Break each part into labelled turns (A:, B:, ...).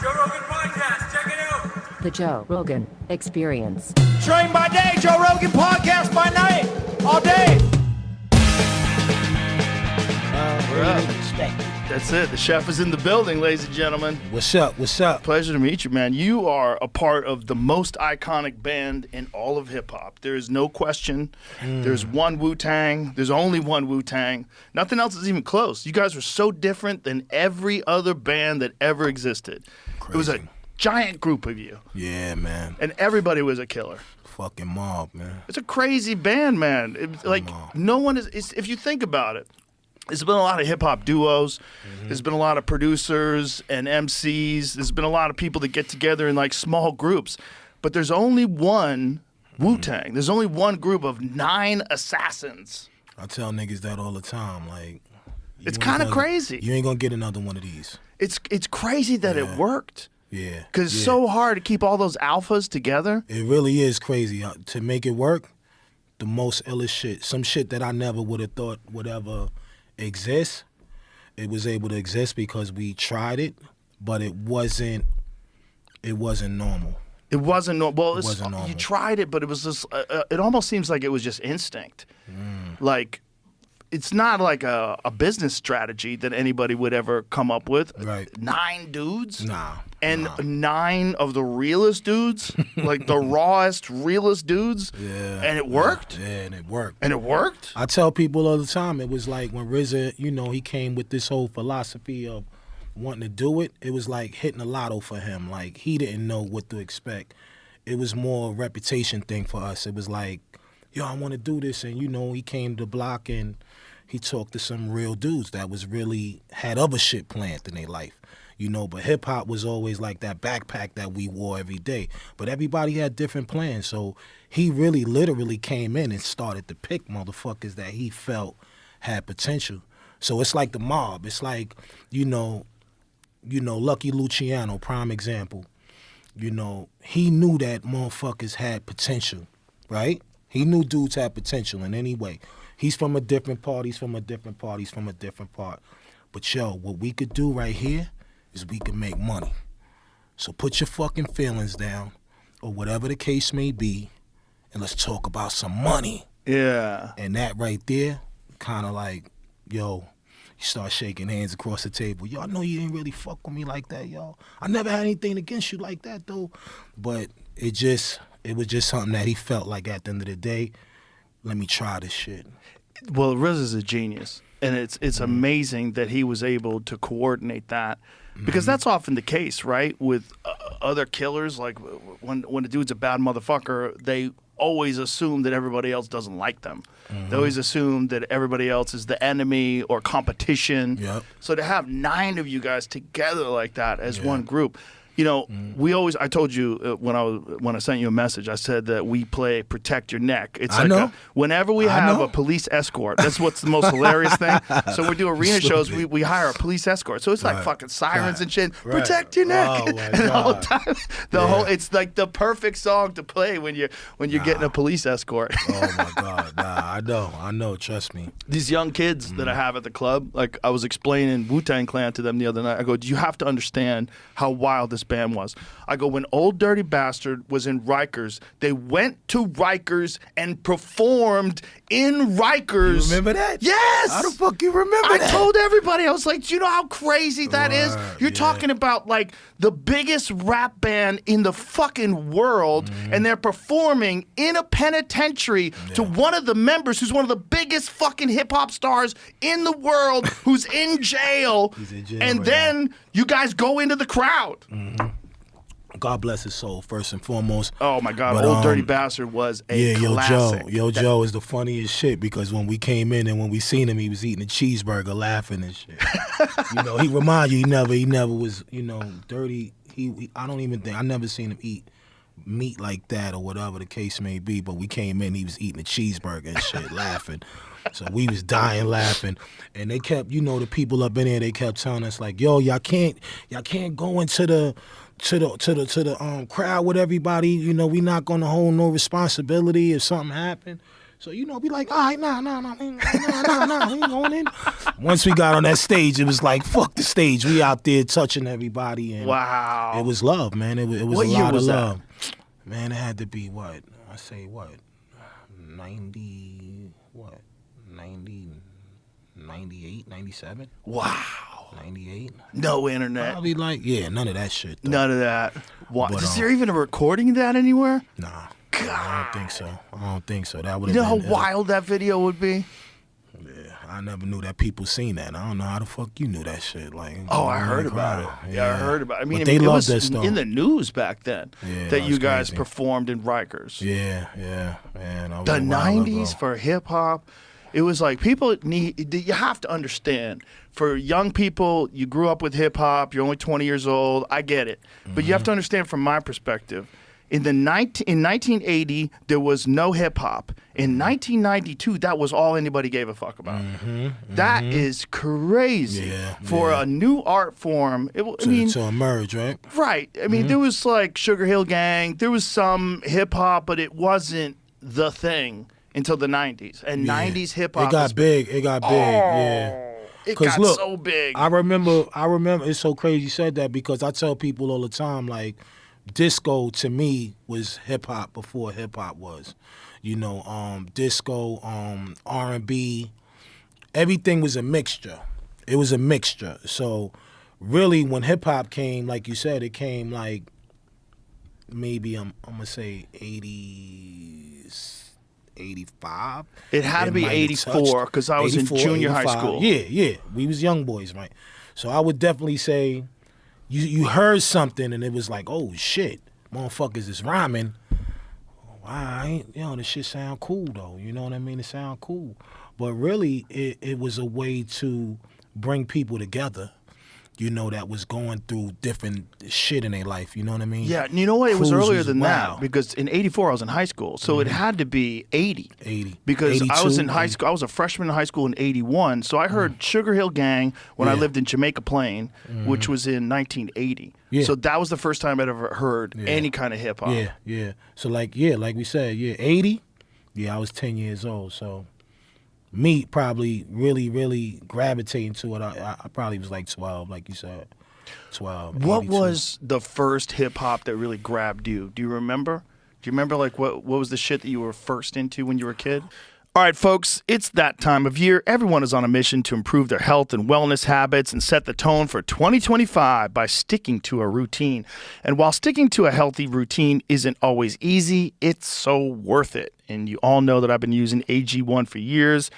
A: Joe Rogan Podcast. Check it out.
B: The Joe Rogan Experience.
C: Train by day, Joe Rogan Podcast by night, all day.
D: We're up. That's it. The chef is in the building, ladies and gentlemen.
E: What's up? What's up?
D: Pleasure to meet you, man. You are a part of the most iconic band in all of hip-hop. There is no question. There's one Wu-Tang. There's only one Wu-Tang. Nothing else is even close. You guys are so different than every other band that ever existed.
E: Crazy.
D: It was a giant group of you.
E: Yeah, man.
D: And everybody was a killer.
E: Fucking mob, man.
D: It's a crazy band, man. No one is, if you think about it, there's been a lot of hip-hop duos. There's been a lot of producers and MCs. There's been a lot of people that get together in, like, small groups. But there's only one Wu-Tang. There's only one group of 9 assassins.
E: I tell niggas that all the time. Like,
D: It's kind of crazy.
E: You ain't gonna get another one of these.
D: It's crazy that it worked.
E: Yeah.
D: Because it's so hard to keep all those alphas together.
E: It really is crazy. To make it work, the most illest shit. Some shit that I never would have thought would ever exist. It was able to exist because we tried it, but it wasn't normal.
D: It wasn't normal. Well,
E: It wasn't normal.
D: You tried it, but it was just. It almost seems like it was just instinct. Like, it's not like a business strategy that anybody would ever come up with.
E: Right.
D: 9 dudes.
E: Nah.
D: And 9 of the realest dudes, like the rawest, realest dudes.
E: Yeah.
D: And it worked.
E: Yeah, and it worked.
D: And it worked.
E: I tell people all the time, it was like when RZA, he came with this whole philosophy of wanting to do it. It was like hitting a lotto for him. Like, he didn't know what to expect. It was more a reputation thing for us. It was like, yo, I want to do this. And, he came to the block and he talked to some real dudes that was really had other shit planned in their life. But hip-hop was always like that backpack that we wore every day. But everybody had different plans. So he really literally came in and started to pick motherfuckers that he felt had potential. So it's like the mob. It's like, Lucky Luciano, prime example. He knew that motherfuckers had potential, right? He knew dudes had potential in any way. He's from a different part, he's from a different part, he's from a different part. But yo, what we could do right here is we can make money. So put your fucking feelings down, or whatever the case may be, and let's talk about some money.
D: Yeah.
E: And that right there, kind of like, yo, you start shaking hands across the table. Yo, I know you didn't really fuck with me like that, yo. I never had anything against you like that, though. But it was just something that he felt like at the end of the day, let me try this shit.
D: Well, RZA's a genius. And it's amazing that he was able to coordinate that. Because that's often the case, right? With other killers, like when a dude's a bad motherfucker, they always assume that everybody else doesn't like them. They always assume that everybody else is the enemy or competition.
E: Yep.
D: So to have 9 of you guys together like that as one group, I told you when I sent you a message, I said that we play Protect Your Neck. It's whenever we have a police escort, that's what's the most hilarious thing. So when we do arena shows, we hire a police escort. So it's like fucking sirens and shit.
E: Right.
D: Protect your neck.
E: Oh, my
D: and the whole time, it's like the perfect song to play when you're getting a police escort.
E: Oh my God, I know, trust me.
D: These young kids that I have at the club, like I was explaining Wu-Tang Clan to them the other night. I go, do you have to understand how wild this band was? I go, when Old Dirty Bastard was in Rikers, they went to Rikers and performed in Rikers.
E: You remember that?
D: Yes!
E: How the fuck you remember that?
D: I told everybody. I was like, do you know how crazy that is? You're talking about like the biggest rap band in the fucking world, and they're performing in a penitentiary to one of the members who's one of the biggest fucking hip-hop stars in the world who's in jail.
E: He's in jail
D: and
E: right
D: then you guys go into the crowd.
E: God bless his soul, first and foremost.
D: Oh my God,
E: But,
D: Old Dirty Bastard was a classic.
E: Joe is the funniest shit because when we came in and when we seen him, he was eating a cheeseburger, laughing and shit. He remind you he never was, dirty. I never seen him eat meat like that or whatever the case may be. But we came in, he was eating a cheeseburger and shit, laughing. So we was dying laughing, and they kept, the people up in there, they kept telling us like, yo, y'all can't go into the crowd with everybody. We not gonna hold no responsibility if something happened. So, be like, all right, nah, we ain't going in. Once we got on that stage, it was like, fuck the stage. We out there touching everybody. And
D: Wow.
E: it was love, man. It was
D: What
E: a
D: year
E: lot
D: was
E: of
D: that?
E: love. Man, it had to be, 98, 97?
D: Wow.
E: 98?
D: No internet.
E: Probably none of that shit, though.
D: None of that. Wow.
E: But,
D: Is there even a recording of that anywhere?
E: Nah. I don't think so. That would
D: You
E: have
D: know
E: been
D: how wild that video would be?
E: Yeah, I never knew that people seen that. I don't know how the fuck you knew that shit. Like,
D: Oh, I heard about it. Yeah, I heard about it. I mean,
E: But they
D: it
E: loved
D: was
E: that stuff.
D: in the news back then
E: Yeah,
D: that you
E: was
D: guys
E: crazy.
D: performed in Rikers.
E: Yeah, man. I was
D: The
E: a wilder,
D: 90s
E: bro.
D: for hip hop, it was like you have to understand. For young people, you grew up with hip hop, you're only 20 years old. I get it. But you have to understand from my perspective. In 1980, there was no hip hop. In 1992, that was all anybody gave a fuck about. That is crazy for a new art form.
E: To emerge, right?
D: Right. I mean, there was like Sugar Hill Gang. There was some hip hop, but it wasn't the thing until the 90s. And 90s hip hop.
E: It got big. It
D: got
E: look,
D: so big.
E: I remember. It's so crazy you said that because I tell people all the time, like, disco to me was hip hop before hip hop was. Disco, R&B, everything was a mixture. It was a mixture. So really when hip hop came, like you said, it came like maybe I'm gonna say 85.
D: It had to be 84 because I was in junior high school.
E: Yeah. We was young boys, right? So I would definitely say you heard something and it was like, oh shit, motherfuckers is rhyming. Wow, this shit sound cool though. You know what I mean? It sound cool. But really, it was a way to bring people together, that was going through different shit in their life. You know what I mean?
D: Yeah, and you know what? It was
E: Cruise
D: earlier
E: was
D: than
E: wild.
D: that because in 84 I was in high school. So it had to be 80.
E: 80.
D: Because I was
E: 82,
D: in high school. I was a freshman in high school in 81. So I heard Sugar Hill Gang when I lived in Jamaica Plain, which was in 1980.
E: Yeah.
D: So that was the first time I'd ever heard any kind of hip hop.
E: Yeah. So like we said, 80. Yeah, I was 10 years old. So me probably really gravitating to it. I probably was like 12, like you said. 12.
D: What
E: 82.
D: was the first hip hop that really grabbed you? Do you remember? Do you remember like what was the shit that you were first into when you were a kid? All right, folks, it's that time of year. Everyone is on a mission to improve their health and wellness habits and set the tone for 2025 by sticking to a routine. And while sticking to a healthy routine isn't always easy, it's so worth it. And you all know that I've been using AG1 for years.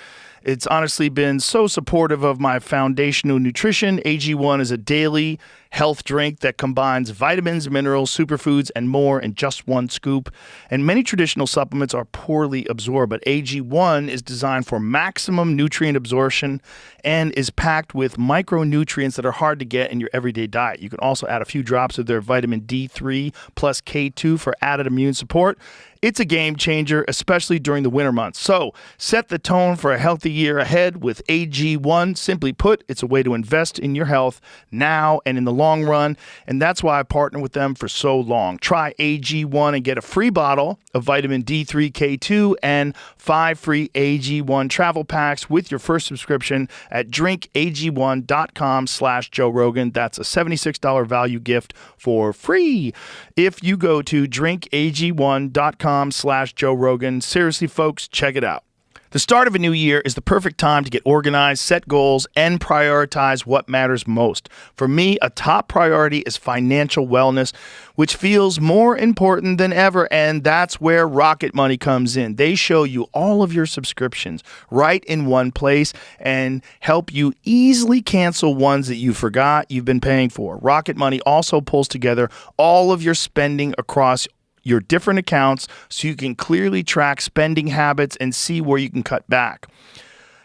D: It's honestly been so supportive of my foundational nutrition. AG1 is a daily health drink that combines vitamins, minerals, superfoods, and more in just one scoop. And many traditional supplements are poorly absorbed, but AG1 is designed for maximum nutrient absorption and is packed with micronutrients that are hard to get in your everyday diet. You can also add a few drops of their vitamin D3 plus K2 for added immune support. It's a game changer, especially during the winter months. So set the tone for a healthy year ahead with AG1. Simply put, it's a way to invest in your health now and in the long run. And that's why I partnered with them for so long. Try AG1 and get a free bottle of vitamin D3, K2, and 5 free AG1 travel packs with your first subscription at drinkag1.com/Joe Rogan. That's a $76 value gift for free. If you go to drinkag1.com/Joe Rogan, seriously, folks, check it out. The start of a new year is the perfect time to get organized, set goals, and prioritize what matters most. For me, a top priority is financial wellness, which feels more important than ever, and that's where Rocket Money comes in. They show you all of your subscriptions right in one place and help you easily cancel ones that you forgot you've been paying for. Rocket Money also pulls together all of your spending across your different accounts so you can clearly track spending habits and see where you can cut back.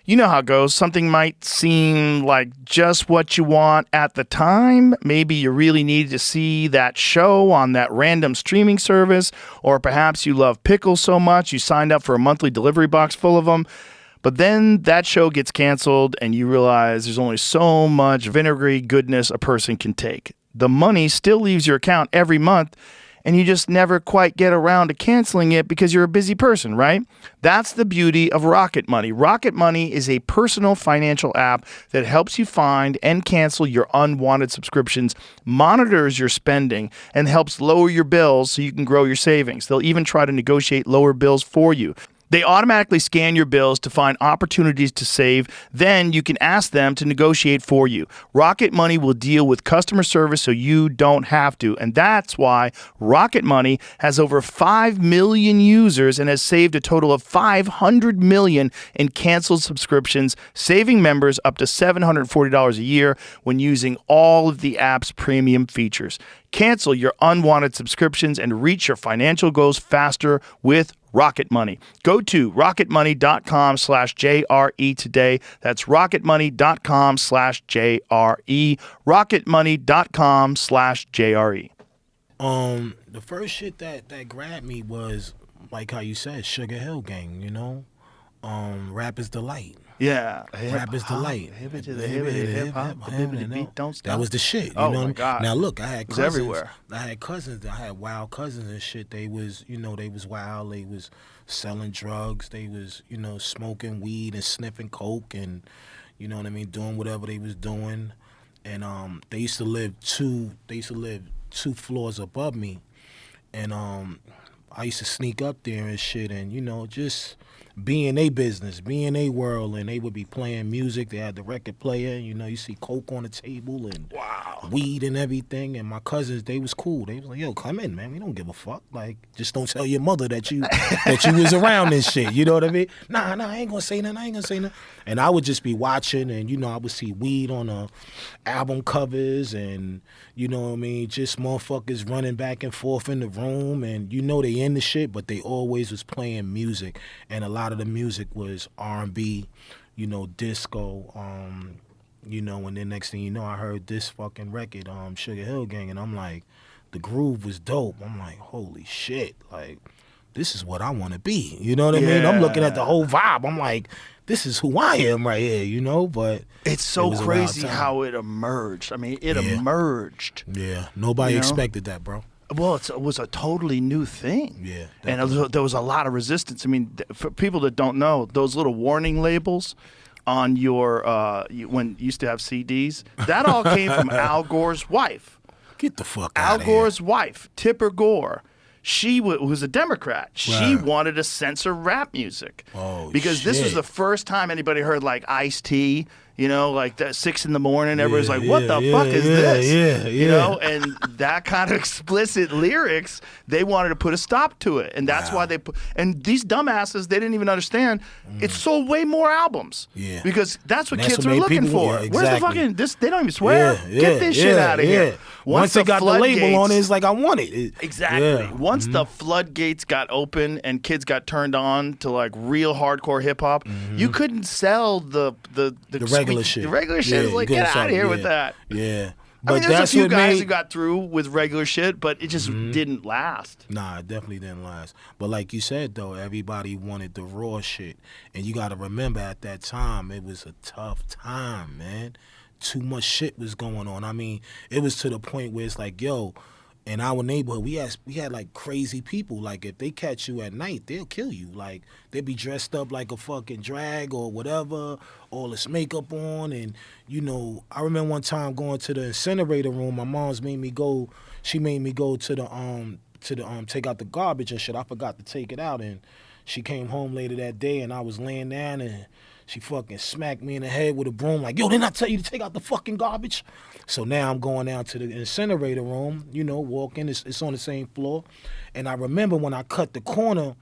D: You know how it goes. Something might seem like just what you want at the time. Maybe you really needed to see that show on that random streaming service, or perhaps you love pickles so much you signed up for a monthly delivery box full of them. But then that show gets canceled and you realize there's only so much vinegary goodness a person can take. The money still leaves your account every month, and you just never quite get around to canceling it because you're a busy person, right? That's the beauty of Rocket Money. Rocket Money is a personal financial app that helps you find and cancel your unwanted subscriptions, monitors your spending, and helps lower your bills so you can grow your savings. They'll even try to negotiate lower bills for you. They automatically scan your bills to find opportunities to save. Then you can ask them to negotiate for you. Rocket Money will deal with customer service so you don't have to. And that's why Rocket Money has over 5 million users and has saved a total of $500 million in canceled subscriptions, saving members up to $740 a year when using all of the app's premium features. Cancel your unwanted subscriptions and reach your financial goals faster with Rocket Money. Go to rocketmoney.com/JRE today. That's rocketmoney.com/JRE. rocketmoney.com/JRE.
E: The first shit that grabbed me was, like how you said, Sugar Hill Gang, you know? Rapper's Delight.
D: Yeah.
E: Rapper's Delight.
D: Hip it to the hip hop. The beat don't stop.
E: That was the shit. You
D: Oh
E: know?
D: my God.
E: Now look, I had
D: It was
E: cousins.
D: everywhere.
E: I had cousins. I had wild cousins and shit. They was, you know, they was wild. They was selling drugs. They was, you know, smoking weed and sniffing coke and, you know what I mean, doing whatever they was doing. And they used to live two floors above me. And I used to sneak up there and shit and, you know, just be in their business, be in their world, and they would be playing music. They had the record player, you know, you see coke on the table and weed and everything. And my cousins, they was cool. They was like, yo, come in, man. We don't give a fuck. Like, just don't tell your mother that you was around and shit. You know what I mean? Nah, I ain't gonna say nothing. And I would just be watching, and, you know, I would see weed on the album covers and, you know what I mean, just motherfuckers running back and forth in the room. And, you know, they in the shit, but they always was playing music. And a lot of the music was R&B, you know, disco, you know, and then next thing you know, I heard this fucking record, Sugar Hill Gang, and I'm like, the groove was dope. I'm like, holy shit, like, this is what I want to be. You know what I mean? I'm looking at the whole vibe. I'm like, this is who I am right here, you know? But
D: it's so
E: it
D: crazy how it emerged. I mean, it emerged.
E: Yeah, nobody expected that, bro.
D: Well, it was a totally new thing.
E: Yeah,
D: and there was a lot of resistance. I mean, for people that don't know, those little warning labels on your when you used to have CDs, that all came from Al Gore's wife.
E: Get the fuck
D: Al
E: out of here.
D: Gore's wife, Tipper Gore. She was a Democrat. She wanted to censor rap music because this was the first time anybody heard like Ice-T. You know, like that 6 a.m. Everybody's like, "What the fuck is this?" You know, and that kind of explicit lyrics, they wanted to put a stop to it, and that's why they put. And these dumbasses, they didn't even understand. It sold way more albums. Yeah, because that's what kids are looking for. Where's the fucking this? They don't even swear. Get this shit out of here.
E: Once they got the label on it, it's like I want it.
D: Exactly. Once the floodgates got open and kids got turned on to like real hardcore hip hop, you couldn't sell the regular shit. The regular shit is like, get out of here with that.
E: Yeah.
D: But I mean, there's a few guys who got through with regular shit, but it just didn't last.
E: Nah, it definitely didn't last. But like you said, though, everybody wanted the raw shit. And you got to remember, at that time, it was a tough time, man. Too much shit was going on. I mean, it was to the point where it's like, yo, in our neighborhood, we had like crazy people. Like, if they catch you at night, they'll kill you. Like, they'll be dressed up like a fucking drag or whatever, all this makeup on. And, you know, I remember one time going to the incinerator room. My mom's made me go. She made me go to the take out the garbage and shit. I forgot to take it out, and she came home later that day, and I was laying down, and she fucking smacked me in the head with a broom like, yo, didn't I tell you to take out the fucking garbage? So now I'm going down to the incinerator room, you know, walking. It's on the same floor. And I remember when I cut the corner,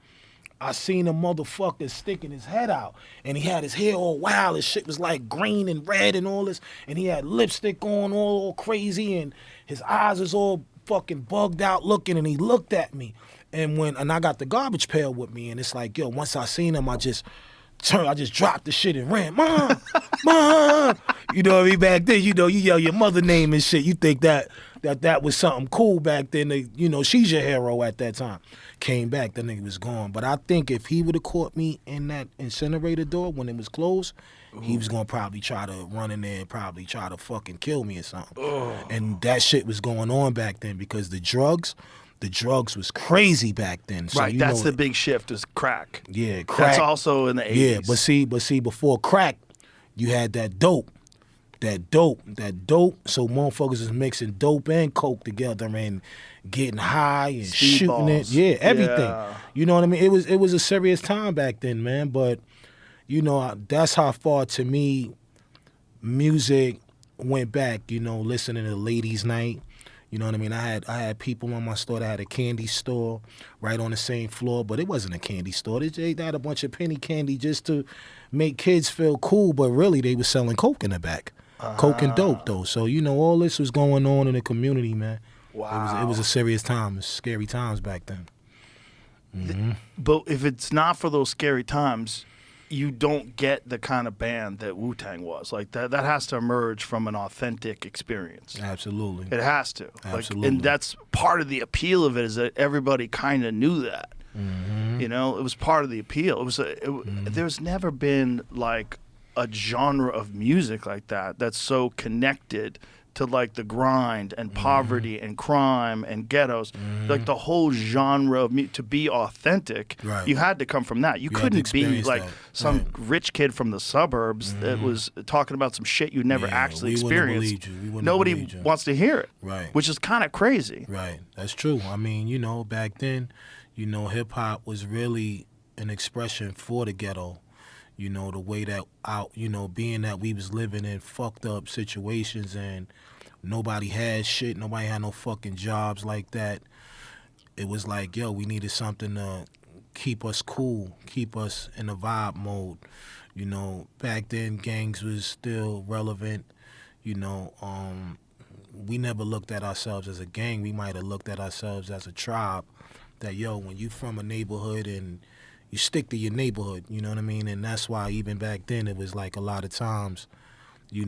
E: I seen a motherfucker sticking his head out. And he had his hair all wild. His shit was like green and red and all this. And he had lipstick on all crazy. And his eyes was all fucking bugged out looking. And he looked at me. And I got the garbage pail with me. And it's like, yo, once I seen him, I just dropped the shit and ran. Mom, Mom. You know what I mean? Back then, you know, you yell your mother name and shit. You think that was something cool back then. You know, she's your hero at that time. Came back, the nigga was gone. But I think if he would have caught me in that incinerator door when it was closed, he was going to probably try to run in there and probably try to fucking kill me or something. And that shit was going on back then because the drugs the drugs was crazy back then. So
D: Right, that's the big shift is crack.
E: Yeah, crack.
D: That's also in the 80s.
E: Yeah, but see, before crack, you had that dope. So motherfuckers is mixing dope and coke together and getting high and shooting it. Yeah, everything.
D: Yeah.
E: You know what I mean? It was a serious time back then, man. But that's how far to me music went back. Listening to Ladies Night. You know what I mean? I had people on my store that had a candy store right on the same floor, but it wasn't a candy store. They had a bunch of penny candy just to make kids feel cool, but really they were selling coke in the back. Coke and dope, though. So, all this was going on in the community, man.
D: Wow.
E: It was a serious time. It was scary times back then. Mm-hmm.
D: But if it's not for those scary times, you don't get the kind of band that Wu-Tang was. Like that has to emerge from an authentic experience.
E: Absolutely.
D: It has to.
E: Absolutely.
D: And that's part of the appeal of it, is that everybody kind of knew that.
E: Mm-hmm.
D: It was part of the appeal. There's never been like a genre of music like that that's so connected to like the grind and poverty and crime and ghettos. Like the whole genre of music, to be authentic,
E: Right.
D: you had to come from that. You
E: had to
D: couldn't be
E: experience
D: like
E: that.
D: some
E: Right.
D: rich kid from the suburbs that was talking about some shit you never
E: Yeah,
D: actually
E: we wouldn't have
D: experienced.
E: believed you. We wouldn't have
D: Nobody
E: believed you.
D: wants to hear it,
E: Right.
D: which is kind of crazy.
E: Right. That's true. I mean, back then, hip hop was really an expression for the ghetto. The way that being that we was living in fucked up situations and nobody had shit, nobody had no fucking jobs like that. It was like, yo, we needed something to keep us cool, keep us in a vibe mode. Back then gangs was still relevant. We never looked at ourselves as a gang. We might have looked at ourselves as a tribe. That, yo, when you from a neighborhood and you stick to your neighborhood, you know what I mean? And that's why even back then it was like a lot of times, you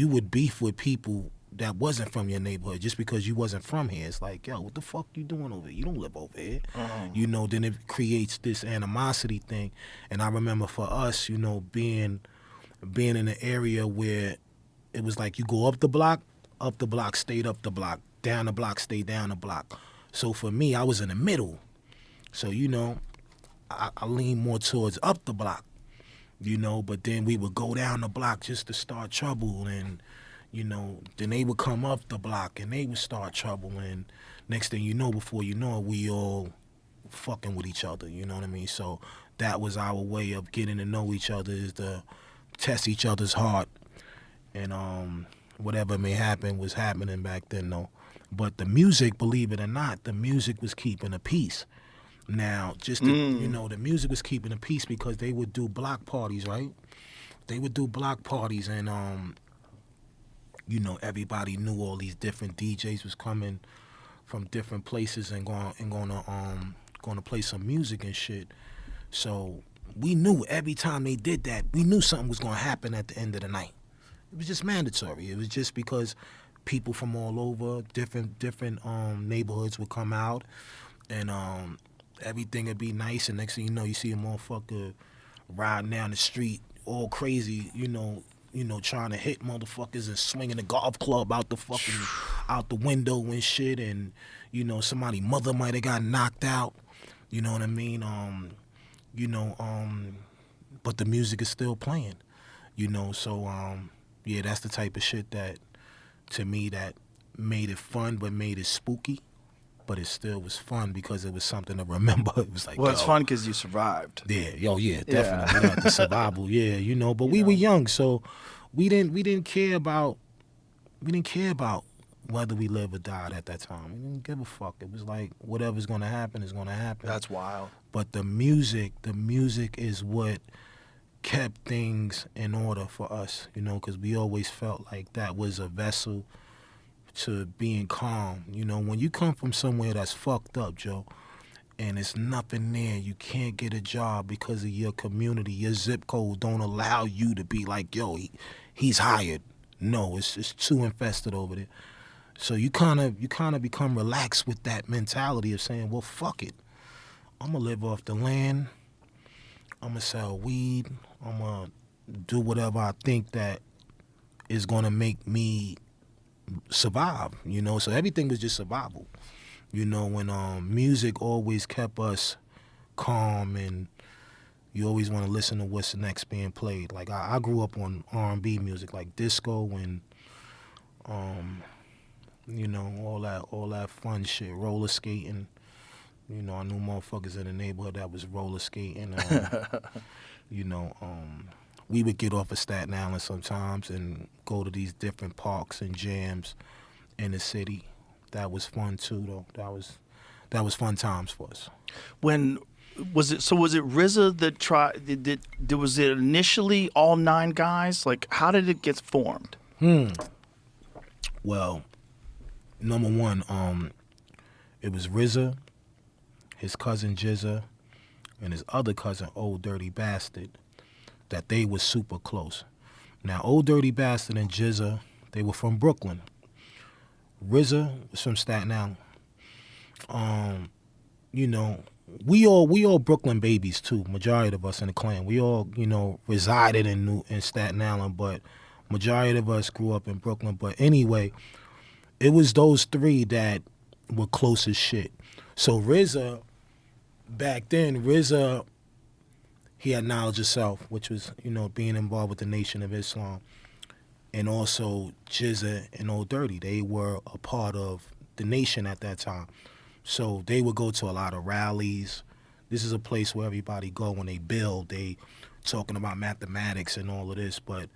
E: would beef with people that wasn't from your neighborhood just because you wasn't from here. It's like, yo, what the fuck you doing over here? You don't live over here. Then it creates this animosity thing. And I remember for us, being in an area where it was like you go up the block, stayed up the block, down the block, stay down the block. So for me, I was in the middle. So, I lean more towards up the block, but then we would go down the block just to start trouble, and, then they would come up the block and they would start trouble, and next thing you know, before you know it, we all fucking with each other, you know what I mean? So that was our way of getting to know each other, is to test each other's heart, and whatever may happen was happening back then, though. But the music, believe it or not, the music was keeping the peace. Now, the music was keeping the peace because they would do block parties, right? They would do block parties, and everybody knew all these different DJs was coming from different places and going to play some music and shit. So we knew every time they did that, we knew something was going to happen at the end of the night. It was just mandatory. It was just because people from all over different neighborhoods would come out, and everything would be nice, and next thing you know, you see a motherfucker riding down the street all crazy, trying to hit motherfuckers and swinging a golf club out the window and shit, and somebody's mother might have got knocked out, you know what I mean? But the music is still playing, so yeah, that's the type of shit that, to me, that made it fun but made it spooky. But it still was fun because it was something to remember. It was like,
D: It's fun because you survived.
E: Yeah, definitely. The survival, but we were young, so we didn't care about whether we live or died at that time. We didn't give a fuck. It was like, whatever's gonna happen is gonna happen.
D: That's wild.
E: But the music is what kept things in order for us, because we always felt like that was a vessel to being calm. When you come from somewhere that's fucked up, Joe, and it's nothing there, you can't get a job because of your community, your zip code don't allow you to be like, yo, he's hired. No, it's too infested over there. So you kind of become relaxed with that mentality of saying, well, fuck it. I'm going to live off the land. I'm going to sell weed. I'm going to do whatever I think that is going to make me survive, So everything was just survival, You know, when music always kept us calm, and you always want to listen to what's next being played. Like I grew up on R&B music, like disco and you know, all that fun shit, roller skating. You know, I knew motherfuckers in the neighborhood that was roller skating. You know, we would get off of Staten Island sometimes and go to these different parks and jams in the city. That was fun too, though. That was fun times for us.
D: When was it? So was it RZA that tried? Was it initially all 9 guys? Like, how did it get formed?
E: Well, number one, it was RZA, his cousin Jizza, and his other cousin, Old Dirty Bastard, that they were super close. Now, Old Dirty Bastard and Jizza, they were from Brooklyn. RZA was from Staten Island. You know, we all Brooklyn babies too. Majority of us in the clan, we all, you know, resided in Staten Island, but majority of us grew up in Brooklyn. But anyway, it was those 3 that were close as shit. So RZA, back then, he had knowledge of self, which was, you know, being involved with the Nation of Islam. And also Jizza and Old Dirty, they were a part of the Nation at that time. So they would go to a lot of rallies. This is a place where everybody go when they build. They talking about mathematics and all of this. But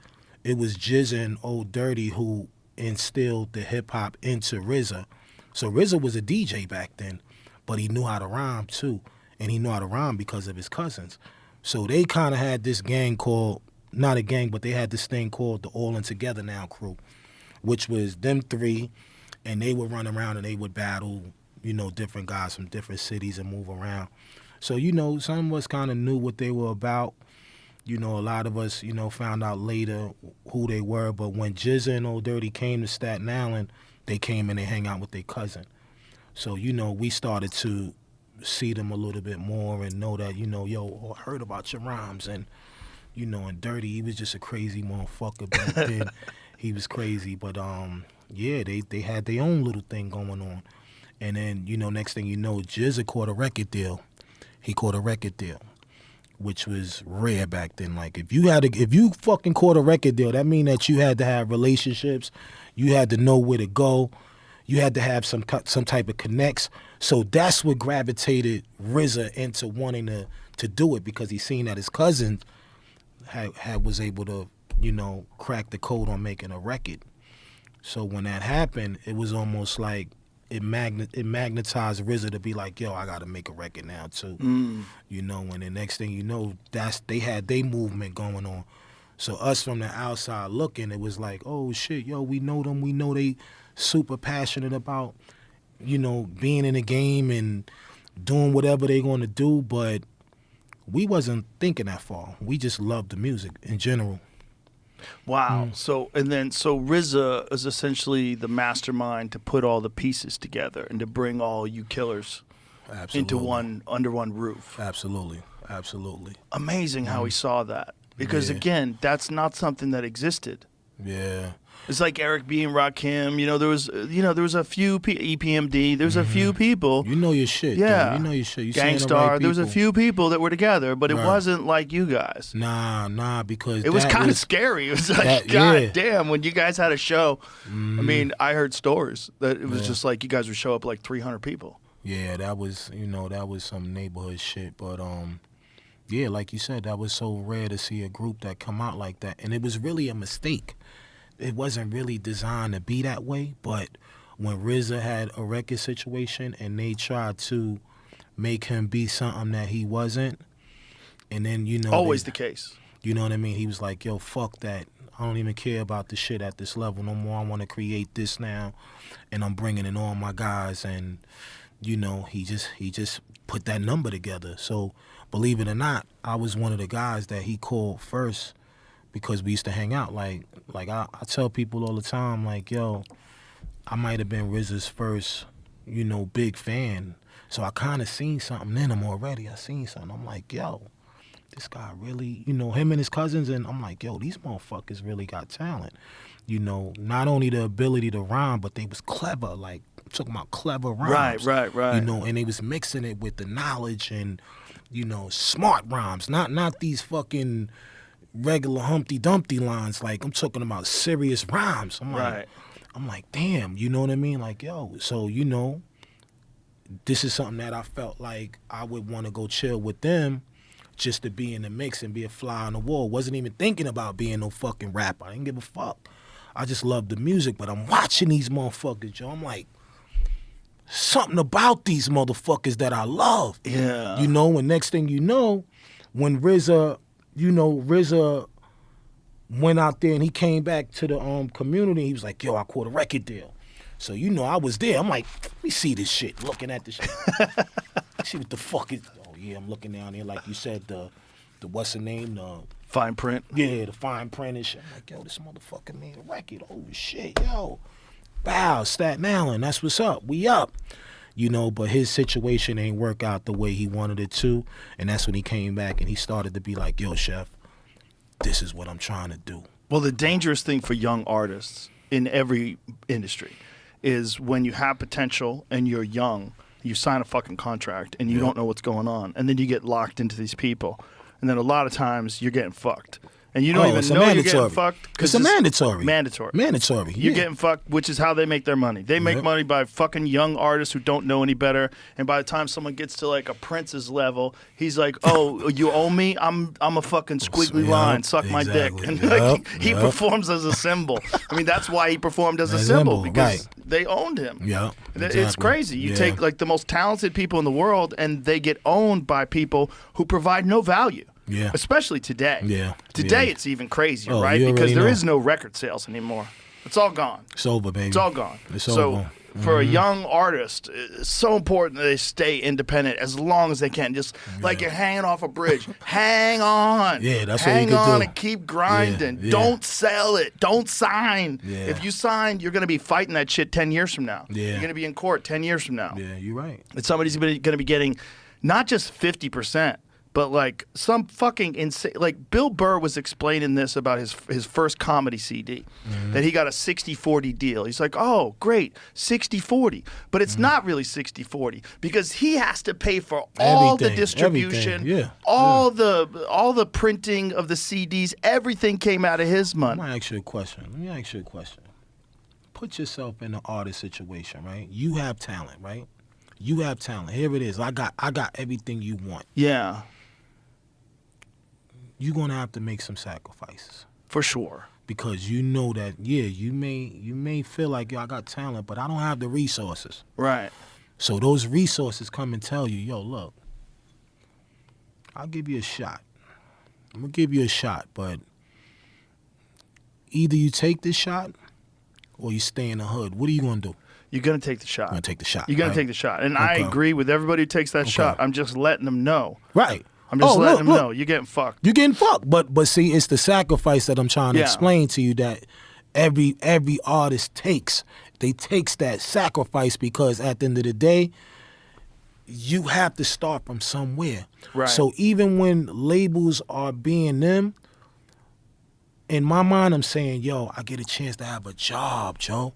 E: it was Jizza and Old Dirty who instilled the hip-hop into RZA. So RZA was a DJ back then, but he knew how to rhyme too. And he knew how to rhyme because of his cousins. So they kind of had this gang called, not a gang, but they had this thing called the All In Together Now crew, which was them 3, and they would run around and they would battle, you know, different guys from different cities and move around. So, you know, some of us kind of knew what they were about. You know, a lot of us, you know, found out later who they were. But when Jizza and Old Dirty came to Staten Island, they came and they hang out with their cousin. So, you know, we started to see them a little bit more and know that, you know, yo, I heard about your rhymes. And, you know, and Dirty, he was just a crazy motherfucker back then. He was crazy. But, yeah, they had their own little thing going on. And then, you know, next thing you know, Jizza caught a record deal. He caught a record deal, which was rare back then. Like, if you fucking caught a record deal, that mean that you had to have relationships, you had to know where to go, you had to have some type of connects. So that's what gravitated RZA into wanting to do it, because he seen that his cousin was able to, you know, crack the code on making a record. So when that happened, it was almost like it magnetized RZA to be like, yo, I got to make a record now too. You know, and the next thing you know, they had their movement going on. So us from the outside looking, it was like, oh shit, yo, we know them. We know they super passionate about, you know, being in the game and doing whatever they going to do. But we wasn't thinking that far. We just loved the music in general.
D: Wow. So RZA is essentially the mastermind to put all the pieces together and to bring all you killers into under one roof.
E: Absolutely.
D: Amazing how he saw that. Because again, that's not something that existed.
E: Yeah.
D: It's like Eric B. and Rakim. You know, there was a few EPMD. There's a few people.
E: You know your shit.
D: Yeah.
E: Though. You know your shit. You
D: Gangstar. There was a few people that were together, but it wasn't like you guys.
E: Nah, because
D: it was kind of scary. It was like, God damn, when you guys had a show. I mean, I heard stories that it was just like you guys would show up like 300 people.
E: Yeah, that was some neighborhood shit. But yeah, like you said, that was so rare to see a group that come out like that, and it was really a mistake. It wasn't really designed to be that way, but when RZA had a record situation and they tried to make him be something that he wasn't, and then, you know...
D: Always the case.
E: You know what I mean? He was like, yo, fuck that. I don't even care about the shit at this level no more. I want to create this now, and I'm bringing in all my guys, and, you know, he just put that number together. So, believe it or not, I was one of the guys that he called first, because we used to hang out. Like I tell people all the time, like, yo, I might have been RZA's first, you know, big fan. So I kind of seen something in him already. I seen something. I'm like, yo, this guy really, you know, him and his cousins, and I'm like, yo, these motherfuckers really got talent. You know, not only the ability to rhyme, but they was clever. Like I'm talking about clever rhymes.
D: Right.
E: You know, and they was mixing it with the knowledge and, you know, smart rhymes, not these fucking regular Humpty Dumpty lines. Like, I'm talking about serious rhymes. I'm like, damn, you know what I mean? Like, yo, so, you know, this is something that I felt like I would want to go chill with them just to be in the mix and be a fly on the wall. Wasn't even thinking about being no fucking rapper. I didn't give a fuck. I just loved the music, but I'm watching these motherfuckers, yo. I'm like, something about these motherfuckers that I love.
D: Yeah.
E: You know, and next thing you know, when RZA went out there and he came back to the community, he was like, yo, I caught a record deal. So, you know, I was there. I'm like, let me see this shit, looking at this shit. See what the fuck is, oh yeah, I'm looking down there, like you said, the what's the name? The
D: fine print.
E: Yeah, the fine print and shit. I'm like, yo, this motherfucker made a record. Oh shit, yo. Bow, Staten Island, that's what's up. We up. You know, but his situation ain't work out the way he wanted it to. And that's when he came back and he started to be like, yo, Chef, this is what I'm trying to do.
D: Well, the dangerous thing for young artists in every industry is when you have potential and you're young, you sign a fucking contract and you don't know what's going on. And then you get locked into these people. And then a lot of times you're getting fucked. And you don't even know you're getting fucked.
E: It's a mandatory.
D: Mandatory. You're getting fucked, which is how they make their money. They make money by fucking young artists who don't know any better. And by the time someone gets to like a Prince's level, he's like, "Oh, you owe me? I'm a fucking squiggly line. Suck my dick." And like, he performs as a symbol. I mean, that's why he performed as a symbol because they owned him.
E: Yeah,
D: It's crazy. You take like the most talented people in the world, and they get owned by people who provide no value.
E: Yeah.
D: Especially today.
E: Yeah.
D: Today it's even crazier,
E: Oh,
D: right?
E: you
D: Because there
E: already
D: is no record sales anymore. It's all gone.
E: It's over, baby.
D: It's all gone.
E: It's
D: so
E: over.
D: for a young artist, it's so important that they stay independent as long as they can. Just like you're hanging off a bridge. Hang on.
E: Yeah, that's what you
D: Hang
E: can
D: on
E: do.
D: and keep grinding.
E: Yeah.
D: Don't sell it. Don't sign.
E: Yeah.
D: If you sign, you're going to be fighting that shit 10 years from now.
E: Yeah.
D: You're going to be in court 10 years from now.
E: Yeah, you're right.
D: And somebody's going to be getting not just 50%, but like some fucking insane. Like Bill Burr was explaining this about his first comedy CD, that he got a 60-40 deal. He's like, oh, great, 60-40. But it's not really 60-40 because he has to pay for all the distribution, all the printing of the CDs. Everything came out of his money.
E: Let me ask you a question. Put yourself in an artist situation, right? You have talent, right? You have talent. Here it is. I got everything you want.
D: Yeah.
E: You're gonna have to make some sacrifices.
D: For sure.
E: Because you know that, you may feel like, yo, I got talent, but I don't have the resources.
D: Right.
E: So those resources come and tell you, yo, look, I'll give you a shot. I'm gonna give you a shot, but either you take this shot or you stay in the hood. What are you gonna do?
D: You're going to take the shot.
E: You're gonna take the shot.
D: You're going to take the shot. And I agree with everybody who takes that shot. I'm just letting them know.
E: Right.
D: I'm just letting them know. You're getting fucked.
E: You're getting fucked. But see, it's the sacrifice that I'm trying to explain to you that every artist takes. They takes that sacrifice because at the end of the day, you have to start from somewhere.
D: Right.
E: So even when labels are being them, in my mind, I'm saying, yo, I get a chance to have a job, Joe.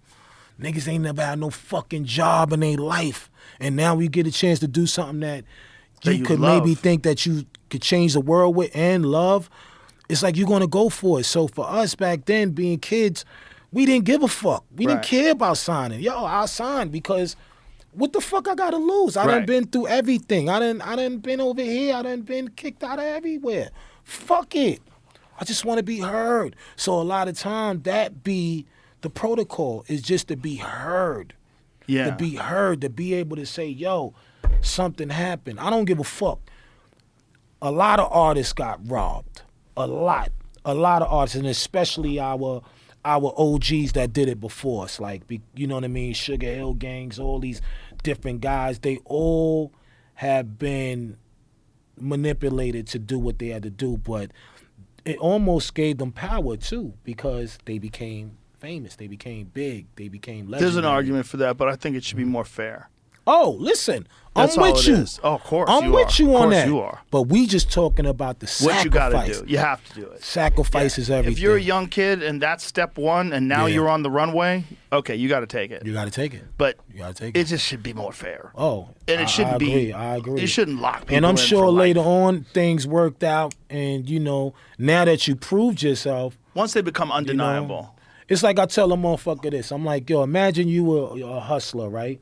E: Niggas ain't never had no fucking job in their life. And now we get a chance to do something that you could maybe think that you could change the world with and love. It's like you're going to go for it. So for us back then, being kids, we didn't give a fuck. We didn't care about signing. Yo, I signed because what the fuck I got to lose? I done been through everything. I done been over here. I done been kicked out of everywhere. Fuck it. I just want to be heard. So a lot of time that be the protocol is just to be heard.
D: Yeah.
E: To be heard, to be able to say, yo, something happened. I don't give a fuck. A lot of artists got robbed. A lot of artists, and especially our OGs that did it before us. Like, you know what I mean? Sugar Hill Gangs, all these different guys, they all have been manipulated to do what they had to do, but it almost gave them power too because they became famous, they became big, they became legendary.
D: There's an argument for that, but I think it should be more fair.
E: Oh, listen,
D: That's
E: I'm
D: all
E: with
D: it
E: you.
D: is. Oh, of course
E: I'm
D: you
E: with
D: are.
E: you
D: Of
E: on
D: course
E: that.
D: you are.
E: But we just talking about the sacrifice.
D: What you got to do. You have to do it.
E: Sacrifice is everything.
D: If you're a young kid and that's step one and now
E: Yeah.
D: you're on the runway, okay, you got to take it.
E: You got to take it.
D: But
E: You got to take
D: it
E: it.
D: just should be more fair.
E: Oh,
D: And it shouldn't
E: I
D: be.
E: agree. I agree.
D: It shouldn't lock people
E: And I'm
D: in
E: sure
D: for life.
E: later on things worked out, and now that you proved yourself,
D: Once they become undeniable.
E: it's like I tell a motherfucker this. I'm like, yo, imagine you were a hustler, right?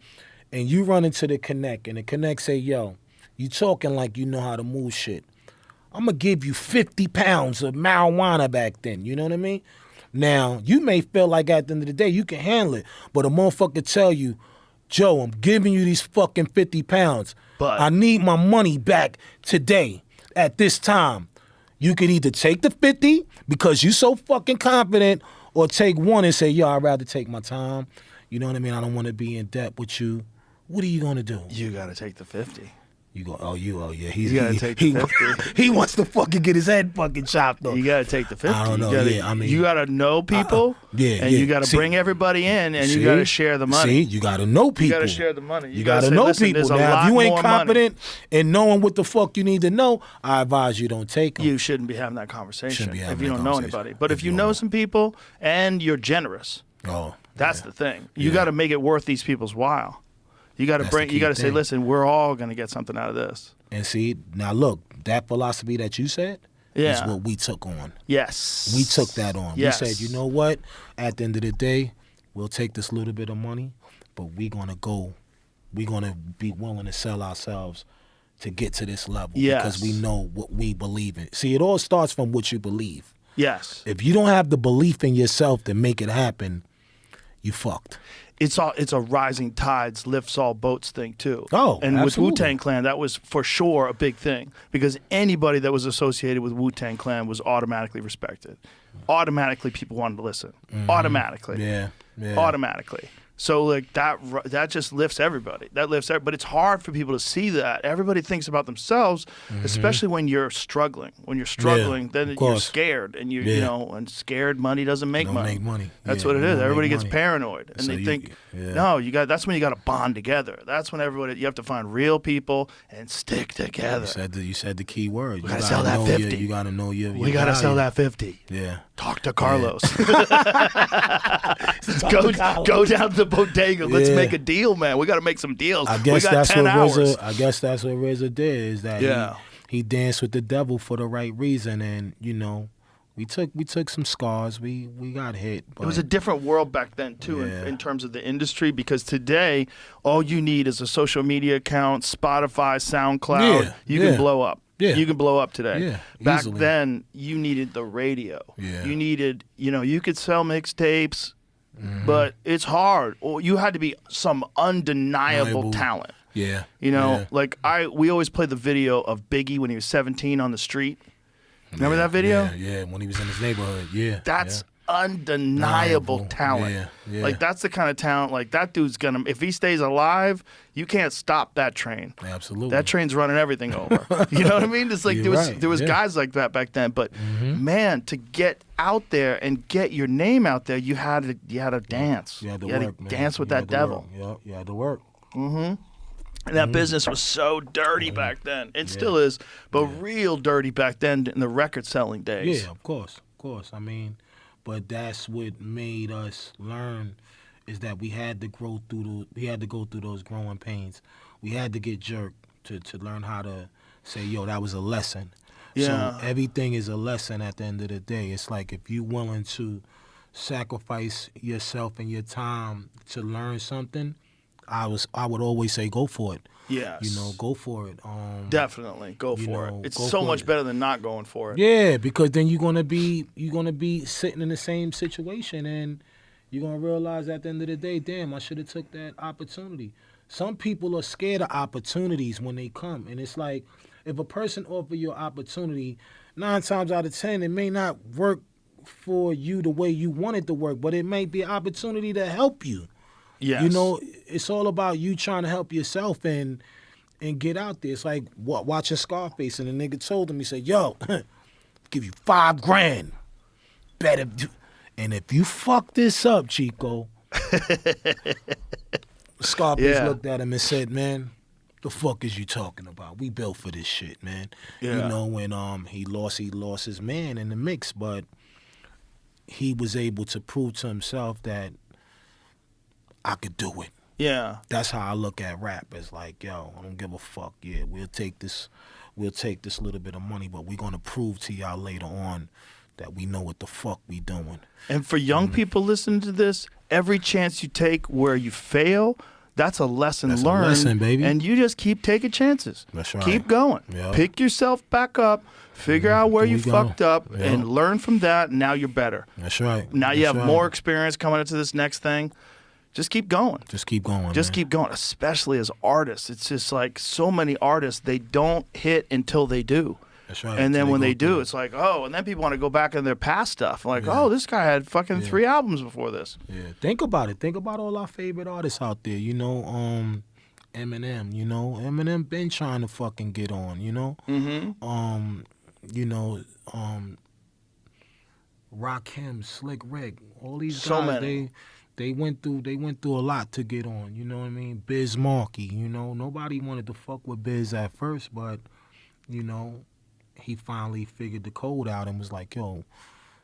E: And you run into the Connect, and the Connect say, yo, you talking like you know how to move shit. I'm going to give you 50 pounds of marijuana back then. You know what I mean? Now, you may feel like at the end of the day, you can handle it. But a motherfucker tell you, Joe, I'm giving you these fucking 50 pounds.
D: But-
E: I need my money back today at this time. You could either take the 50 because you so fucking confident, or take one and say, yo, I'd rather take my time. You know what I mean? I don't want to be in debt with you. What are you going to do?
D: You got to take the 50.
E: You go, oh yeah.
D: You gotta take the 50.
E: He wants to fucking get his head fucking chopped off.
D: You got to take the 50.
E: I don't know,
D: You got to know people. And you got to bring everybody in, and you got to share the money.
E: See, you got to know people.
D: You got to share the money.
E: You
D: gotta
E: got to
D: say,
E: know
D: listen,
E: people.
D: there's a
E: Now,
D: lot
E: if you ain't
D: more money.
E: confident in knowing what the fuck you need to know, I advise you don't take them.
D: You shouldn't be having that conversation
E: Shouldn't be having
D: if you
E: that
D: don't know
E: conversation.
D: anybody. But if you
E: don't
D: know some people and you're generous,
E: Oh,
D: that's the thing. You got to make it worth these people's while. You got to
E: That's the
D: bring.
E: key
D: You got to say,
E: thing.
D: listen, we're all going to get something out of this.
E: and see, now look, that philosophy that you said is
D: Yeah.
E: what we took on.
D: Yes.
E: We took that on.
D: Yes.
E: We said, you know what? At the end of the day, we'll take this little bit of money, but we're gonna be willing to sell ourselves to get to this level
D: Yes.
E: because we know what we believe in. See, it all starts from what you believe.
D: Yes.
E: If you don't have the belief in yourself to make it happen, you fucked.
D: It's a rising tides lifts all boats thing too.
E: Oh,
D: and
E: absolutely.
D: with Wu-Tang Clan, that was for sure a big thing because anybody that was associated with Wu-Tang Clan was automatically respected. Automatically, people wanted to listen. Automatically.
E: Yeah.
D: Automatically. So like that just lifts everybody. That lifts everybody. But it's hard for people to see that. Everybody thinks about themselves, especially when you're struggling. When you're struggling, then you're
E: course.
D: scared, and
E: Yeah.
D: and scared money doesn't make
E: Don't
D: money.
E: make money.
D: That's
E: Yeah,
D: what it is.
E: don't
D: Everybody
E: make
D: gets
E: money.
D: paranoid, and
E: So
D: they
E: you-
D: think,
E: yeah.
D: no, that's when you got to bond together. That's when you have to find real people and stick together.
E: You said the key word. You
D: gotta sell that
E: know
D: 50.
E: You got to know your
D: We got to sell
E: value.
D: that 50.
E: Yeah.
D: Talk to Carlos. Go down to the bodega. Let's
E: Yeah.
D: make a deal, man. We got to make some deals.
E: I
D: we
E: guess
D: got
E: that's
D: 10
E: what
D: hours.
E: RZA did. Is that
D: Yeah.
E: he danced with the devil for the right reason, and we took some scars. We got hit. But
D: It was a different world back then, too,
E: Yeah.
D: in terms of the industry, because today, all you need is a social media account, Spotify, SoundCloud.
E: Yeah,
D: You
E: yeah.
D: can blow up.
E: Yeah.
D: You can blow up today.
E: Yeah,
D: Back
E: easily.
D: then, you needed the radio.
E: Yeah.
D: You needed, you could sell mixtapes,
E: Mm-hmm.
D: but it's hard. Or you had to be some undeniable
E: Undeniable.
D: talent.
E: yeah.
D: You know,
E: yeah.
D: we always play the video of Biggie when he was 17 on the street. Remember that video?
E: Yeah, when he was in his neighborhood. Yeah.
D: That's undeniable
E: Undeniable.
D: talent.
E: Yeah.
D: Like that's the kind of talent. Like that dude's gonna. If he stays alive, you can't stop that train.
E: yeah. Absolutely.
D: That train's running everything over. You know what I mean? It's like
E: You're
D: there was
E: right, yeah.
D: guys like that back then. But man, to get out there and get your name out there, you had to dance.
E: You had to
D: you had
E: work,
D: to
E: man.
D: dance with
E: You
D: that
E: had to
D: devil.
E: work. Yep, you had to work.
D: And that business was so dirty back then. It still is, but real dirty back then in the record selling days.
E: Yeah, of course. I mean, but that's what made us learn is that we had to go through those growing pains. We had to get jerked to learn how to say, yo, that was a lesson.
D: Yeah.
E: So everything is a lesson at the end of the day. It's like if you're willing to sacrifice yourself and your time to learn something, I would always say go for it.
D: Yes.
E: Go for it.
D: Definitely go
E: you
D: for
E: know,
D: it. It's
E: go
D: so
E: for
D: much
E: it.
D: better than not going for it.
E: Yeah, because then you're gonna be sitting in the same situation, and you're gonna realize at the end of the day, damn, I should have took that opportunity. Some people are scared of opportunities when they come, and it's like if a person offer you an opportunity, 9 times out of 10, it may not work for you the way you want it to work, but it may be an opportunity to help you.
D: Yes.
E: It's all about you trying to help yourself and get out there. It's like watching Scarface, and the nigga told him, he said, yo, give you $5,000. Better and if you fuck this up, Chico, Scarface
D: Yeah.
E: looked at him and said, "Man, the fuck is you talking about? We built for this shit, man."
D: Yeah.
E: You know, when he lost his man in the mix, but he was able to prove to himself that I could do it.
D: Yeah.
E: That's how I look at rap. It's like, yo, I don't give a fuck. Yeah, we'll take this little bit of money, but we're gonna prove to y'all later on that we know what the fuck we doing.
D: And for young people listening to this, every chance you take where you fail, that's a lesson
E: That's a
D: learned.
E: lesson, baby.
D: And you just keep taking chances.
E: That's right.
D: Keep going.
E: Yep.
D: Pick yourself back up, figure out where
E: There
D: you
E: we go.
D: fucked up,
E: Yep.
D: and learn from that, and now you're better.
E: That's right.
D: Now you
E: That's
D: have
E: right.
D: more experience coming into this next thing. Just keep going.
E: Just keep going.
D: Just
E: man.
D: keep going, especially as artists. It's just like so many artists, they don't hit until they do.
E: That's right.
D: And then
E: Till
D: when
E: go
D: they do,
E: through it.
D: it's like, oh, and then people want to go back in their past stuff. Like,
E: Yeah.
D: oh, this guy had fucking 3 albums before this.
E: Yeah, think about it. Think about all our favorite artists out there. You know, Eminem. You know, Eminem been trying to fucking get on. You know, you know, Raekwon, Slick Rick, all these
D: So
E: guys.
D: many.
E: They went through a lot to get on. You know what I mean? Biz Markie. You know, nobody wanted to fuck with Biz at first, but you know, he finally figured the code out and was like, yo,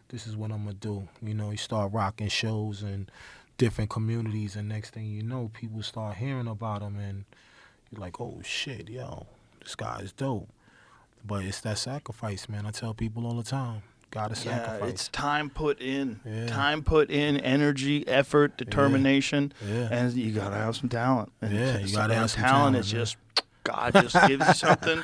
E: this is what I'm gonna do. You know, he started rocking shows in different communities, and next thing you know, people start hearing about him, and you're like, oh shit, yo, this guy is dope. But it's that sacrifice, man. I tell people all the time, gotta
D: Yeah,
E: sacrifice.
D: it's time put in.
E: Yeah.
D: Time put in, energy, effort, determination,
E: Yeah.
D: and you gotta have some talent. And
E: Yeah, you gotta have some
D: talent.
E: talent,
D: Is
E: man.
D: just God just gives you something,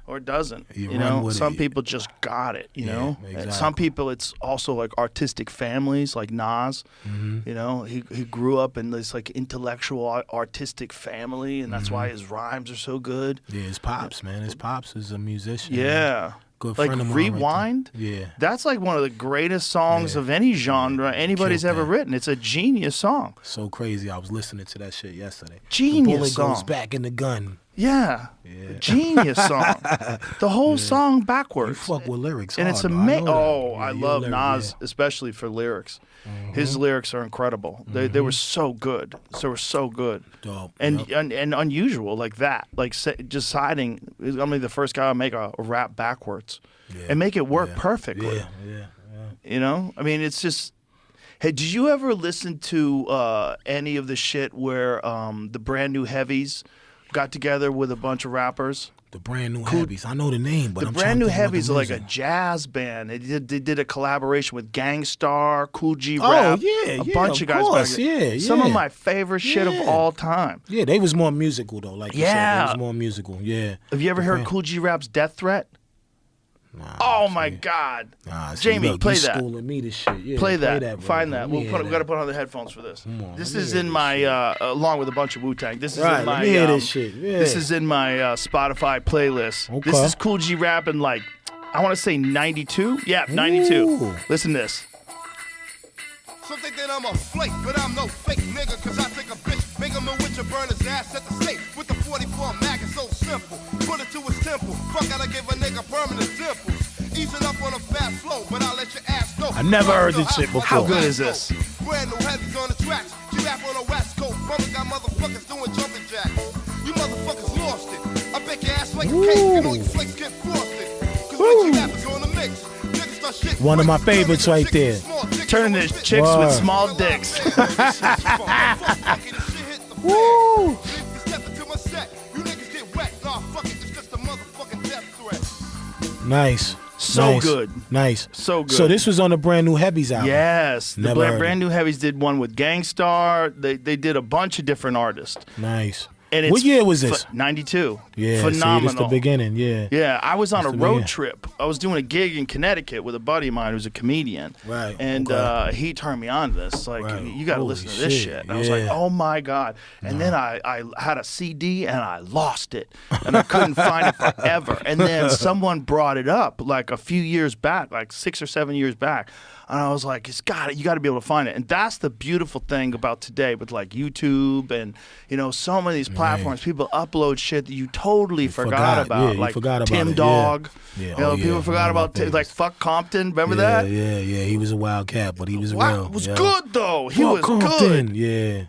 D: or doesn't.
E: You
D: You
E: run
D: know,
E: with it.
D: some people just got it. You
E: Yeah,
D: know, and
E: exactly.
D: some people it's also like artistic families, like Nas.
E: Mm-hmm.
D: You know, he grew up in this like intellectual artistic family, and that's
E: Mm-hmm.
D: why his rhymes are so good.
E: Yeah, his pops, man. His pops is a musician.
D: Yeah.
E: Good
D: Like
E: friend of mine right there.
D: Rewind.
E: Yeah.
D: That's like one of the greatest songs
E: Yeah.
D: of any genre anybody's
E: Killed
D: ever
E: that.
D: written. It's a genius song.
E: So crazy. I was listening to that shit yesterday.
D: Genius
E: the bullet
D: song.
E: goes back in the gun.
D: Yeah.
E: Yeah.
D: Genius song. The whole song
E: You
D: backwards.
E: fuck with lyrics.
D: And
E: hard,
D: it's
E: though. I
D: amazing.
E: know that.
D: Oh,
E: Yeah,
D: I
E: you're
D: love
E: lyric,
D: Nas,
E: yeah.
D: especially for lyrics. His lyrics are incredible. They were so good. They were so good.
E: Dope.
D: And,
E: Yep.
D: and unusual like that. Like deciding, I'm gonna be the first guy to make a rap backwards
E: Yeah.
D: and make it work
E: Yeah.
D: perfectly.
E: Yeah.
D: You know, I mean, it's just. Hey, did you ever listen to any of the shit where the brand new heavies got together with a bunch of rappers?
E: The brand new heavies. I know the name, but
D: The
E: I'm
D: brand
E: trying
D: new
E: to think of
D: heavies
E: the
D: are like a
E: music.
D: jazz band. They did a collaboration with Gangstar, Cool G
E: Oh,
D: Rap,
E: yeah,
D: a
E: yeah,
D: bunch
E: of
D: of guys.
E: course,
D: back then.
E: yeah,
D: Some of
E: yeah.
D: my favorite shit of
E: Yeah.
D: all time.
E: Yeah, they was more musical though. Like you said,
D: Yeah.
E: they was more musical. Yeah.
D: Have you ever
E: The
D: heard
E: brand-
D: Cool G Rap's Death Threat?
E: Nah,
D: Oh my
E: see.
D: God,
E: Nah, see,
D: Jamie,
E: look,
D: play
E: you
D: that.
E: schooling me this shit. Yeah,
D: Play that. Find
E: Rogan.
D: that.
E: Let me
D: We
E: hear
D: got to
E: that.
D: put on the headphones for this.
E: Come on,
D: This
E: let me
D: is
E: hear
D: in
E: this
D: my
E: shit.
D: along with a bunch of Wu-Tang. This is
E: Right,
D: in
E: let
D: my
E: me hear this shit. Yeah.
D: This is in my Spotify playlist.
E: Okay.
D: This is Cool G Rap in like I want to say 92. Yeah, 92.
E: Ooh.
D: Listen to this.
F: Some think that I'm a flake, but I'm no fake nigga, cause I take a bitch, make him a witch and burn his ass at the stake. With the 44 mag, it's so simple. Put it to his temple. Fuck, gotta give a nigga permanent dimples. Easing up on a fast flow, but I'll let your ass go.
E: I never heard this shit before.
D: How good is this?
F: Brand new heavies on the tracks. G-rap on the west coast. Bumping got motherfuckers doing jumping jacks. You motherfuckers lost it. I bet your ass like a cake and all you flakes get frosted. Cause when G-rappers on the mix, niggas start shit.
E: One of my favorites right there.
D: Turning to chicks
E: Word.
D: with small dicks.
F: Woo! Step into my set. You niggas get wet. Nah, fuck it. It's just a motherfucking death threat.
E: Nice.
D: So
E: Nice.
D: good.
E: Nice.
D: So good.
E: So this was on the brand new heavies album.
D: Yes, the
E: Never heard
D: brand new heavies did one with Gangstar. They did a bunch of different artists.
E: Nice.
D: And it's
E: What year was this?
D: 92.
E: Yeah,
D: Phenomenal.
E: See, this the beginning. Yeah.
D: Yeah, I was on a
E: the
D: road
E: beginning.
D: trip. I was doing a gig in Connecticut with a buddy of mine who's a comedian.
E: Right,
D: And
E: okay.
D: He turned me on to this. Like,
E: Right.
D: you got to
E: Holy
D: listen to this
E: shit,
D: shit. And I was like,
E: yeah.
D: oh my God. And then I had a CD and I lost it. And I couldn't find it forever. And then someone brought it up like a few years back, like 6 or 7 years back. And I was like, you got to be able to find it. And that's the beautiful thing about today with like YouTube and, so many of these platforms. People upload shit that you totally forgot about.
E: Yeah, you
D: like
E: forgot about
D: Tim
E: it, yeah.
D: Dog.
E: Yeah,
D: You know,
E: oh,
D: people
E: yeah,
D: forgot
E: one of
D: about
E: my
D: like
E: favorites.
D: Fuck Compton. Remember
E: Yeah,
D: that?
E: yeah. He was a wild cat, but he was
D: Wow,
E: real.
D: it was
E: yeah.
D: good though. He
E: Fuck
D: was
E: Compton.
D: good.
E: Yeah.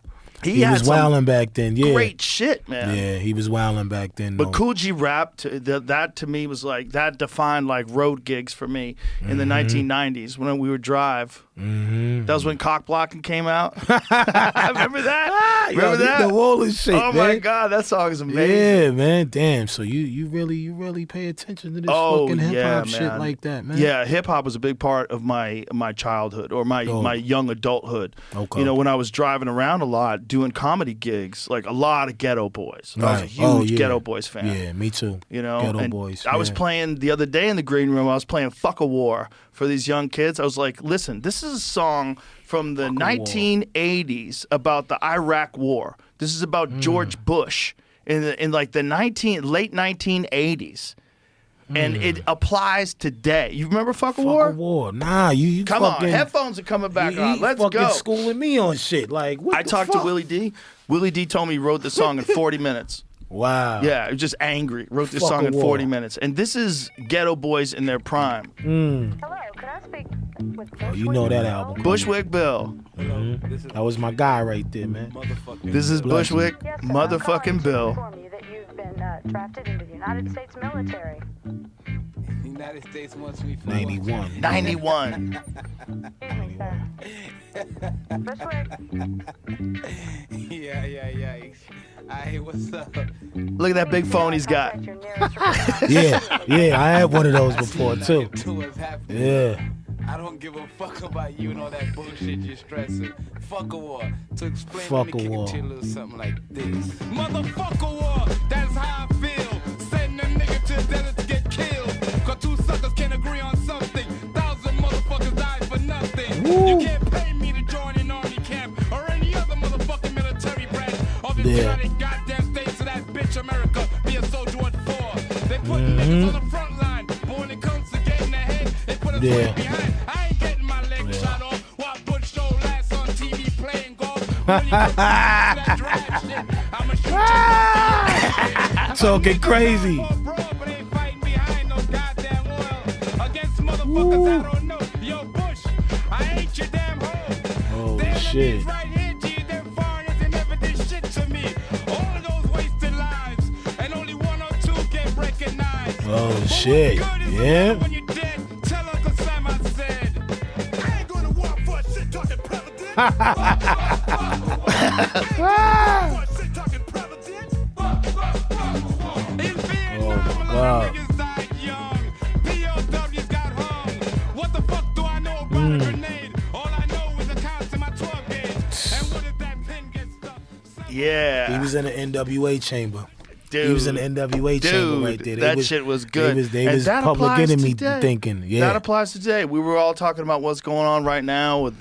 E: He
D: had
E: was
D: some
E: wilding back then. Yeah,
D: great shit, man.
E: Yeah, he was wilding back then.
D: But
E: though.
D: Coogee rap, that to me was like, that defined like road gigs for me in the 1990s when we would drive. That was when Cock Blocking came out. Remember that? Remember that?
E: The wall and shit,
D: Oh
E: man.
D: my God, that song is amazing.
E: Yeah, man. Damn. So you really pay attention to this fucking hip hop shit
D: man.
E: like that, man.
D: Yeah, hip hop was a big part of my childhood or my young adulthood.
E: Okay.
D: You know, when I was driving around a lot doing comedy gigs, like a lot of Ghetto Boys. I was a huge Ghetto Boys fan.
E: Yeah, me too.
D: You know,
E: Ghetto
D: and
E: Boys.
D: I was playing the other day in the green room. I was playing "Fuck a War" for these young kids. I was like, "Listen, this is a song from the 1980s about the Iraq War. This is about George Bush in like the late 1980s, and it applies today. You remember "Fuck a War"?
E: Fuck a war. Nah, you
D: Come
E: fucking,
D: on, headphones are coming back
E: you
D: on. Let's
E: fucking
D: go.
E: schooling me on shit. Like, what
D: I
E: the
D: talked
E: fuck?
D: to Willie D. Willie D told me he wrote the song in 40 minutes.
E: Wow.
D: Yeah, he was just angry. Wrote this
E: Fuck
D: song
E: a
D: in
E: war.
D: 40 minutes. And this is Ghetto Boys in their prime.
G: Hello, could I speak with
E: Oh, you know that album.
D: Bushwick Bill.
E: That was my guy right there, man.
D: This is
E: Bless you.
D: Bushwick
G: Yes, sir.
D: motherfucking
G: I'm calling to
D: Bill.
G: inform you that you've been drafted into the United States military.
A: United States wants me for
E: 91.
D: 91.
G: Excuse me, sir. Bushwick,
A: Yeah. Hey, what's up?
D: Look at that big phone he's got.
G: contact your nearest recruiter.
E: Yeah, I had one of those before too.
A: To what's happening.
E: Yeah.
A: I don't give a fuck about you and all that bullshit you're stressing. Fuck a war. To explain,
E: Fuck
A: let me
E: a
A: kick
E: war.
A: it to you a little something like this. Motherfucker war, that's how I feel. Send a nigga to the desert to get killed. Cause two suckers can't agree on something. 1,000 motherfuckers died for nothing.
E: Woo.
A: You can't pay me to join an army camp or any other motherfucking military branch of the
E: Yeah.
A: United goddamn States of that bitch America. Be a soldier what for? They put niggas on the front line. But when it comes to getting ahead, they put us
E: Yeah.
A: way behind. I ain't getting my leg shot off while Bush show last on TV playing golf. When you come to that drive shit, I'ma shoot you.
E: Talking crazy.
A: But ain't fighting behind no goddamn oil against motherfuckers that don't know. Yo, Bush, I ain't your damn hoe.
E: Oh,
A: Them
E: shit.
A: enemies right here, G, them foreigners, they never did shit to me. All of those wasted lives, and only one or two get recognized.
E: Oh,
A: But
E: shit.
A: what good is
E: Yeah.
A: it when you're dead? Tell Uncle Sam I said. I ain't gonna walk for a shit talking president. In Vietnam, a lot
E: God.
A: of niggas died young. POWs got hung. What the fuck do I know about a grenade? All I know is a count to my 12 gauge. And what if that pin gets stuck?
D: Yeah.
E: He was in the NWA chamber.
D: Dude.
E: He was in the NWA chamber right there.
D: That shit was good.
E: They
D: And
E: was
D: that
E: public
D: applies
E: enemy
D: today.
E: thinking. Yeah.
D: That applies today. We were all talking about what's going on right now with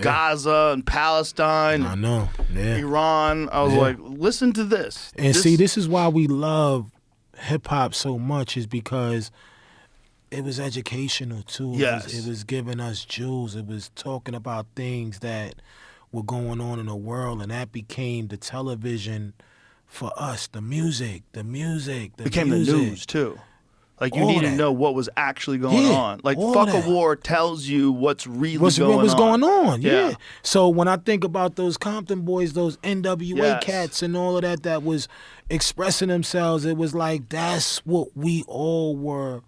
D: Gaza and Palestine,
E: I know. Yeah.
D: Iran. I was
E: Yeah.
D: like, listen to this.
E: And see, this is why we love hip hop so much, is because it was educational too.
D: Yes.
E: It was giving us jewels. It was talking about things that were going on in the world, and that became the television for us. The music.
D: became the
E: music.
D: news too. Like you
E: All
D: need to
E: that.
D: know what was actually going
E: Yeah,
D: on. Like
E: all
D: "Fuck
E: that.
D: a War" tells you what's really
E: What's
D: going
E: on?
D: Yeah.
E: Yeah. So when I think about those Compton boys, those NWA
D: Yes.
E: cats and all of that was expressing themselves, it was like that's what we all were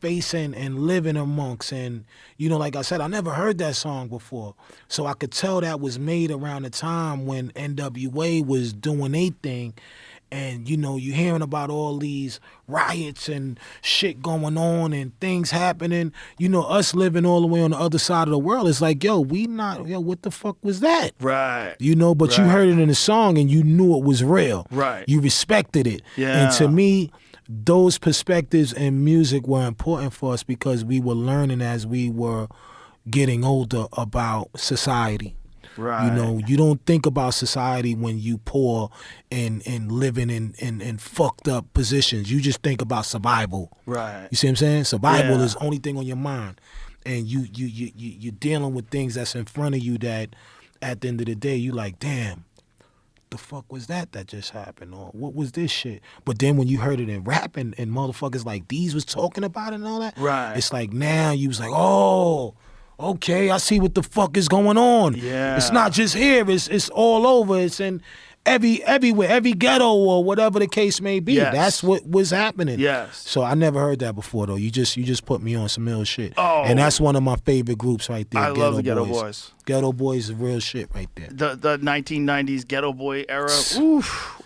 E: facing and living amongst. And, you know, like I said, I never heard that song before. So I could tell that was made around the time when NWA was doing their thing. And, you know, you're hearing about all these riots and shit going on and things happening. You know, us living all the way on the other side of the world, it's like, yo, what the fuck was that?
D: Right.
E: You know, but you
D: Right.
E: heard it in the song and you knew it was real.
D: Right.
E: You respected it.
D: Yeah.
E: And to me, those perspectives in music were important for us because we were learning as we were getting older about society.
D: Right.
E: You know, you don't think about society when you poor and living in fucked up positions. You just think about survival.
D: Right.
E: You see what I'm saying? Survival
D: Yeah.
E: is the only thing on your mind. And you're dealing with things that's in front of you that at the end of the day, you like, damn, the fuck was that just happened? Or what was this shit? But then when you heard it in rap and motherfuckers like these was talking about it and all that,
D: Right.
E: it's like now you was like, oh, okay, I see what the fuck is going on.
D: Yeah.
E: It's not just here. It's all over. It's in everywhere, every ghetto or whatever the case may be.
D: Yes.
E: That's what was happening.
D: Yes.
E: So I never heard that before though. You just put me on some ill shit.
D: Oh.
E: And that's one of my favorite groups right there.
D: I love the Ghetto Boys.
E: Ghetto Boys is real shit right there.
D: The 1990s Ghetto Boy era. Oof.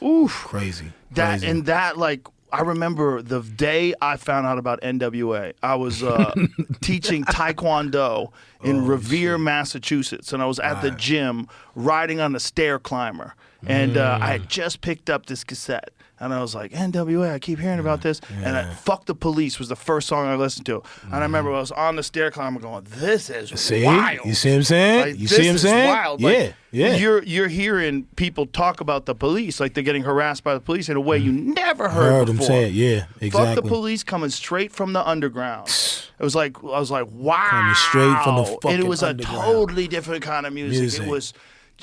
E: Crazy.
D: That like I remember the day I found out about NWA. I was teaching Taekwondo in Revere, Massachusetts, and I was at the gym riding on a stair climber. And I had just picked up this cassette. And I was like, NWA, I keep hearing about this. And Fuck the Police was the first song I listened to. And I remember I was on the stair climber going, this is wild.
E: You see what I'm saying?
D: Like,
E: you see what I'm saying?
D: Wild. Like, You're hearing people talk about the police like they're getting harassed by the police in a way you never heard before.
E: Them say it, yeah, exactly.
D: Fuck the Police coming straight from the underground. It was like, I was like, wow.
E: Coming straight from the fucking
D: And it was
E: underground.
D: a totally different kind of music.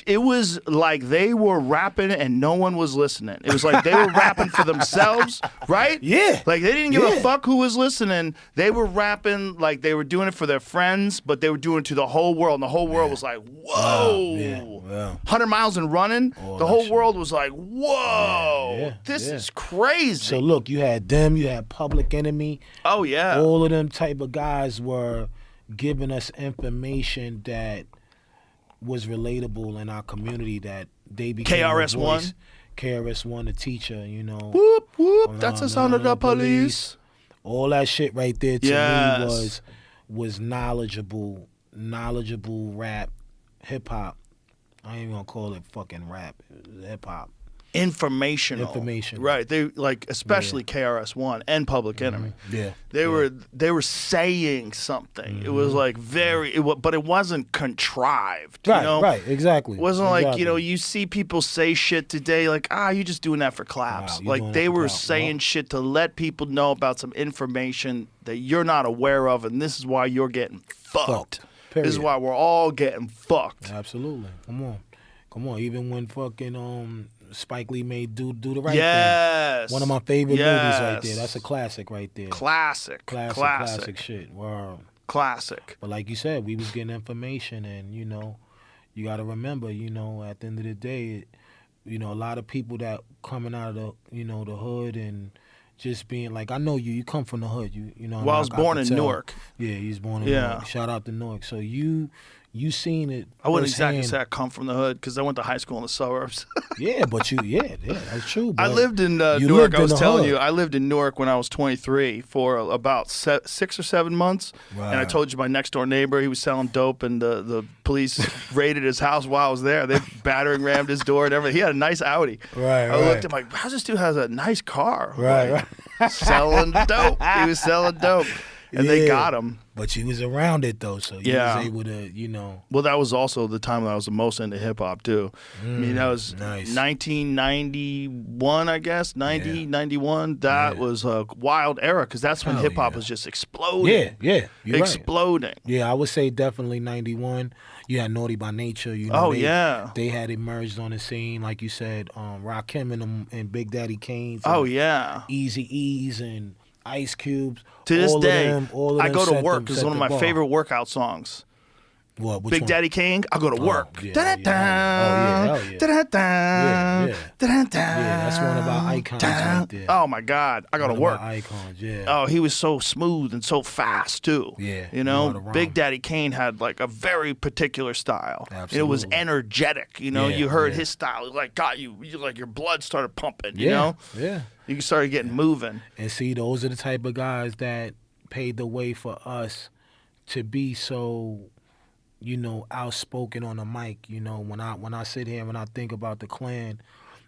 D: It was like they were rapping and no one was listening. It was like they were rapping for themselves, right?
E: Yeah.
D: Like they didn't give a fuck who was listening. They were rapping like they were doing it for their friends, but they were doing it to the whole world. And the whole world was like, whoa. 100 miles and running. The whole world was like, whoa. This is crazy.
E: So look, you had them, you had Public Enemy.
D: Oh, yeah.
E: All of them type of guys were giving us information that was relatable in our community, that they became
D: KRS-One.
E: KRS-One, the teacher, you know.
D: Whoop, whoop, that's the sound of the police.
E: All that shit right there to me was knowledgeable rap, hip-hop. I ain't even gonna call it fucking rap, hip-hop.
D: Informational. Right. They like especially KRS-One and Public Enemy. They were saying something. It was like but it wasn't contrived.
E: Right,
D: you know?
E: right, exactly.
D: It wasn't like, you know, you see people say shit today like, you just doing that for claps.
E: Wow,
D: like they were saying shit to let people know about some information that you're not aware of, and this is why you're getting fucked.
E: Period.
D: This is why we're all getting fucked.
E: Absolutely. Come on. Even when fucking Spike Lee made Do the Right Thing. One of my favorite movies right there. That's a classic right there. Classic shit. Wow.
D: Classic.
E: But like you said, we was getting information, and you know, you got to remember, you know, at the end of the day, you know, a lot of people that coming out of the, you know, the hood and just being like, I know you come from the hood, you know.
D: Well, I was born in Newark.
E: Yeah, he's born in Newark. Shout out to Newark. So you seen it.
D: I wouldn't exactly say I come from the hood because I went to high school in the suburbs.
E: Yeah, but that's true.
D: I lived in Newark. I was telling you, I lived in Newark when I was 23 for about 6 or 7 months. Right. And I told you my next door neighbor, he was selling dope, and the police raided his house while I was there. They battering rammed his door and everything. He had a nice Audi.
E: Right.
D: I looked at him like, how's this dude has a nice car?
E: Right.
D: Selling dope. He was selling dope. And they got him.
E: But you was around it though, so you was able to, you know.
D: Well, that was also the time that I was the most into hip hop too. I mean, that was 1991, I guess, 91. That was a wild era because that's when hip hop was just exploding.
E: Yeah, you're
D: exploding.
E: Right. Yeah, I would say definitely 91. You had Naughty by Nature. You know, they had emerged on the scene, like you said. Raekwon and Big Daddy Kane. Eazy-E's and Ice Cubes.
D: To this day,
E: all of
D: I
E: them
D: go to work is one of my favorite workout songs.
E: What?
D: Big Daddy Kane, I go to work.
E: Yeah, that's one of our icons right there.
D: Oh my God, I go to work.
E: Icons, yeah.
D: Oh, he was so smooth and so fast too.
E: Yeah,
D: you know, Big Daddy Kane had like a very particular style.
E: Absolutely.
D: It was energetic. You know, you heard his style, it like got you like your blood started pumping. You know, you started getting moving.
E: And see, those are the type of guys that paved the way for us to be so, you know, outspoken on the mic. You know, when I sit here and I think about the Clan,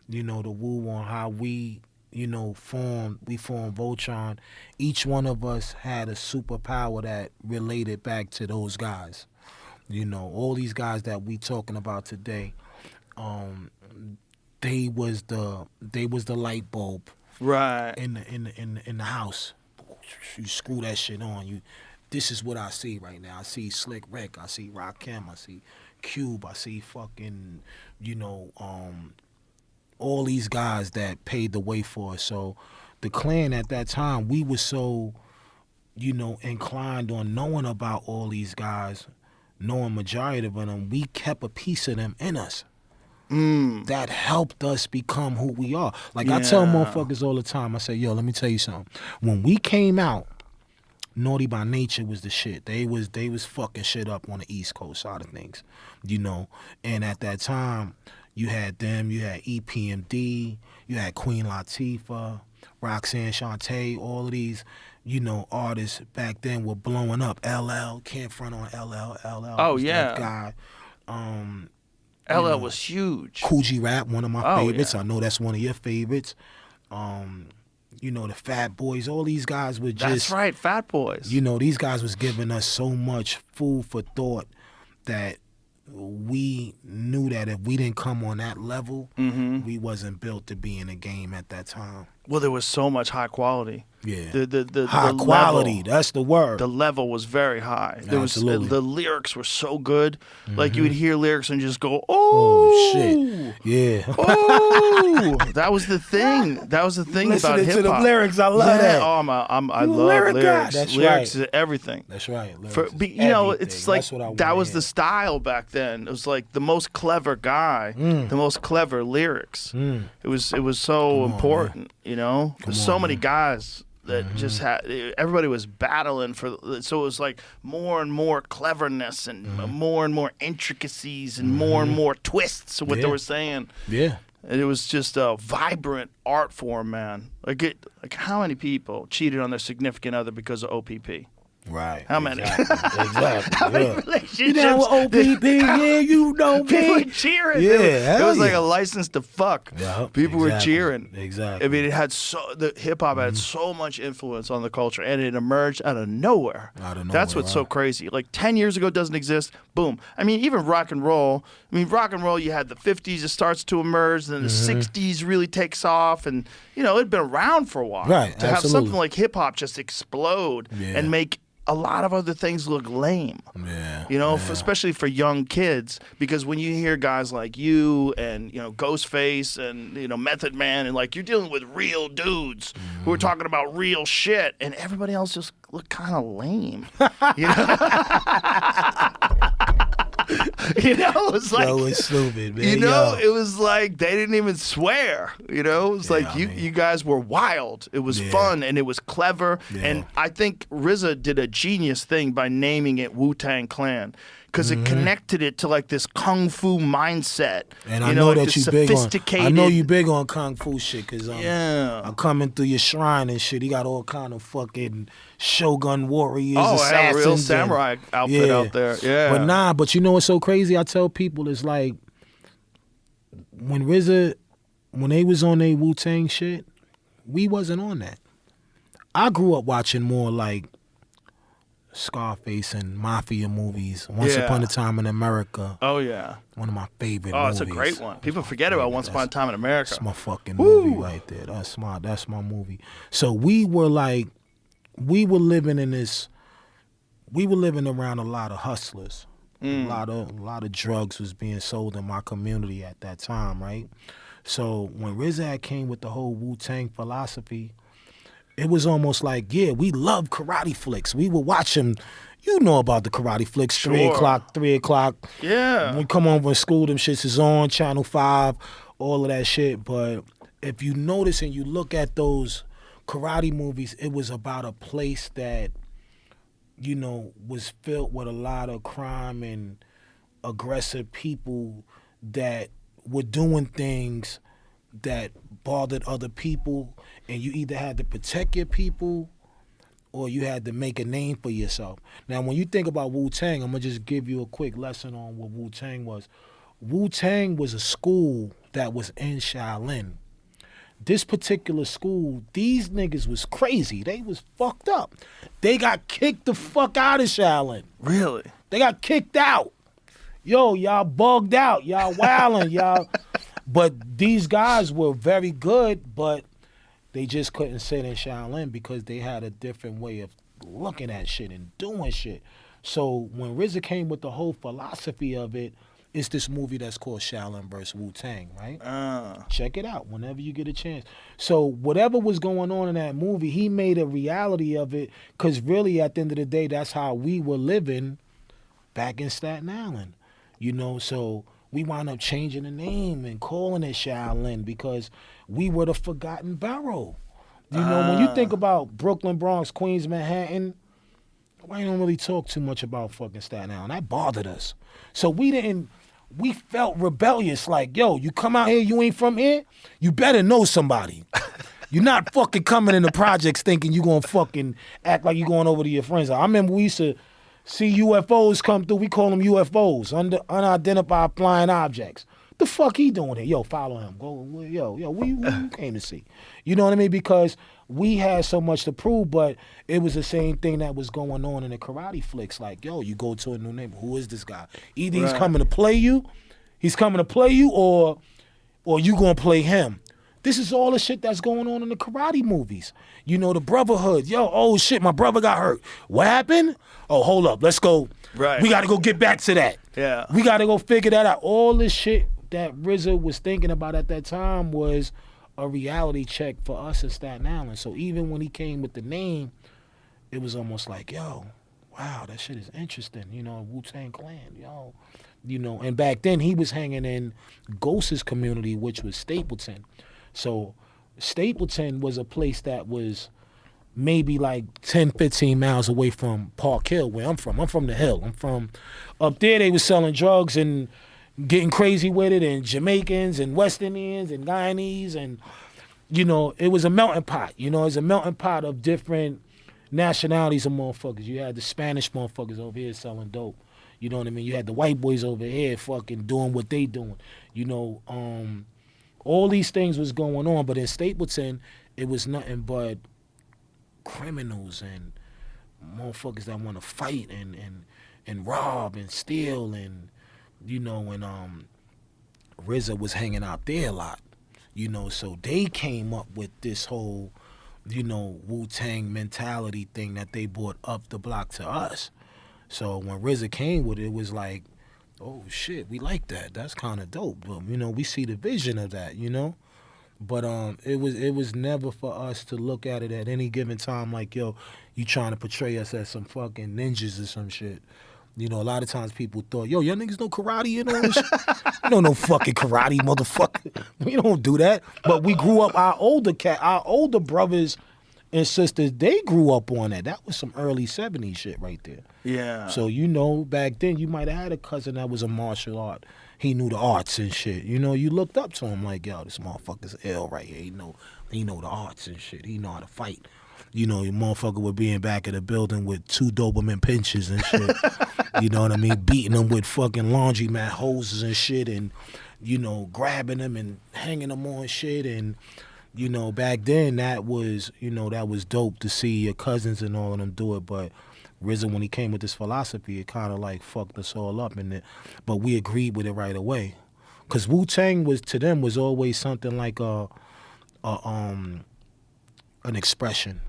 E: you know, the Wu, on how we, you know, formed Voltron. Each one of us had a superpower that related back to those guys. You know, all these guys that we talking about today, they was the light bulb,
D: right,
E: in the house. You screw that shit on. This is what I see right now. I see Slick Rick. I see Raekwon. I see Cube. I see fucking, you know, all these guys that paved the way for us. So the Clan at that time, we were so, you know, inclined on knowing about all these guys knowing majority of them, we kept a piece of them in us. That helped us become who we are. Like I tell motherfuckers all the time, I say, yo, let me tell you something. When we came out, Naughty by Nature was the shit. They was fucking shit up on the East Coast side of things, you know. And at that time, you had them, you had EPMD, you had Queen Latifah, Roxanne Shante, all of these, you know, artists back then were blowing up. LL, can't front on LL.
D: Oh,
E: was
D: yeah.
E: that guy.
D: LL was huge.
E: Coogee Rap, one of my favorites.
D: Yeah.
E: I know that's one of your favorites. You know, the Fat Boys, all these guys were just...
D: That's right, Fat Boys.
E: You know, these guys was giving us so much food for thought that we knew that if we didn't come on that level, we wasn't built to be in the game at that time.
D: Well, there was so much high quality.
E: Yeah.
D: The
E: high quality,
D: level,
E: that's the word.
D: the level was very high. There was
E: Absolutely.
D: the lyrics were so good. Like you would hear lyrics and just go, "Oh,
E: shit. Yeah.
D: Oh, that was the thing. That was the thing about
E: Listening
D: hip
E: to the
D: hop.
E: lyrics, I love that.
D: Oh, I love
E: lyric guy.
D: lyrics.
E: That's
D: lyrics
E: right.
D: is everything.
E: That's right. Lyrics
D: For,
E: is
D: you know,
E: everything.
D: it's like
E: That's what I
D: that
E: wanna
D: was
E: hear.
D: the style back then. It was like the most clever guy, the most clever lyrics. It was so important. You know, there's so many guys that just had. Everybody was battling for. So it was like more and more cleverness and more intricacies and more twists of what they
E: Yeah.
D: were saying.
E: Yeah.
D: And it was just a vibrant art form, man. Like how many people cheated on their significant other because of OPP?
E: Right.
D: How many?
E: Exactly.
D: How many
E: yeah.
D: relationships?
E: You down with OPP? Yeah, you know me.
D: People were cheering.
E: Yeah,
D: it
E: hell
D: was like
E: yeah.
D: a license to fuck.
E: Yeah,
D: People were
E: exactly.
D: cheering.
E: Exactly.
D: I mean, it had the hip hop had so much influence on the culture, and it emerged out of nowhere. That's what's so
E: right.
D: crazy. Like 10 years ago, doesn't exist. Boom. I mean, even rock and roll. I mean, rock and roll. You had the 50s. It starts to emerge, then the 60s really takes off, and you know it'd been around for a while.
E: Right,
D: To have
E: absolutely.
D: something like hip hop just explode
E: Yeah.
D: and make a lot of other things look lame.
E: Yeah.
D: You know, especially for young kids, because when you hear guys like you and, you know, Ghostface and, you know, Method Man, and like you're dealing with real dudes who are talking about real shit, and everybody else just look kind of lame. You know? You know, it was like,
E: Yo, it's stupid, man.
D: you know,
E: Yo.
D: it was like they didn't even swear. You know, it was like you guys were wild. It was fun and it was clever.
E: Yeah.
D: And I think RZA did a genius thing by naming it Wu-Tang Clan, because it connected it to like this kung fu mindset.
E: And
D: you
E: I know
D: like
E: that
D: this
E: you big on.
D: sophisticated.
E: I know you big on kung fu shit, cause
D: Yeah.
E: I'm coming through your shrine and shit. He got all kind of fucking shogun warriors,
D: Oh, I
E: assassins,
D: have a real
E: and-
D: samurai outfit out there. Yeah.
E: But you know what's so crazy? I tell people it's like when RZA, when they was on their Wu-Tang shit, we wasn't on that. I grew up watching more like Scarface and mafia movies. Once
D: Yeah.
E: Upon a Time in America,
D: Oh yeah.
E: one of my favorite
D: Oh,
E: movies.
D: it's a great one. People forget about Once Upon a Time in America.
E: That's my fucking movie right there. That's my movie. So we were living in this. We were living around a lot of hustlers. A lot of drugs was being sold in my community at that time, right? So when RZA came with the whole Wu-Tang philosophy, it was almost like, yeah, we love karate flicks. We would watch them. You know about the karate flicks. 3 o'clock.
D: Yeah.
E: We come home from school, them shits is on, Channel 5, all of that shit. But if you notice and you look at those karate movies, it was about a place that, you know, was filled with a lot of crime and aggressive people that were doing things that bothered other people, and you either had to protect your people or you had to make a name for yourself. Now, when you think about Wu-Tang, I'm going to just give you a quick lesson on what Wu-Tang was. Wu-Tang was a school that was in Shaolin. This particular school, these niggas was crazy. They was fucked up. They got kicked the fuck out of Shaolin.
D: Really?
E: They got kicked out. Yo, y'all bugged out. Y'all wildin', y'all. But these guys were very good, but they just couldn't sit in Shaolin because they had a different way of looking at shit and doing shit. So when RZA came with the whole philosophy of it, it's this movie that's called Shaolin vs. Wu-Tang, right? Check it out whenever you get a chance. So whatever was going on in that movie, he made a reality of it, because really at the end of the day, that's how we were living back in Staten Island, you know. So we wound up changing the name and calling it Shaolin because we were the forgotten borough. You know, when you think about Brooklyn, Bronx, Queens, Manhattan, we don't really talk too much about fucking Staten Island. That bothered us. So we felt rebellious, like, yo, you come out here, you ain't from here, you better know somebody. You're not fucking coming in the projects thinking you gonna fucking act like you going over to your friends. I remember we used to see UFOs come through, we call them UFOs, unidentified flying objects. The fuck he doing here? Yo, follow him. Go, yo, what you came to see? You know what I mean? Because we had so much to prove, but it was the same thing that was going on in the karate flicks. Like, yo, you go to a new neighbor. Who is this guy? Either he's coming to play you, or you gonna play him. This is all the shit that's going on in the karate movies. You know, the brotherhood. Yo, oh shit, my brother got hurt. What happened? Oh, hold up, let's go.
D: Right.
E: We gotta go get back to that.
D: Yeah.
E: We gotta go figure that out. All this shit that RZA was thinking about at that time was a reality check for us in Staten Island. So even when he came with the name, it was almost like, yo, wow, that shit is interesting. You know, Wu-Tang Clan, yo. You know, and back then he was hanging in Ghost's community, which was Stapleton. So Stapleton was a place that was maybe like 10, 15 miles away from Park Hill, where I'm from. I'm from the Hill. I'm from up there. They was selling drugs and getting crazy with it, and Jamaicans and West Indians and Guyanese, and, you know, it was a melting pot. You know, it was a melting pot of different nationalities of motherfuckers. You had the Spanish motherfuckers over here selling dope. You know what I mean? You had the white boys over here fucking doing what they doing. You know, all these things was going on, but in Stapleton, it was nothing but criminals and motherfuckers that want to fight and rob and steal, and, you know, and RZA was hanging out there a lot, you know, so they came up with this whole, you know, Wu-Tang mentality thing that they brought up the block to us. So when RZA came with it, it was like, oh shit, we like that. That's kind of dope. But, you know, we see the vision of that, you know. But it was never for us to look at it at any given time like, yo, you trying to portray us as some fucking ninjas or some shit. You know, a lot of times people thought, yo, y'all niggas know karate, you know? You don't know fucking karate, motherfucker. We don't do that. But we grew up, our older brothers and sisters, they grew up on that. That was some early 70s shit right there.
D: Yeah.
E: So, you know, back then you might have had a cousin that was a martial art. He knew the arts and shit. You know, you looked up to him like, yo, this motherfucker's ill right here. He know the arts and shit. He know how to fight. You know, your motherfucker would be in back of the building with 2 Doberman pinches and shit. You know what I mean? Beating them with fucking laundromat hoses and shit, and, you know, grabbing them and hanging them on shit. And, you know, back then that was, you know, that was dope to see your cousins and all of them do it. But RZA, when he came with this philosophy, it kind of like fucked us all up in it. But we agreed with it right away. Because Wu-Tang was, to them, was always something like an expression.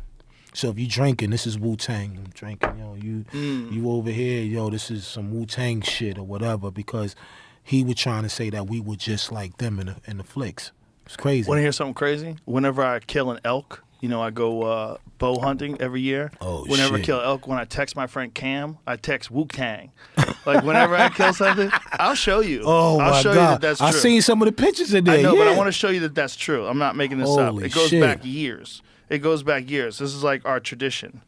E: So if you drinking, this is Wu-Tang. I'm drinking, yo, you over here, yo, this is some Wu-Tang shit or whatever, because he was trying to say that we were just like them in the flicks. It's crazy.
D: Want to hear something crazy? Whenever I kill an elk, you know, I go bow hunting every year.
E: Oh,
D: whenever
E: shit.
D: I kill an elk, when I text my friend Cam, I text Wu-Tang. Like, whenever I kill something, I'll show you.
E: Oh,
D: I'll
E: my
D: show
E: God.
D: you that that's true.
E: I've seen some of the pictures in there.
D: I know,
E: yeah.
D: but I want to show you that that's true. I'm not making this up.
E: Holy
D: It goes
E: shit.
D: back years. It goes back years. This is like our tradition.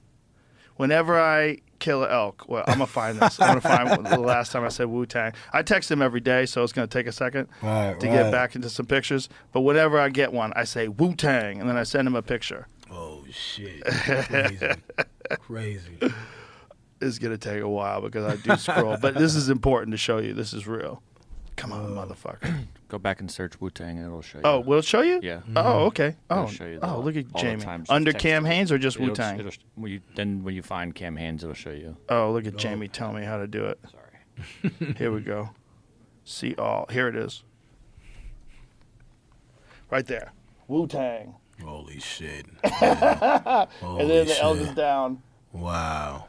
D: Whenever I kill an elk, well, I'm going to find this. I'm going to find the last time I said Wu-Tang. I text him every day, so it's going to take a second to get back into some pictures. But whenever I get one, I say Wu-Tang, and then I send him a picture.
E: Oh, shit. Crazy. Crazy.
D: It's going to take a while because I do scroll. But this is important to show you. This is real. Come on, motherfucker.
H: Go back and search Wu-Tang and it'll show you.
D: Oh, will it show you?
H: Yeah.
D: Oh, okay.
H: It'll
D: Oh,
H: show you
D: look at
H: all the
D: Jamie.
H: times
D: Under
H: you've
D: Cam
H: texted.
D: Haynes or just
H: It'll-
D: Wu-Tang?
H: Then when you find Cam Haynes, it'll show you.
D: Oh, look at Jamie telling me how to do it.
H: Sorry.
D: Here we go. See all. Here it is. Right there. Wu-Tang.
E: Holy shit.
D: And then the elk is down.
E: Wow.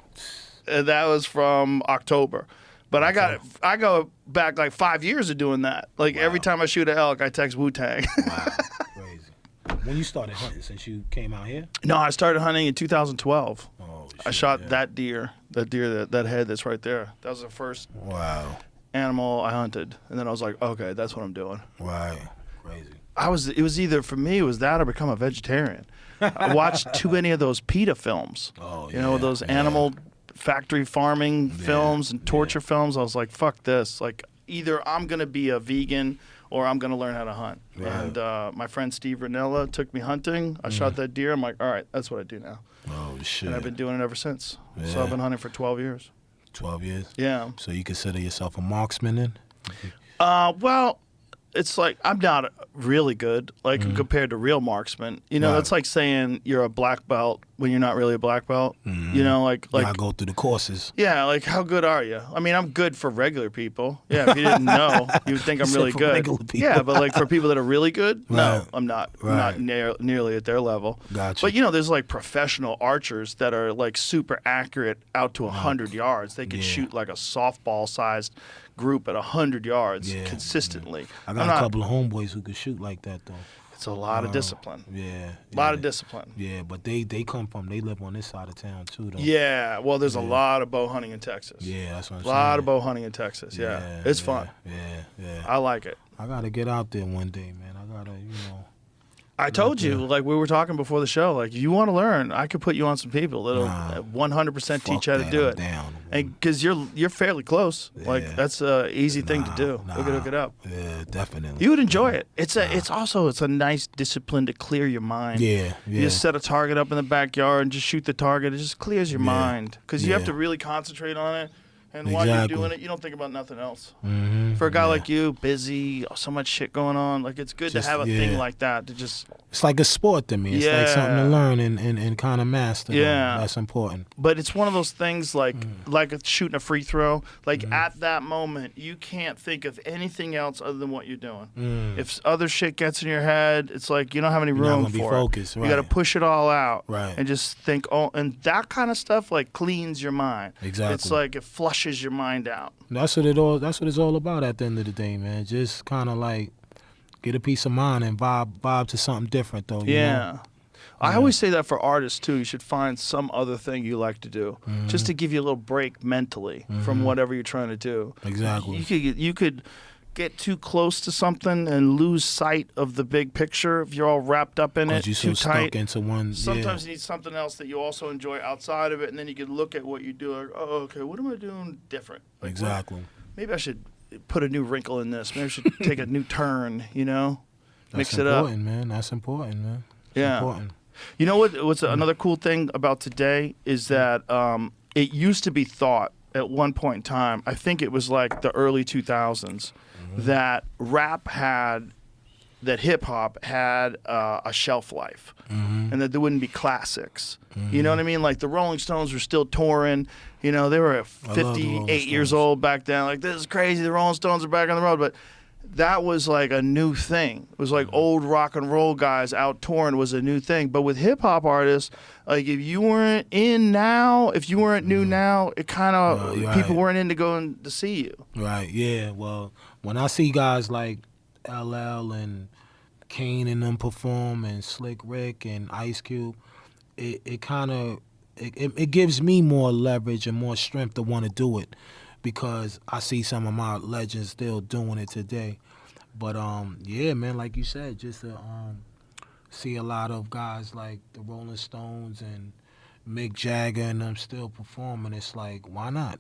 D: And that was from October. But I go back like 5 years of doing that. Like every time I shoot an elk, I text Wu-Tang.
E: Wow. Crazy. When you started hunting, since you came out here?
D: No, I started hunting in 2012.
E: Oh, shit,
D: I shot
E: yeah.
D: that deer That deer, that head that's right there. That was the first
E: Wow.
D: animal I hunted. And then I was like, okay, that's what I'm doing.
E: Right. Crazy.
D: It was either, for me, it was that or become a vegetarian. I watched too many of those PETA films.
E: Oh,
D: you know, those animal factory farming films and torture
E: yeah.
D: films. I was like, fuck this. Like, either I'm going to be a vegan or I'm going to learn how to hunt.
E: Right.
D: And my friend Steve Ranella took me hunting. I shot that deer. I'm like, all right, that's what I do now.
E: Oh, shit.
D: And I've been doing it ever since. So
E: Yeah.
D: I've been hunting for 12 years.
E: 12 years?
D: Yeah.
E: So you consider yourself a marksman then?
D: Well, it's like I'm not really good, like compared to real marksmen. You know,
E: Right.
D: it's like saying you're a black belt when you're not really a black belt. You know, like
E: I go through the courses.
D: yeah, like how good are you? I mean, I'm good for regular people. Yeah, if you didn't know, you would think I'm
E: You said
D: really
E: for
D: good.
E: regular people.
D: Yeah, but like for people that are really good, no,
E: Right.
D: I'm not.
E: Right.
D: I'm not nearly at their level.
E: Gotcha.
D: But you know, there's like professional archers that are like super accurate out to 100 yards. They could
E: Yeah.
D: shoot like a softball-sized group at 100 yards
E: Yeah,
D: consistently.
E: I got a couple of homeboys who could shoot like that though.
D: It's a lot of discipline.
E: Yeah.
D: A lot of discipline.
E: Yeah, but they live on this side of town too though.
D: Yeah, well, there's a lot of bow hunting in Texas.
E: Yeah, that's what I'm
D: A
E: saying.
D: lot of bow hunting in Texas. Yeah, it's fun.
E: Yeah.
D: I like it.
E: I gotta get out there one day, man. I gotta,
D: I told you, like we were talking before the show, like you want to learn, I could put you on some people that'll
E: Nah.
D: 100% teach
E: Fuck
D: how to
E: that,
D: do
E: I'm
D: it.
E: down.
D: And because you're fairly close, like
E: Yeah.
D: that's a easy thing to do.
E: Nah.
D: We could hook it up.
E: Yeah, definitely.
D: You would enjoy it. It's a nice discipline to clear your mind.
E: Yeah,
D: You
E: yeah.
D: just set a target up in the backyard and just shoot the target. It just clears your mind because you have
E: Yeah.
D: to really concentrate on it. And while you're
E: Exactly.
D: doing it, you don't think about nothing else.
E: Mm-hmm.
D: For a guy like you, busy, so much shit going on, like it's good
E: Just-
D: to have a
E: yeah.
D: thing like that to just.
E: It's like a sport to me. It's like something to
D: Yeah.
E: learn and kind of master. though.
D: Yeah.
E: That's important.
D: But it's one of those things like shooting a free throw. Like
E: Mm-hmm.
D: at that moment, you can't think of anything else other than what you're doing.
E: Mm.
D: If other shit gets in your head, it's like you don't have any
E: not
D: room
E: gonna be
D: for
E: focused,
D: it. You got to
E: right.
D: push it all out,
E: Right.
D: and just think. Oh, and that kind of stuff like cleans your mind.
E: Exactly.
D: It's like it flushes your mind out.
E: That's what it's all about at the end of the day, man. Just kind of like get a peace of mind and vibe to something different, though. You
D: Yeah.
E: know?
D: I always say that for artists too. You should find some other thing you like to do, just to give you a little break mentally from whatever you're trying to do.
E: Exactly.
D: You could get too close to something and lose sight of the big picture if you're all wrapped up in it.
E: Because you're
D: too
E: so
D: tight.
E: stuck into one.
D: Sometimes you need something else that you also enjoy outside of it, and then you can look at what you do. Like, oh, okay, what am I doing different? Like,
E: Exactly.
D: maybe I should put a new wrinkle in this. Maybe I should take a new turn. You know,
E: That's
D: mix it up.
E: important, man. That's important, man.
D: Yeah.
E: Important.
D: You know what's another cool thing about today is that it used to be thought at one point in time, I think it was like the early 2000s, that hip hop had a shelf life, and that there wouldn't be classics. You know what I mean? Like the Rolling Stones were still touring. You know, they were
E: the Rolling
D: 58 years
E: Stones.
D: old back then. Like, this is crazy. The Rolling Stones are back on the road. But that was like a new thing. It was like old rock and roll guys out touring was a new thing. But with hip hop artists, like if you weren't in now, if you weren't new now, it kind of
E: you're
D: people
E: right.
D: weren't into going to see you.
E: Right, yeah. Well, when I see guys like LL and Kane and them perform and Slick Rick and Ice Cube, it kind of it gives me more leverage and more strength to want to do it because I see some of my legends still doing it today. But yeah, man, like you said, just to see a lot of guys like the Rolling Stones and Mick Jagger and them still performing, it's like, why not?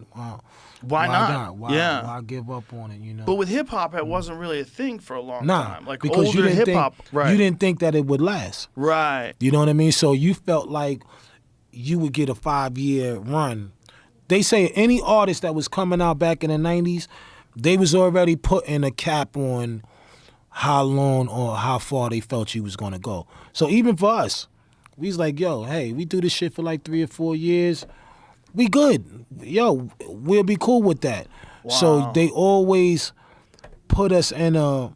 D: Why not? Yeah.
E: Why give up on it, you know?
D: But with hip hop, it wasn't really a thing for a long
E: Nah,
D: time. Like
E: because you
D: older
E: didn't
D: hip hop,
E: think,
D: right?
E: You didn't think that it would last.
D: Right.
E: You know what I mean? So you felt like you would get a 5-year run. They say any artist that was coming out back in the 90s, they was already putting a cap on how long or how far they felt you was going to go. So even for us, we was like, yo, hey, we do this shit for like 3 or 4 years. We good. Yo, we'll be cool with that. So
D: Wow.
E: they always put us in a,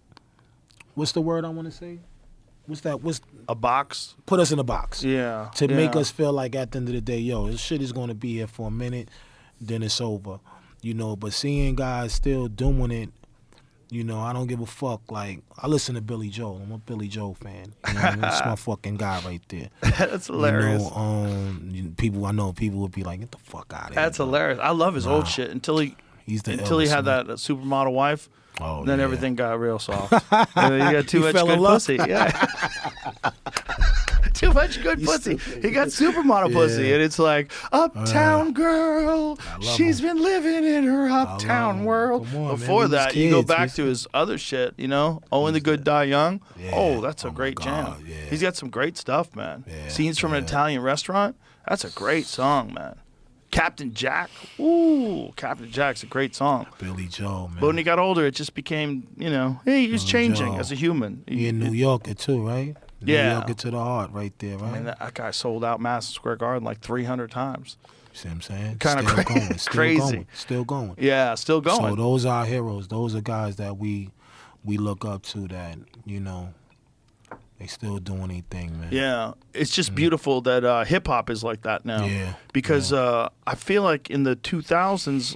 E: what's the word I want to say? What's
D: A box.
E: put us in a box.
D: Yeah.
E: To make
D: yeah.
E: us feel like at the end of the day, yo, this shit is gonna be here for a minute, then it's over. You know, but seeing guys still doing it, You know, I don't give a fuck. Like, I listen to Billy Joel. I'm a Billy Joel fan. You know what I mean? That's my fucking guy right there.
D: That's hilarious.
E: You know, people would be like, get the fuck out of here.
D: That's hilarious. I love his old shit until he had that supermodel wife.
E: Oh,
D: then
E: yeah.
D: everything got real soft. And then he got too much
E: fell in
D: good
E: love?
D: pussy. Yeah. Too much good pussy. He got supermodel pussy, and it's like uptown girl. She's been living in her uptown world.
E: Come on,
D: Before
E: man, we was
D: that, you go
E: kids.
D: back to his other shit. You know, Oh and the Good Die Young.
E: Yeah.
D: Oh, that's a
E: Oh, my
D: great
E: God,
D: jam.
E: yeah.
D: He's got some great stuff, man.
E: Yeah,
D: Scenes from an
E: yeah.
D: Italian restaurant. That's a great song, man. Captain Jack. Ooh, Captain Jack's a great song.
E: Billy Joel, man.
D: But when he got older, it just became, you know, hey, he's
E: Billy
D: changing
E: Joel.
D: as a human.
E: He in New Yorker too, right?
D: Yeah.
E: New Yorker to the heart right there, right?
D: I mean, that guy sold out Madison Square Garden like 300 times.
E: See what I'm saying?
D: Kinda
E: Still
D: cra-
E: going, still
D: crazy.
E: going, still going.
D: Yeah, still
E: So
D: going.
E: those are our heroes. Those are guys that we look up to that, you know, they still doing anything, man.
D: Yeah, it's just beautiful that hip hop is like that now.
E: Yeah,
D: Because I feel like in the 2000s,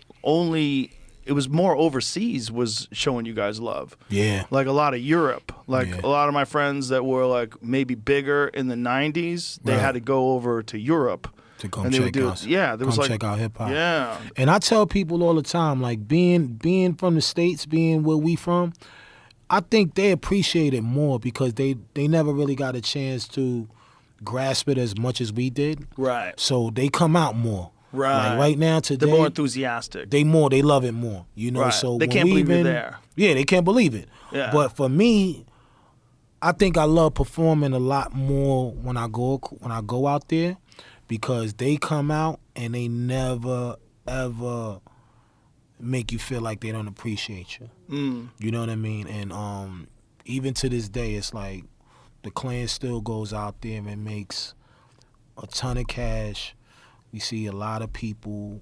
D: it was more overseas was showing you guys love.
E: Yeah.
D: Like a lot of Europe. Like
E: Yeah.
D: a lot of my friends that were like maybe bigger in the 90s, they
E: Right.
D: had to go over to Europe.
E: To come
D: and they would
E: check
D: do
E: us.
D: Yeah, there was
E: Come
D: like
E: check out hip hop.
D: Yeah.
E: And I tell people all the time, like being from the States, being where we from, I think they appreciate it more because they never really got a chance to grasp it as much as we did.
D: Right.
E: So they come out more.
D: Right.
E: Like right now today,
D: They're more enthusiastic.
E: they love it more. You know,
D: Right.
E: so
D: They
E: when
D: can't
E: we
D: believe you're
E: been-
D: there.
E: Yeah, they can't believe it.
D: Yeah.
E: But for me, I think I love performing a lot more when I go out there because they come out and they never ever make you feel like they don't appreciate you. You know what I mean? And even to this day, it's like the Clan still goes out there and makes a ton of cash. We see a lot of people,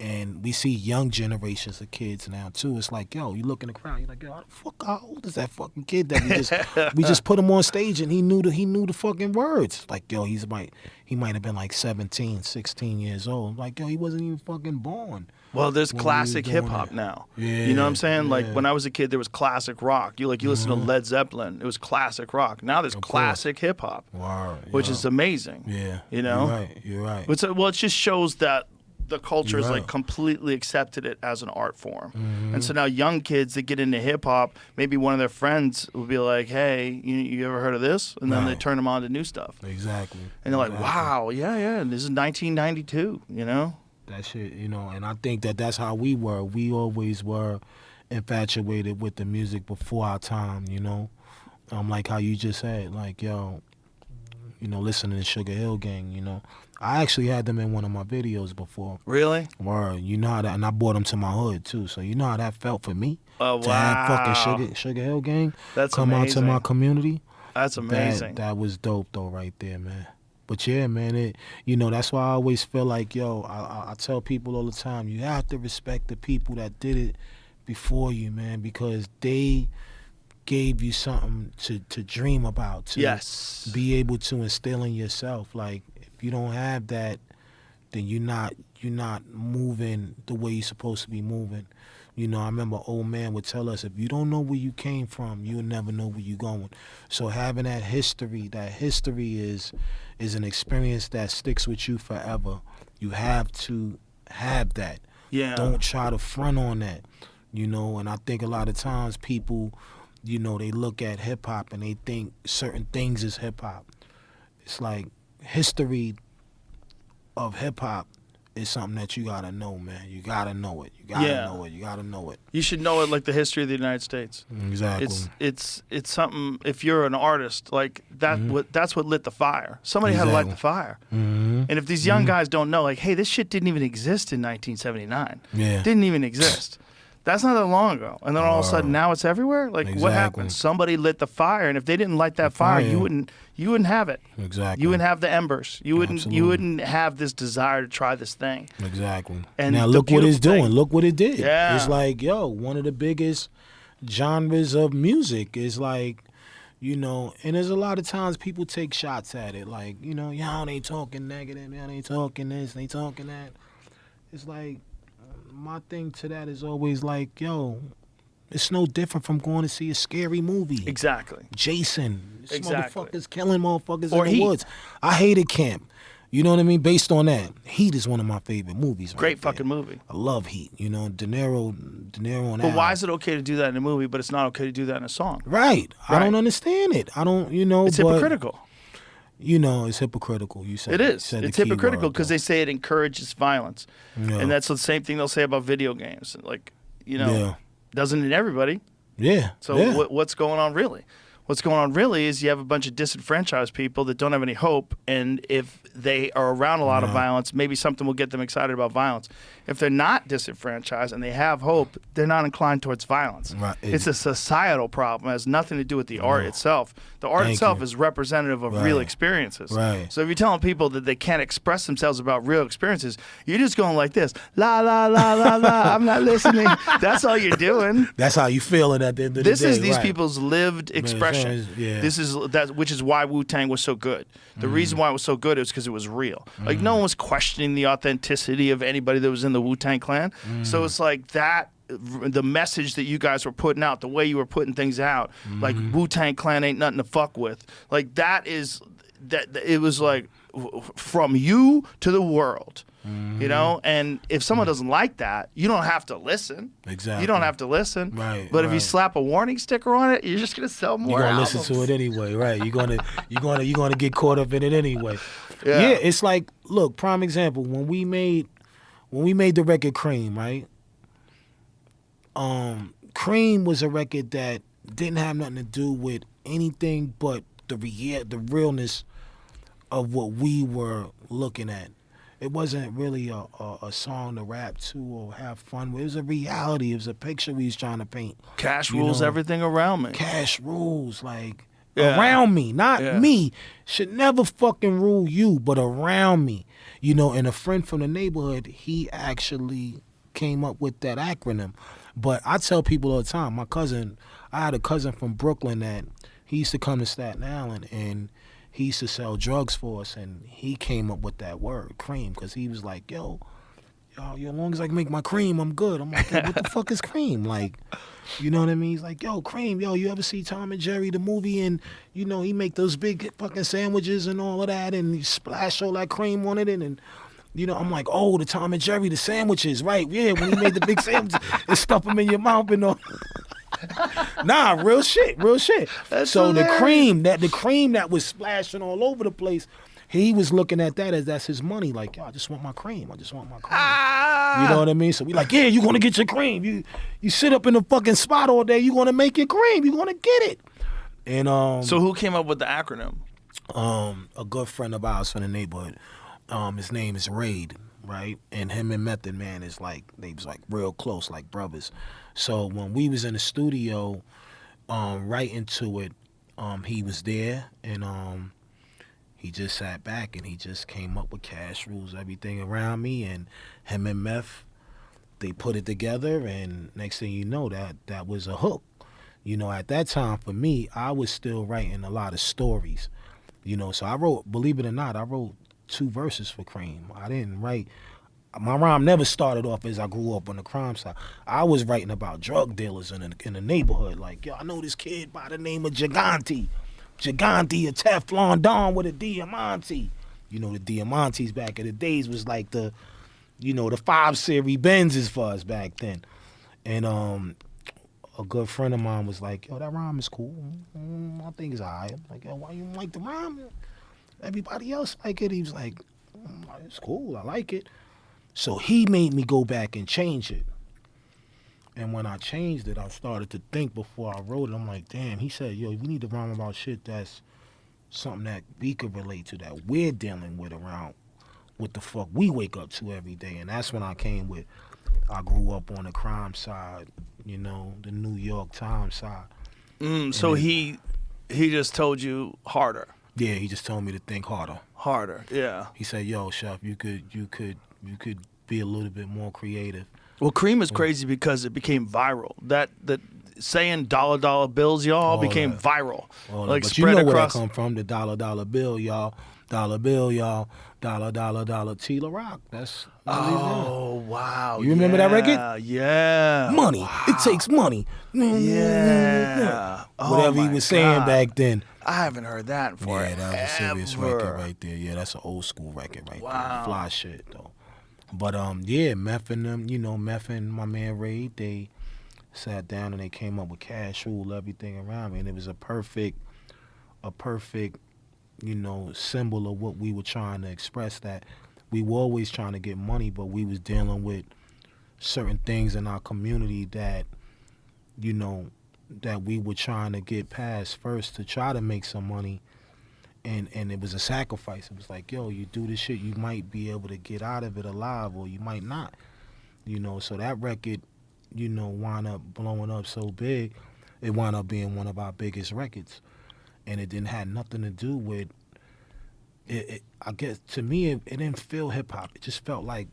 E: and we see young generations of kids now too. It's like, yo, you look in the crowd, you're like, yo, how old is that fucking kid that we just put him on stage and he knew the fucking words. Like, yo, he might have been like 17, 16 years old. Like, yo, he wasn't even fucking born.
D: Well, there's
E: when we
D: classic
E: was doing
D: hip hop
E: it.
D: now.
E: Yeah,
D: You know what I'm saying? Like
E: yeah.
D: when I was a kid, there was classic rock. You listen to Led Zeppelin. It was classic rock. Now there's classic hip hop,
E: Word,
D: which
E: yo.
D: is amazing.
E: Yeah.
D: You know?
E: You're right.
D: Well, it just shows that the culture
E: You're
D: has
E: right.
D: like completely accepted it as an art form.
E: Mm-hmm.
D: And so now young kids that get into hip hop, maybe one of their friends will be like, "Hey, you ever heard of this?" And then they
E: Right.
D: turn them on to new stuff.
E: Exactly.
D: And they're like,
E: Exactly.
D: "Wow, yeah, this is 1992." You know?
E: That shit, you know, and I think that's how we were. We always were infatuated with the music before our time, you know. Like how you just said, like, yo, you know, listening to Sugar Hill Gang, you know. I actually had them in one of my videos before.
D: Really?
E: Word, you know how that, and I brought them to my hood too, so you know how that felt for me.
D: Oh,
E: to have
D: wow.
E: fucking Sugar Hill Gang
D: That's
E: come out to
D: amazing.
E: my community.
D: That's amazing.
E: That was dope though, right there, man. But yeah, man, you know, that's why I always feel like, yo, I tell people all the time, you have to respect the people that did it before you, man, because they gave you something to dream about, to
D: Yes.
E: be able to instill in yourself. Like, if you don't have that, then you're not moving the way you're supposed to be moving. You know, I remember old man would tell us, if you don't know where you came from, you'll never know where you're going. So having that history is an experience that sticks with you forever. You have to have that.
D: Yeah.
E: Don't try to front on that. You know, and I think a lot of times people, you know, they look at hip hop and they think certain things is hip hop. It's like history of hip hop is something that you gotta know, man. You gotta know it. You gotta know it. You gotta know it.
D: You should know it like the history of the United States.
E: Exactly.
D: It's something. If you're an artist, like that, that's what lit the fire. Somebody had to light the fire.
E: Mm-hmm.
D: And if these young guys don't know, like, hey, this shit didn't even exist in 1979.
E: Yeah.
D: Didn't even exist. That's not that long ago. And then all of a sudden now it's everywhere. Like what
E: Exactly.
D: happened? Somebody lit the fire, and if they didn't light that fire, you wouldn't have it.
E: Exactly.
D: You wouldn't have the embers. You
E: Absolutely.
D: wouldn't have this desire to try this thing.
E: Exactly.
D: And
E: now
D: the
E: look what it's
D: beautiful
E: doing.
D: thing-
E: Look what it did.
D: Yeah.
E: It's like, yo, one of the biggest genres of music is like, you know, and there's a lot of times people take shots at it. Like, you know, y'all ain't talking negative, y'all ain't talking this, they talking that. It's like, my thing to that is always like, yo, It's no different from going to see a scary movie.
D: Exactly.
E: Jason. This
D: Exactly.
E: motherfuckers killing motherfuckers
D: Or
E: in the
D: Heat.
E: woods. I hated Camp. You know what I mean? Based on that, Heat is one of my favorite movies.
D: Great
E: right there.
D: fucking movie.
E: I love Heat. You know, De Niro and
D: But
E: Al.
D: why is it okay to do that in a movie, but it's not okay to do that in a song?
E: Right. I
D: Right.
E: don't understand it. I don't,
D: It's
E: but,
D: hypocritical.
E: It's hypocritical. You said
D: It is.
E: said the
D: It's
E: key
D: hypocritical
E: word,
D: because
E: though.
D: they say it encourages violence.
E: Yeah.
D: And that's the same thing they'll say about video games. Like,
E: Yeah.
D: doesn't it everybody?
E: Yeah.
D: So
E: yeah.
D: what's going on really? What's going on really is you have a bunch of disenfranchised people that don't have any hope, and if they are around a lot of violence, maybe something will get them excited about violence. If they're not disenfranchised and they have hope, they're not inclined towards violence.
E: Right.
D: It's a societal problem. It has nothing to do with the art itself. The art
E: Thank
D: itself
E: you.
D: is representative of real
E: Right.
D: experiences.
E: Right.
D: So if you're telling people that they can't express themselves about real experiences, you're just going like this, la, la, la, la, la, I'm not listening. That's all you're doing.
E: That's how you feeling at the end of the day.
D: This is these
E: right.
D: people's lived expression.
E: yeah.
D: This is that, which is why Wu-Tang was so good. The reason why it was so good is because it was real. Like no one was questioning the authenticity of anybody that was in the Wu-Tang Clan. So it's like that. The message that you guys were putting out, the way you were putting things out, like Wu-Tang Clan ain't nothing to fuck with. Like that is that. It was like from you to the world. You know, and if someone doesn't like that, you don't have to listen.
E: Exactly.
D: You don't have to listen.
E: Right,
D: But if you
E: right.
D: slap a warning sticker on it, you're just gonna sell more.
E: You're gonna
D: albums.
E: listen to it anyway, right? You're gonna get caught up in it anyway.
D: Yeah.
E: It's like, look, prime example, when we made the record C.R.E.A.M, right? C.R.E.A.M was a record that didn't have nothing to do with anything but the realness of what we were looking at. It wasn't really a song to rap to or have fun with. It was a reality. It was a picture we was trying to paint.
D: Cash
E: You
D: rules
E: know,
D: everything around me.
E: Cash rules, like
D: Yeah.
E: around me, not
D: Yeah.
E: me. Should never fucking rule you, but around me. You know, and a friend from the neighborhood, he actually came up with that acronym. But I tell people all the time, I had a cousin from Brooklyn that he used to come to Staten Island and he used to sell drugs for us, and he came up with that word, cream, because he was like, yo, as long as I can make my cream, I'm good. I'm like, yo, what the fuck is cream? Like, you know what I mean? He's like, yo, cream, you ever see Tom and Jerry, the movie, and, you know, he make those big fucking sandwiches and all of that, and he splash all that cream on it, and you know, I'm like, oh, the Tom and Jerry, the sandwiches, right? Yeah, when he made the big sandwiches and stuff them in your mouth and all. Nah, real shit.
D: That's
E: so
D: hilarious.
E: the cream that was splashing all over the place, he was looking at that as that's his money. Like, yo, I just want my cream. You know what I mean? So we like, yeah, you gonna get your cream. You sit up in the fucking spot all day, you gonna make your cream. You gonna get it. And
D: So who came up with the acronym?
E: a good friend of ours from the neighborhood. His name is Raid, right? And him and Method Man is like, they was like real close, like brothers. So when we was in the studio, right into it, he was there and he just sat back and he just came up with cash rules, everything around me, and him and Meth, they put it together, and next thing you know, that was a hook. You know, at that time for me, I was still writing a lot of stories. You know, so I wrote, believe it or not, I wrote 2 verses for C.R.E.A.M. I didn't write, my rhyme never started off as I grew up on the crime side. I was writing about drug dealers in the neighborhood. Like, yo, I know this kid by the name of Gigante, a Teflon Don with a Diamante. You know, the Diamantes back in the days was like the, you know, the 5 Series Benzes for us back then. And a good friend of mine was like, yo, that rhyme is cool. I think it's all right. I'm like, yo, why you don't like the rhyme? Everybody else like it. He was like, it's cool, I like it. So he made me go back and change it. And when I changed it, I started to think before I wrote it. I'm like, damn, he said, yo, we need to rhyme about shit that's something that we could relate to, that we're dealing with around what the fuck we wake up to every day. And that's when I came with, I grew up on the crime side, you know, the New York Times side.
D: So he just told you harder.
E: Yeah, he just told me to think harder.
D: Harder, yeah.
E: He said, yo, Chef, you could be a little bit more creative.
D: Well, C.R.E.A.M is crazy because it became viral. That saying dollar bills, y'all,
E: All
D: became
E: that.
D: viral.
E: All that.
D: Like
E: But you
D: spread
E: know where that
D: across.
E: come from, the dollar bill, y'all. Dollar bill, y'all. Dollar. T.La Rock. That's
D: Oh wow!
E: You remember that record?
D: Yeah.
E: money.
D: Wow.
E: It takes money.
D: Yeah. Oh,
E: Whatever he
D: my
E: was saying
D: God.
E: back then.
D: I haven't heard that in forever.
E: Yeah, that was a serious record right there. Yeah, that's an old school record right
D: Wow.
E: there. Fly shit though. But yeah, Meth and them, Meth and my man Ray, they sat down and they came up with Cash Rule, everything around me, and it was a perfect, symbol of what we were trying to express. That we were always trying to get money, but we was dealing with certain things in our community that, that we were trying to get past first to try to make some money. And it was a sacrifice. It was like, yo, you do this shit, you might be able to get out of it alive, or you might not. So that record, wound up blowing up so big, it wound up being one of our biggest records. And it didn't have nothing to do with it. I guess to me, it didn't feel hip hop. It just felt like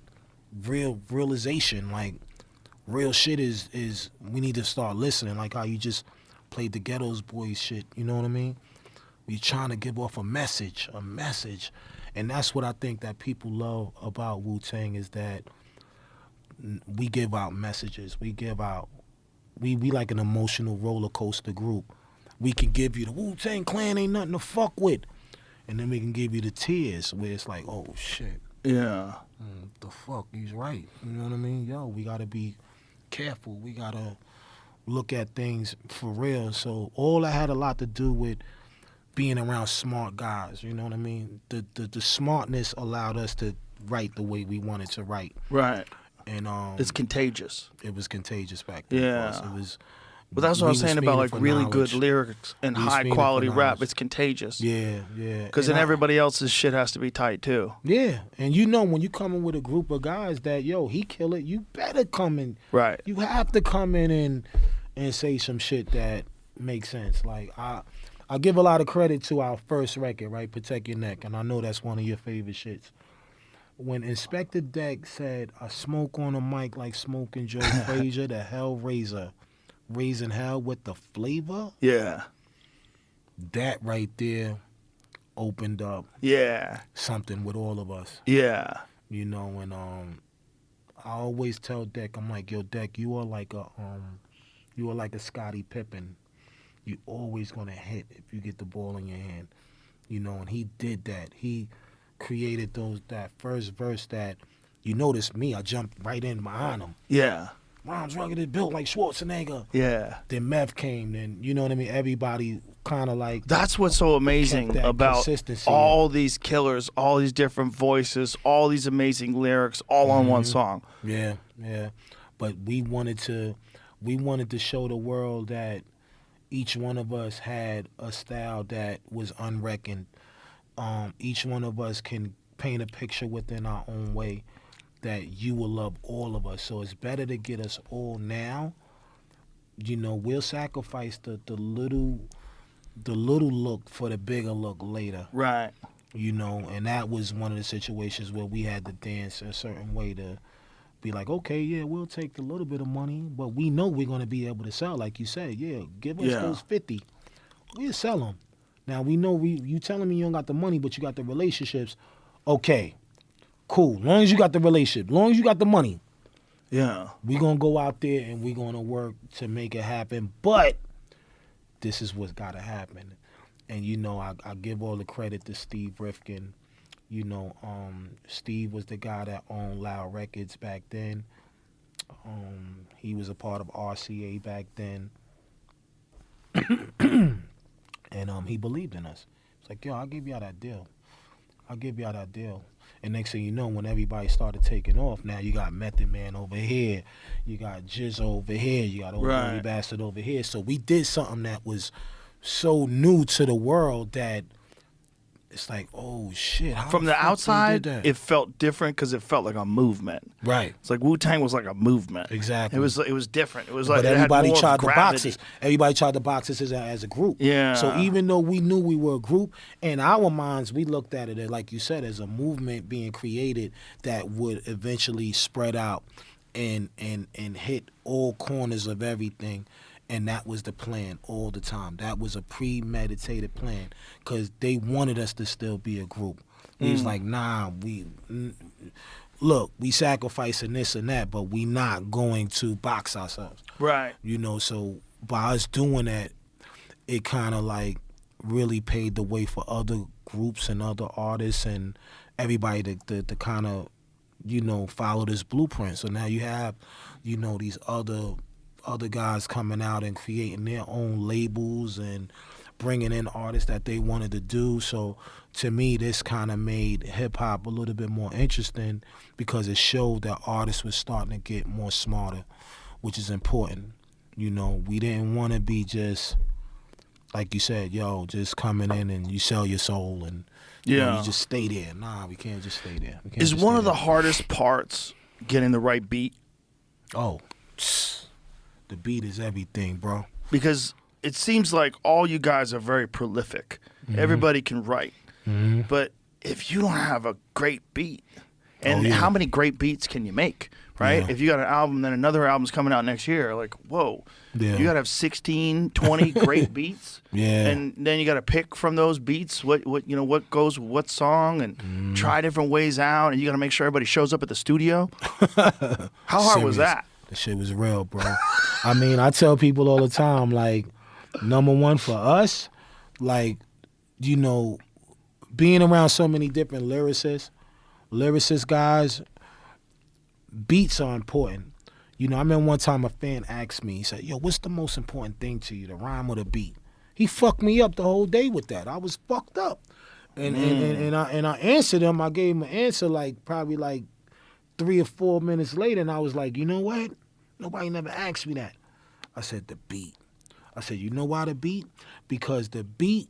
E: realization. Like real shit is we need to start listening. Like how you just played the Ghettos Boys shit. You know what I mean? We trying to give off a message, and that's what I think that people love about Wu-Tang is that we give out messages. We like an emotional roller coaster group. We can give you the Wu-Tang Clan ain't nothing to fuck with, and then we can give you the tears where it's like, oh shit,
D: Yeah.
E: the fuck, he's right. You know what I mean? Yo, we gotta be careful. We gotta look at things for real. So all that had a lot to do with being around smart guys, you know what I mean? The smartness allowed us to write the way we wanted to write.
D: Right.
E: And
D: It's contagious.
E: it was contagious back then.
D: Yeah.
E: Boss. It was.
D: But that's what I was saying about like really good lyrics and
E: We was
D: high
E: fiending
D: quality
E: for
D: rap.
E: knowledge.
D: It's contagious.
E: Yeah.
D: Because
E: And
D: then everybody else's shit has to be tight too.
E: Yeah, and when you come in with a group of guys that he kill it, you better come in.
D: Right.
E: You have to come in and say some shit that makes sense. Like I give a lot of credit to our first record, right? Protect Your Neck, and I know that's one of your favorite shits. When Inspector Deck said, "I smoke on a mic like smoking Joe Frazier, the Hellraiser, raising hell with the flavor."
D: Yeah.
E: That right there opened up
D: Yeah.
E: something with all of us.
D: Yeah.
E: And I always tell Deck, I'm like, yo, Deck, you are like a Scottie Pippen. You always gonna hit if you get the ball in your hand. And he did that. He created that first verse that, notice me, I jumped right in behind him.
D: Yeah.
E: Rhymes rugged and built like Schwarzenegger.
D: Yeah.
E: Then Meth came, then you know what I mean? Everybody kind of like
D: That's what's so amazing
E: that
D: about
E: consistency.
D: all these killers, all these different voices, all these amazing lyrics, all on one song.
E: Yeah. But we wanted to show the world that each one of us had a style that was unreckoned. Each one of us can paint a picture within our own way that you will love all of us. So it's better to get us all now. We'll sacrifice the little look for the bigger look later.
D: Right.
E: And that was one of the situations where we had to dance a certain way to be like, okay, yeah, we'll take the little bit of money, but we know we're going to be able to sell, like you said. Yeah, give us those 50. We'll sell them. Now, we know you telling me you don't got the money, but you got the relationships. Okay, cool. Long as you got the relationship, long as you got the money,
D: Yeah.
E: we're going to go out there and we're going to work to make it happen, but this is what's got to happen. And, I give all the credit to Steve Rifkin. Steve was the guy that owned Loud Records back then. He was a part of RCA back then. And he believed in us. It's like, yo, I'll give y'all that deal. And next thing you know, when everybody started taking off, now you got Method Man over here, you got Jizz over here, you got Old Dirty Bastard over here. So we did something that was so new to the world that it's like, oh shit. How
D: From the
E: fuck they
D: outside,
E: did that?
D: it felt different because it felt like a movement.
E: Right.
D: It's like Wu-Tang was like a movement.
E: Exactly.
D: It was different. It was like
E: But
D: it had
E: everybody
D: more
E: tried to box
D: gravity.
E: us. Everybody tried to box us as a group.
D: Yeah.
E: So even though we knew we were a group, in our minds, we looked at it, like you said, as a movement being created that would eventually spread out and hit all corners of everything. And that was the plan all the time. That was a premeditated plan because they wanted us to still be a group. He was like, nah, look, we sacrificing this and that, but we not going to box ourselves.
D: Right.
E: You know, so by us doing that, it kind of like really paved the way for other groups and other artists and everybody to kind of, you know, follow this blueprint. So now you have, you know, these other guys coming out and creating their own labels and bringing in artists that they wanted to do. So to me, this kind of made hip-hop a little bit more interesting because it showed that artists were starting to get more smarter, which is important. You know, we didn't want to be just, like you said, yo, just coming in and you sell your soul and you know, you just stay there. Nah, we can't just stay there.
D: Is one of the hardest parts getting the right beat?
E: Oh, the beat is everything, bro.
D: Because it seems like all you guys are very prolific. Everybody can write. But if you don't have a great beat, and how many great beats can you make, right?
E: Yeah.
D: If you got an album, then another album's coming out next year, like, whoa.
E: Yeah.
D: You got to have 16, 20 great beats.
E: Yeah.
D: And then you got to pick from those beats what what goes with what song and try different ways out. And you got to make sure everybody shows up at the studio. How hard was that?
E: That shit was real, bro. I mean, I tell people all the time, like, number one for us, like, you know, being around so many different lyricist guys, beats are important. You know, I remember one time a fan asked me, he said, yo, what's the most important thing to you, the rhyme or the beat? He fucked me up the whole day with that. I was fucked up. And I answered him. I gave him an answer probably 3 or 4 minutes later, and I was like, you know what? Nobody never asked me that. I said, the beat. I said, you know why the beat? Because the beat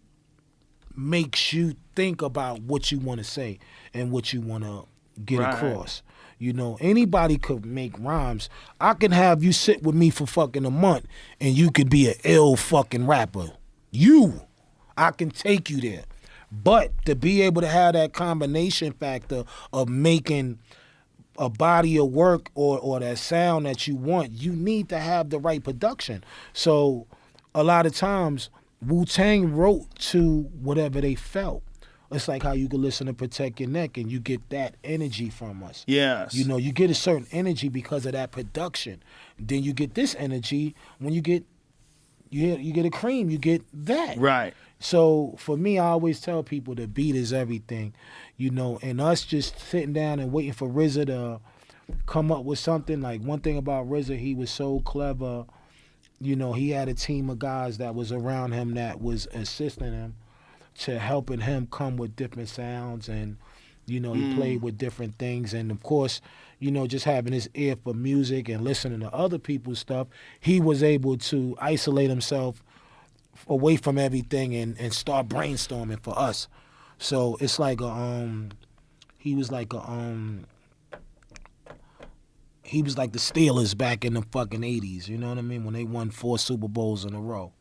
E: makes you think about what you want to say and what you want to get across. You know, anybody could make rhymes. I can have you sit with me for fucking a month and you could be an ill fucking rapper. I can take you there. But to be able to have that combination factor of making a body of work or that sound that you want, you need to have the right production. So a lot of times Wu-Tang wrote to whatever they felt. It's like how you can listen to Protect Your Neck and you get that energy from us.
D: Yes.
E: You know, you get a certain energy because of that production. Then you get this energy when you get a cream, you get that.
D: Right.
E: So for me, I always tell people the beat is everything, you know, and us just sitting down and waiting for RZA to come up with something. Like, one thing about RZA, he was so clever. You know, he had a team of guys that was around him that was assisting him to helping him come with different sounds, and, you know, he played with different things. And of course, you know, just having his ear for music and listening to other people's stuff, he was able to isolate himself away from everything and start brainstorming for us. So it's like he was like the Steelers back in the fucking 80s, you know what I mean? When they won 4 Super Bowls in a row.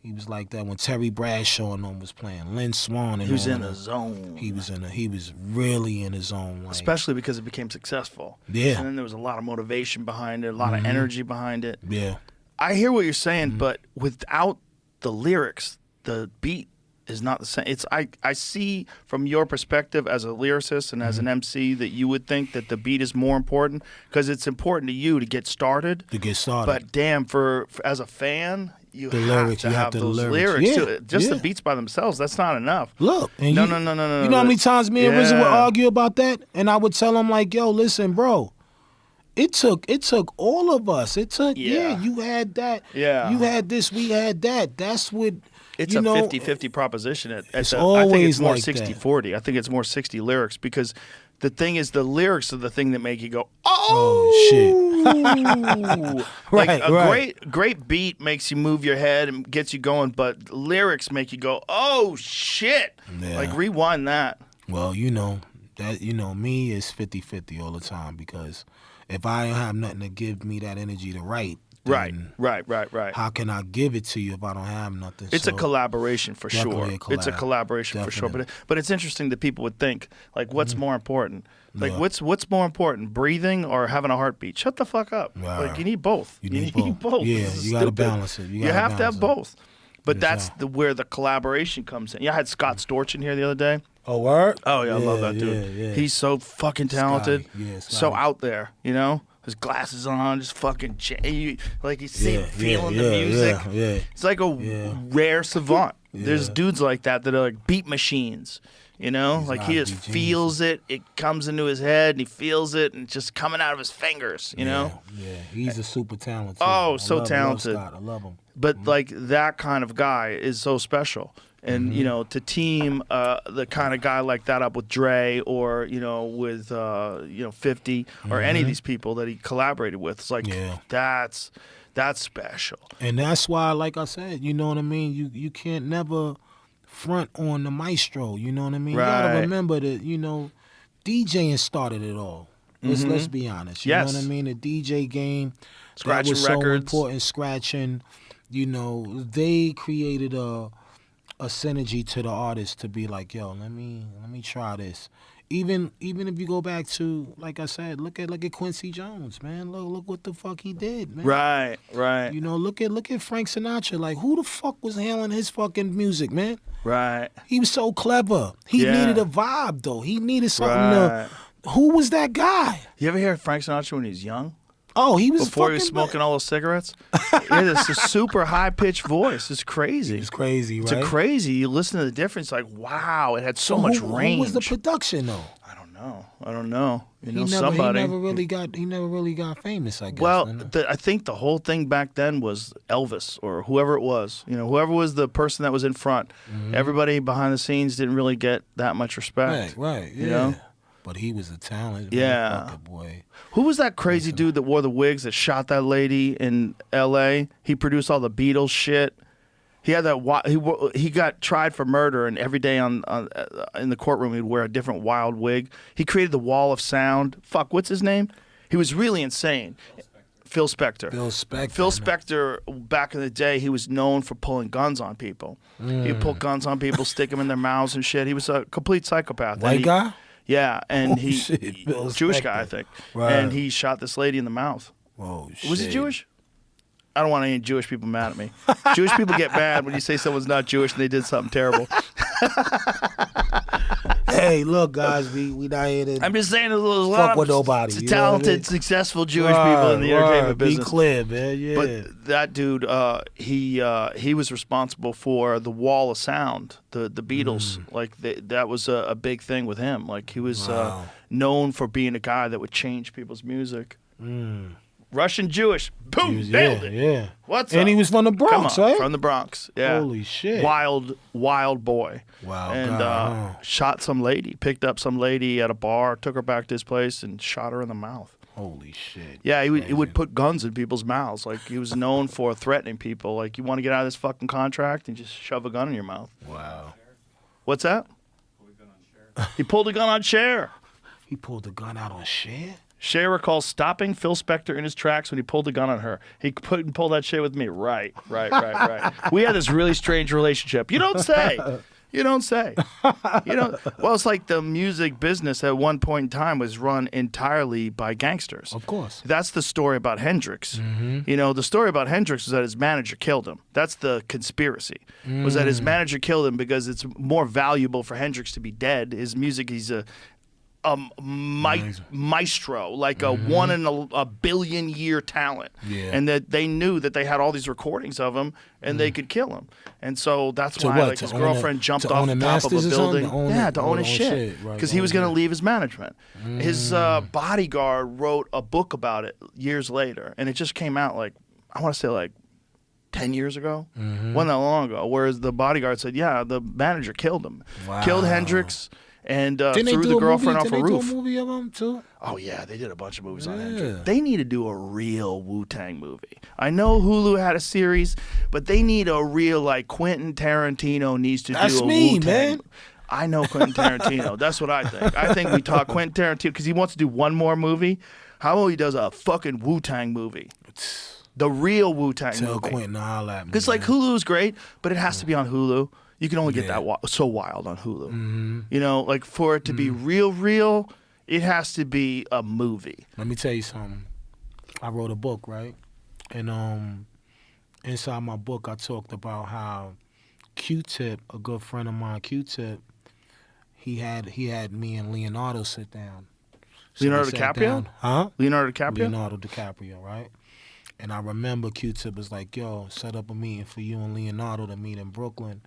E: He was like that when Terry Bradshaw and them was playing. Lynn Swann and
D: He was in the zone.
E: He was really in his zone. Like,
D: especially because it became successful.
E: Yeah.
D: And then there was a lot of motivation behind it, a lot of energy behind it.
E: Yeah.
D: I hear what you're saying, but without the lyrics, the beat is not the same. I see from your perspective as a lyricist and as an MC that you would think that the beat is more important because it's important to you to get started. But damn, for as a fan, you have to have those lyrics
E: yeah.
D: too. Just the beats by themselves, that's not enough.
E: Look, and
D: no.
E: You know how many times me and RZA would argue about that, and I would tell him like, "Yo, listen, bro." It took all of us. It took you had that. Yeah. You had this, we had that. That's what
D: it's a 50-50 proposition.
E: It's
D: always I think it's more
E: like
D: 60-40. I think it's more 60 lyrics because the thing is the lyrics are the thing that make you go, oh
E: shit.
D: Like a great beat makes you move your head and gets you going, but lyrics make you go, oh shit. Yeah. Like rewind that.
E: Well, you know, me is 50-50 all the time because if I don't have nothing to give me that energy to write,
D: Right,
E: then
D: right.
E: how can I give it to you if I don't have nothing?
D: It's a
E: So,
D: collaboration for sure.
E: definitely a
D: It's a
E: collab.
D: collaboration for sure. But it's interesting that people would think like, what's more important? Like,
E: Yeah.
D: what's more important, breathing or having a heartbeat? Shut the fuck up.
E: Right.
D: Like, you need both.
E: You need both. Yeah,
D: This is
E: you gotta
D: stupid.
E: balance it. You
D: You
E: gotta
D: have to have
E: balance
D: both. But
E: Yes,
D: that's
E: sir.
D: where the collaboration comes in. Yeah, I had Scott Storch in here the other day.
E: Oh, word?
D: Oh yeah, I love that dude.
E: Yeah.
D: He's so fucking talented.
E: Scotty. Yeah,
D: so
E: Scotty.
D: out there, you know. His glasses on, just fucking like he's
E: Yeah,
D: feeling
E: yeah,
D: the music.
E: yeah.
D: He's like a
E: Yeah.
D: rare savant. There's
E: Yeah.
D: dudes like that are like beat machines. You know,
E: These
D: like
E: guys
D: he just
E: be
D: feels it. It comes into his head, and he feels it, and it's just coming out of his fingers. You know.
E: Yeah, he's a super talented.
D: Oh,
E: I
D: so
E: love
D: talented.
E: Scott. I love him.
D: But like that kind of guy is so special. And you know, to team the kind of guy like that up with Dre or you know with 50 or any of these people that he collaborated with, it's like
E: Yeah.
D: that's special.
E: And that's why, like I said, you know what I mean? You can't never front on the maestro, you know what I mean? You
D: Right.
E: gotta remember that, you know, DJing started it all. Let's be honest. You
D: Yes.
E: know what I mean? The DJ game
D: Scratching
E: that was
D: records.
E: so important, scratching, you know, they created a synergy to the artist to be like, yo, let me try this. Even if you go back to, like I said, look at Quincy Jones, man. Look what the fuck he did, man.
D: Right.
E: You know, look at Frank Sinatra. Like, who the fuck was handling his fucking music, man?
D: Right.
E: He was so clever. He
D: Yeah.
E: needed a vibe, though. He needed something
D: Right.
E: to. Who was that guy?
D: You ever hear Frank Sinatra when he was young?
E: Oh, he was
D: Before he was
E: fucking
D: smoking all those cigarettes? He had this super high pitched voice. It's crazy.
E: It's crazy, right?
D: It's crazy. You listen to the difference, like, wow, it had so much range.
E: Who was the production though?
D: I don't know. You know,
E: He never
D: somebody.
E: He never really got famous, I guess.
D: Well,
E: man.
D: I think the whole thing back then was Elvis or whoever it was. You know, whoever was the person that was in front. Everybody behind the scenes didn't really get that much respect.
E: Right, yeah.
D: You know?
E: But he was a talent,
D: Yeah.
E: motherfucker, boy.
D: Who was that crazy dude that wore the wigs that shot that lady in L.A.? He produced all the Beatles shit. He had that. He got tried for murder, and every day in the courtroom he'd wear a different wild wig. He created the Wall of Sound. Fuck, what's his name? He was really insane. Phil Spector. Phil Spector, back in the day, he was known for pulling guns on people. He'd pull guns on people, stick them in their mouths and shit. He was a complete psychopath.
E: White guy?
D: Yeah, and
E: Oh, shit, Phil
D: Jewish
E: Spector.
D: guy, I think.
E: Right.
D: And he shot this lady in the mouth.
E: Oh, shit.
D: Was he Jewish? I don't want any Jewish people mad at me. Jewish people get mad when you say someone's not Jewish and they did something terrible.
E: Hey, look, guys, we not here to.
D: I'm just saying there's a lot
E: Fuck with
D: of
E: nobody, you know
D: talented,
E: what I mean?
D: successful Jewish people in the entertainment
E: Be
D: business.
E: clear, man. Yeah.
D: But that dude, he was responsible for the Wall of Sound, the Beatles. Like that was a big thing with him. Like he was known for being a guy that would change people's music. Russian Jewish, boom, nailed it.
E: Yeah.
D: What's
E: and
D: up?
E: he was from the Bronx,
D: Come on,
E: right?
D: from the Bronx. Yeah.
E: Holy shit.
D: Wild boy.
E: Wow,
D: And
E: God,
D: shot some lady, picked up some lady at a bar, took her back to his place, and shot her in the mouth.
E: Holy shit.
D: Yeah, he would put guns in people's mouths. Like he was known for threatening people. Like, you want to get out of this fucking contract, and just shove a gun in your mouth.
E: Wow.
D: What's that? He pulled a gun on Cher.
E: He pulled the gun out on Cher?
D: Cher recalls stopping Phil Spector in his tracks when he pulled a gun on her. He couldn't pull that shit with me. Right. We had this really strange relationship. You don't say. You don't say. Well, it's like the music business at one point in time was run entirely by gangsters.
E: Of course.
D: That's the story about Hendrix. You know, the story about Hendrix was that his manager killed him. That's the conspiracy. Was that his manager killed him because it's more valuable for Hendrix to be dead. His music, he's a maestro, like a 1 in a billion year talent.
E: Yeah.
D: And that they knew that they had all these recordings of him and they could kill him. And so that's
E: To
D: why
E: what?
D: like
E: To
D: his
E: own
D: girlfriend
E: it-
D: jumped
E: to
D: off
E: own
D: the
E: the
D: top of a
E: masters or something?
D: building.
E: To own
D: Yeah,
E: it-
D: to own his shit.
E: right,
D: Because he was
E: own
D: going to
E: it.
D: leave his management. His bodyguard wrote a book about it years later. And it just came out like, I want to say like 10 years ago, wasn't that long ago, whereas the bodyguard said, yeah, the manager killed him. Killed Hendrix and
E: Didn't they
D: threw
E: do
D: the
E: a
D: girlfriend
E: movie?
D: off a
E: Didn't they
D: roof.
E: do a movie of him too?
D: Oh, yeah, they did a bunch of movies on
E: Yeah.
D: Hendrix. They need to do a real Wu-Tang movie. I know Hulu had a series, but they need a real, like, Quentin Tarantino needs to
E: That's
D: do a
E: me,
D: Wu-Tang.
E: man.
D: I know Quentin Tarantino. That's what I think. I think we talk Quentin Tarantino because he wants to do one more movie. How about he does a fucking Wu-Tang movie? The real Wu-Tang
E: Tell
D: movie.
E: Quentin to holler at me.
D: Because like
E: man.
D: Hulu's great, but it has to be on Hulu. You can only get
E: Yeah.
D: that so wild on Hulu.
E: Mm-hmm.
D: You know, like for it to be real, it has to be a movie.
E: Let me tell you something. I wrote a book, right? And inside my book, I talked about how Q-Tip, a good friend of mine, Q-Tip, he had me and Leonardo sit down. So
D: Leonardo
E: we sat
D: DiCaprio?
E: down- Huh?
D: Leonardo DiCaprio?
E: Leonardo DiCaprio, right? And I remember Q-Tip was like, yo, set up a meeting for you and Leonardo to meet in Brooklyn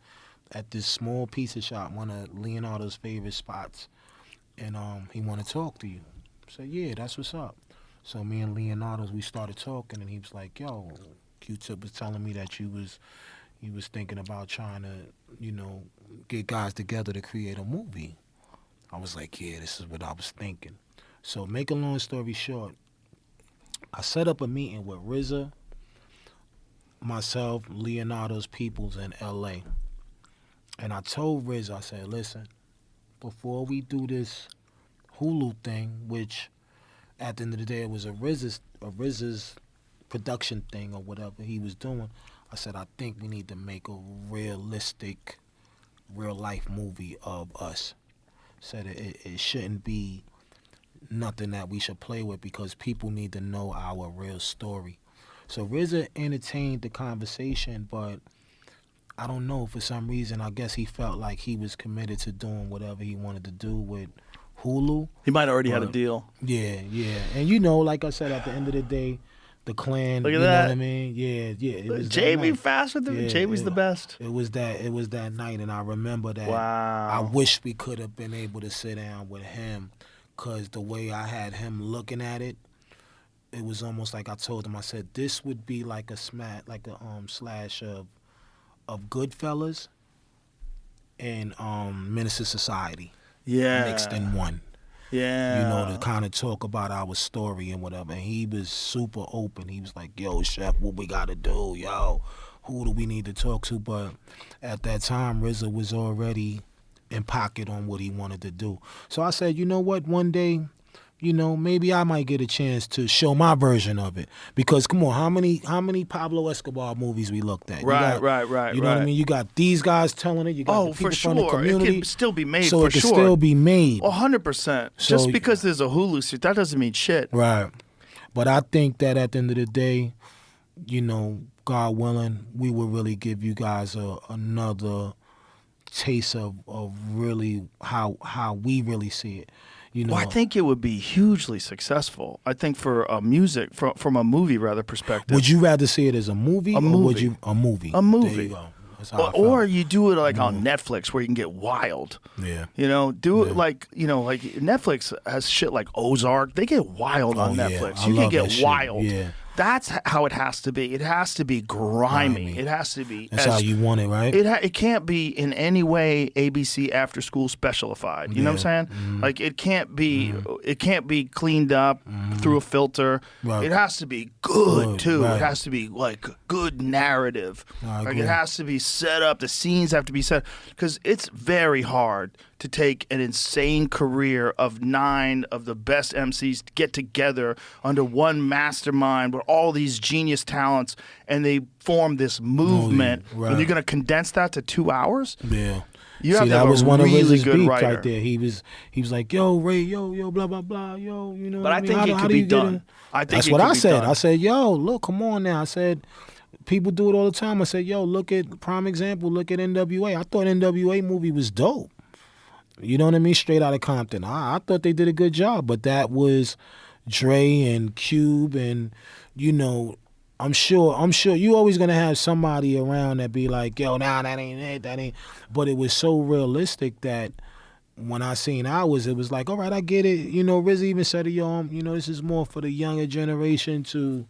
E: at this small pizza shop, one of Leonardo's favorite spots. And he want to talk to you. I said, yeah, that's what's up. So me and Leonardo, we started talking, and he was like, yo, Q-Tip was telling me that he was thinking about trying to, you know, get guys together to create a movie. I was like, yeah, this is what I was thinking. So make a long story short, I set up a meeting with RZA, myself, Leonardo's peoples in L.A. And I told RZA, I said, listen, before we do this Hulu thing, which at the end of the day it was a RZA's production thing or whatever he was doing, I said, I think we need to make a realistic, real-life movie of us. Said it shouldn't be nothing that we should play with because people need to know our real story. So RZA entertained the conversation, but I don't know, for some reason, I guess he felt like he was committed to doing whatever he wanted to do with Hulu.
D: He might already had a deal.
E: Yeah. And you know, like I said, at the end of the day, the Clan,
D: Look at
E: you
D: that.
E: know what I mean? Yeah. It was that
D: Jamie
E: night.
D: fast with the Jamie's the best.
E: It was that night, and I remember that.
D: Wow.
E: I wish we could have been able to sit down with him, because the way I had him looking at it, it was almost like I told him, I said, this would be like a slash of Goodfellas and Menace to Society mixed in one.
D: Yeah.
E: You know, to kind of talk about our story and whatever. And he was super open. He was like, yo, Chef, what we got to do? Yo, who do we need to talk to? But at that time, RZA was already in pocket on what he wanted to do. So I said, you know what, one day, you know, maybe I might get a chance to show my version of it. Because come on, how many Pablo Escobar movies we looked at?
D: Right.
E: You know what I mean? You got these guys telling it. You got the people
D: for
E: from the
D: sure. It
E: community.
D: can still be made,
E: so
D: for
E: it can
D: sure.
E: still be made.
D: 100%.
E: So-
D: Just because there's a Hulu suit, that doesn't mean shit.
E: Right. But I think that at the end of the day, you know, God willing, we will really give you guys another taste of really how we really see it. You know,
D: Well, I think it would be hugely successful. I think for a music, from a movie rather perspective.
E: would you rather see it as a movie,
D: A
E: or would
D: movie.
E: you a movie?
D: A movie.
E: There you go. That's how I
D: Or
E: felt.
D: you do it like on Netflix where you can get wild.
E: Yeah.
D: You know, do it like, you know, like Netflix has shit like Ozark. They get wild on
E: yeah.
D: Netflix.
E: I
D: You can
E: love that
D: get
E: shit.
D: wild.
E: Yeah.
D: That's how it has to be. It has to be grimy. It has to be.
E: That's how you want it, right?
D: It can't be in any way ABC after school specialified. You know what I'm saying?
E: Mm-hmm.
D: Like it can't be cleaned up through a filter.
E: Right.
D: It has to be good too.
E: right.
D: It has to be like good narrative.
E: I
D: Like
E: agree.
D: it has to be set up. The scenes have to be set because it's very hard to take an insane career of 9 of the best MCs to get together under one mastermind with all these genius talents and they form this movement.
E: right.
D: And you're going to condense that to 2 hours?
E: Yeah.
D: You have
E: See,
D: to
E: that
D: have
E: was
D: a
E: one of
D: really
E: RZA's
D: good
E: beats
D: writer.
E: right there. He was like, yo, Ray, yo, blah, blah, blah, yo, you know
D: But
E: what
D: I
E: I mean?
D: think
E: How
D: it
E: do-
D: could
E: how do
D: be
E: you get
D: done.
E: in?
D: I think
E: That's
D: it
E: what
D: could
E: I
D: be
E: said.
D: done.
E: I said, yo, look, come on now. I said, people do it all the time. I said, yo, look at, prime example, look at NWA. I thought NWA movie was dope. You know what I mean? Straight out of Compton. I thought they did a good job, but that was Dre and Cube and, you know, I'm sure you always gonna have somebody around that be like, yo, nah, that ain't it, that ain't. But it was so realistic that when I seen ours, it was like, all right, I get it. You know, RZA even said, yo, you know, this is more for the younger generation to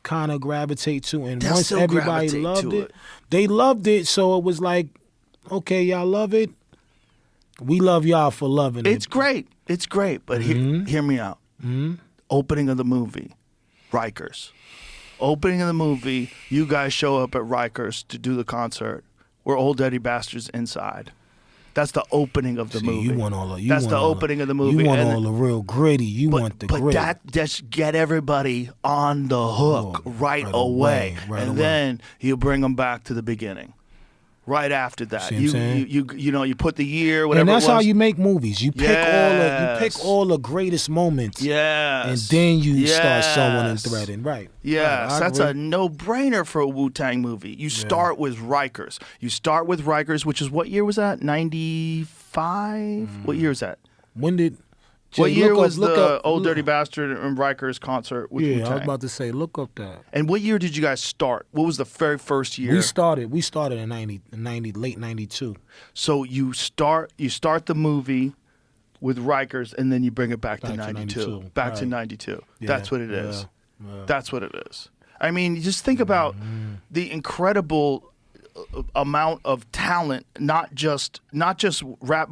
E: kind of gravitate to. And
D: They'll
E: once
D: still
E: everybody
D: gravitate
E: loved
D: to
E: it,
D: it.
E: they loved it. So it was like, okay, y'all love it. We love y'all for loving it.
D: It's great. It's great. But hear me out. Opening of the movie, Rikers. Opening of the movie, you guys show up at Rikers to do the concert. We're old dirty bastards inside. That's the opening of the movie.
E: You want all the,
D: That's the opening of the movie.
E: You want
D: And
E: all the real gritty. You want the
D: but
E: grit.
D: that just get everybody on the hook right away. And then you bring them back to the beginning. Right after that,
E: See what I'm saying?
D: you put the year, whatever.
E: And that's
D: it was.
E: how you make movies. You pick all the greatest moments.
D: Yes.
E: And then you start sewing and threading. Right.
D: Yes,
E: Right,
D: that's
E: agree.
D: a no-brainer for a Wu-Tang movie. You start with Rikers. Which is what year was that? 95? What year was that?
E: When did?
D: What
E: Jay,
D: year
E: look
D: was
E: up- look
D: the
E: up-
D: Old
E: look-
D: Dirty Bastard and Rikers concert with
E: Yeah,
D: Wu-Tang?
E: I was about to say, look up that.
D: And what year did you guys start? What was the very first year?
E: We started in 90, late 92.
D: So you start the movie with Rikers, and then you bring it back to
E: Back to
D: 92.
E: 92.
D: Back to
E: Right.
D: 92.
E: Yeah,
D: That's what it is.
E: yeah.
D: That's what it is. I mean, you just think about the incredible amount of talent, not just rap.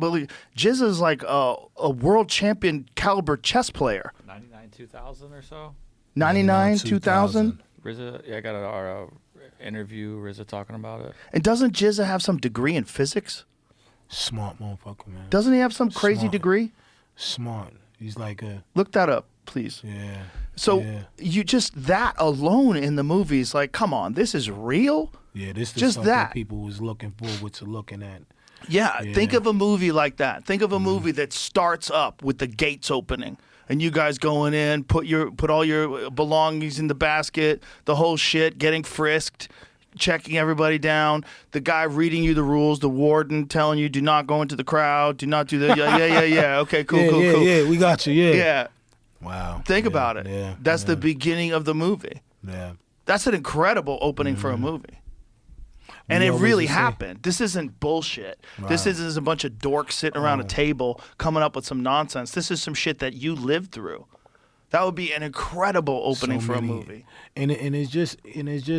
D: Jizz is like a world champion caliber chess player.
H: 99, 2000 or so.
D: 99, 2000.
H: RZA, yeah, I got our interview. RZA talking about it.
D: And doesn't Jizz have some degree in physics?
E: Smart motherfucker, man.
D: Doesn't he have some crazy
E: Smart.
D: degree?
E: Smart. He's like a
D: Look that up, please.
E: yeah.
D: So
E: yeah.
D: you just that alone in the movie is like, come on, this is real.
E: Yeah, this is
D: Just
E: something
D: that.
E: people was looking forward to looking at.
D: Yeah,
E: Yeah.
D: think of a movie like that. Think of a movie that starts up with the gates opening and you guys going in, put all your belongings in the basket, the whole shit, getting frisked, checking everybody down, the guy reading you the rules, the warden telling you do not go into the crowd, do not do that. Yeah. Okay, cool.
E: Yeah, we got you. Yeah.
D: Yeah.
E: Wow.
D: Think
E: Yeah,
D: about it.
E: Yeah.
D: That's
E: yeah,
D: the beginning of the movie.
E: Yeah.
D: That's an incredible opening for a movie. And
E: We
D: it
E: always
D: really
E: say-
D: happened. This isn't bullshit. This
E: Right.
D: isn't a bunch of dorks sitting around a table coming up with some nonsense. This is some shit that you lived through. That would be an incredible opening
E: So
D: for
E: many-
D: a movie.
E: And it's just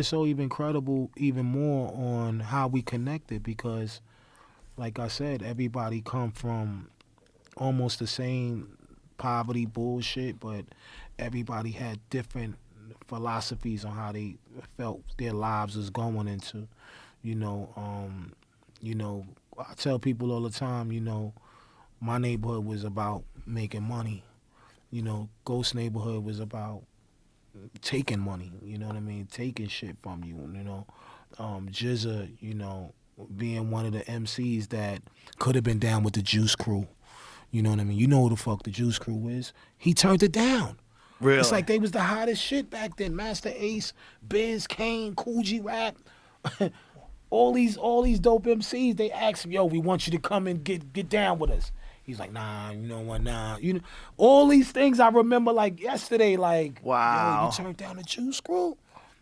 E: so even incredible, even more on how we connected because, like I said, everybody come from almost the same poverty bullshit, but everybody had different philosophies on how they felt their lives was going into. I tell people all the time, my neighborhood was about making money. Ghost neighborhood was about taking money, you know what I mean? Taking shit from you, Jizza, being one of the MCs that could have been down with the Juice Crew. You know what I mean? You know who the fuck the Juice Crew is. He turned it down.
D: Really?
E: It's like they was the hottest shit back then. Master Ace, Biz, Kane, Cool G Rap. all these dope MCs, they asked him, yo, we want you to come and get down with us. He's like, nah, you know what, nah. All these things I remember like yesterday, like,
D: Wow.
E: yo, you turned down the Juice Crew?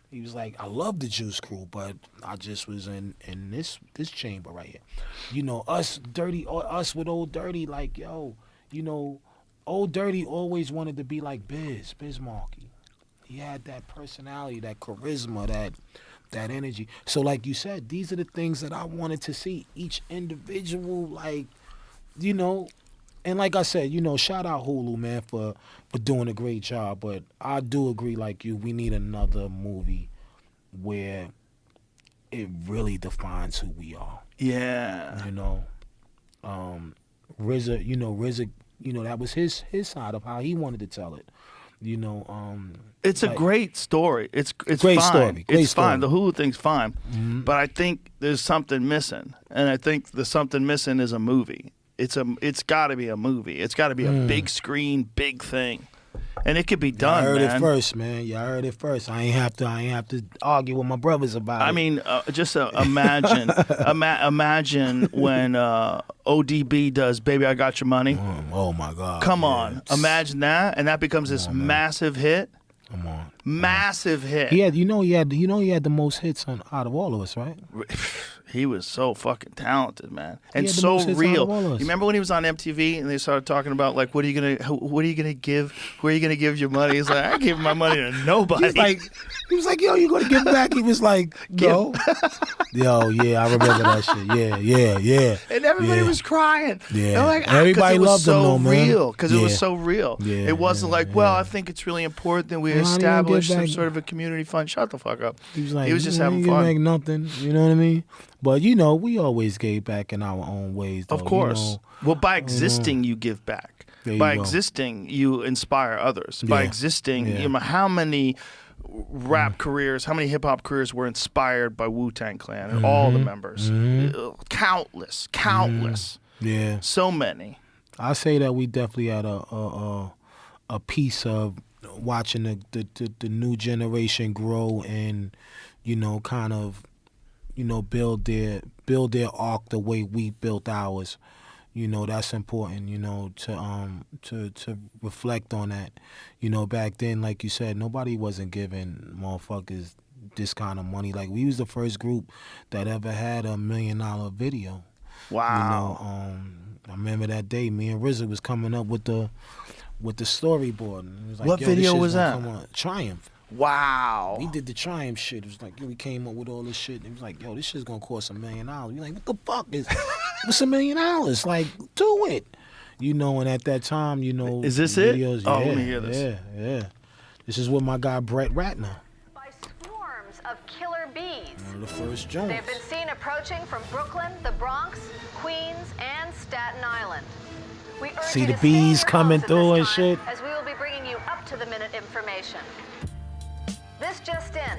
E: He was like, I love the Juice Crew, but I just was in this chamber right here. Us with Old Dirty, like, yo, Old Dirty always wanted to be like Biz Markie. He had that personality, that charisma, that energy. So like you said, these are the things that I wanted to see. Each individual, like, and like I said, shout out Hulu, man, for doing a great job. But I do agree, like you, we need another movie where it really defines who we are.
D: Yeah.
E: RZA, that was his side of how he wanted to tell it.
D: It's a great story. It's
E: Great
D: fine.
E: story. Great
D: It's fine.
E: story.
D: The Hulu thing's fine. But I think there's something missing. And I think the something missing is a movie. It's got to be a movie. It's got to be a big screen, big thing. And it could be done,
E: I heard
D: man.
E: it first, man. Yeah, I heard it first. I ain't have to argue with my brothers about it.
D: I mean, just imagine, imagine when ODB does "Baby I Got Your Money."
E: Oh my God!
D: Come
E: yeah.
D: on, imagine that, and that becomes this massive hit.
E: Come on,
D: massive hit.
E: He had the most hits out of all of us, right?
D: He was so fucking talented, man, and
E: had the
D: so
E: most hits out
D: real.
E: of all of
D: You
E: us.
D: remember when he was on MTV and they started talking about like, what are you gonna give? Where are you gonna give your money? He's like, I gave my money to nobody.
E: He was like, yo, you gonna give back? He was like, no. Yo, yeah, I remember that shit. Yeah.
D: And everybody was crying.
E: Yeah.
D: They're like,
E: Everybody
D: it was
E: loved
D: so
E: him though, man.
D: real. Because it was
E: Yeah.
D: so real.
E: Yeah,
D: it wasn't
E: yeah,
D: like, well, I think it's really important that we
E: Well, how do you
D: establish
E: get
D: some
E: back-
D: sort of a community fund. Shut the fuck up.
E: He was like,
D: he was just
E: "Man,
D: having
E: you
D: fun.
E: Make nothing. You know what I mean? But you know, we always gave back in our own ways. Though,
D: Of course.
E: You know,
D: Well, by existing, you give back.
E: There you
D: By
E: go.
D: existing, you inspire others. By
E: Yeah.
D: existing,
E: Yeah.
D: you know, how many rap careers, how many hip hop careers were inspired by Wu-Tang Clan and all the members? Countless.
E: yeah.
D: So many.
E: I say that we definitely had a piece of watching the new generation grow and, you know, kind of, you know, build their arc the way we built ours. You know, that's important, you know, to reflect on that. You know, back then, like you said, nobody wasn't giving motherfuckers this kind of money. Like, we was the first group that ever had $1 million video.
D: Wow.
E: You know, I remember that day, me and RZA was coming up with the storyboard. And it was like,
D: What
E: yo, this
D: video
E: shit's
D: was
E: gonna
D: that?
E: come on. Triumph.
D: Wow.
E: We did the Triumph shit. It was like, we came up with all this shit. It was like, yo, this shit's gonna cost $1 million. We like, what the fuck is? What's $1 million? Like, do it. You know, and at that time, you know,
D: Is this
E: videos,
D: it? Oh, let me hear this.
E: Yeah. This is with my guy Brett Ratner.
G: By swarms of killer bees.
E: One of the first joints.
G: They've been seen approaching from Brooklyn, the Bronx, Queens, and Staten Island. We urge
E: See
G: you
E: the
G: to stay in
E: bees
G: your
E: coming
G: homes at
E: through
G: this
E: and
G: time,
E: shit.
G: as we will be bringing you up-to-the-minute information. This just in.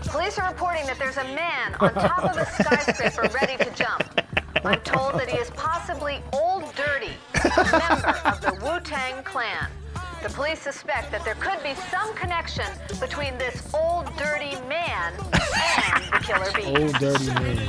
G: Police are reporting that there's a man on top of a skyscraper ready to jump. I'm told that he is possibly Old Dirty, a member of the Wu-Tang Clan. The police suspect that there could be some connection between this Old Dirty man and the killer bees.
E: Old dirty man.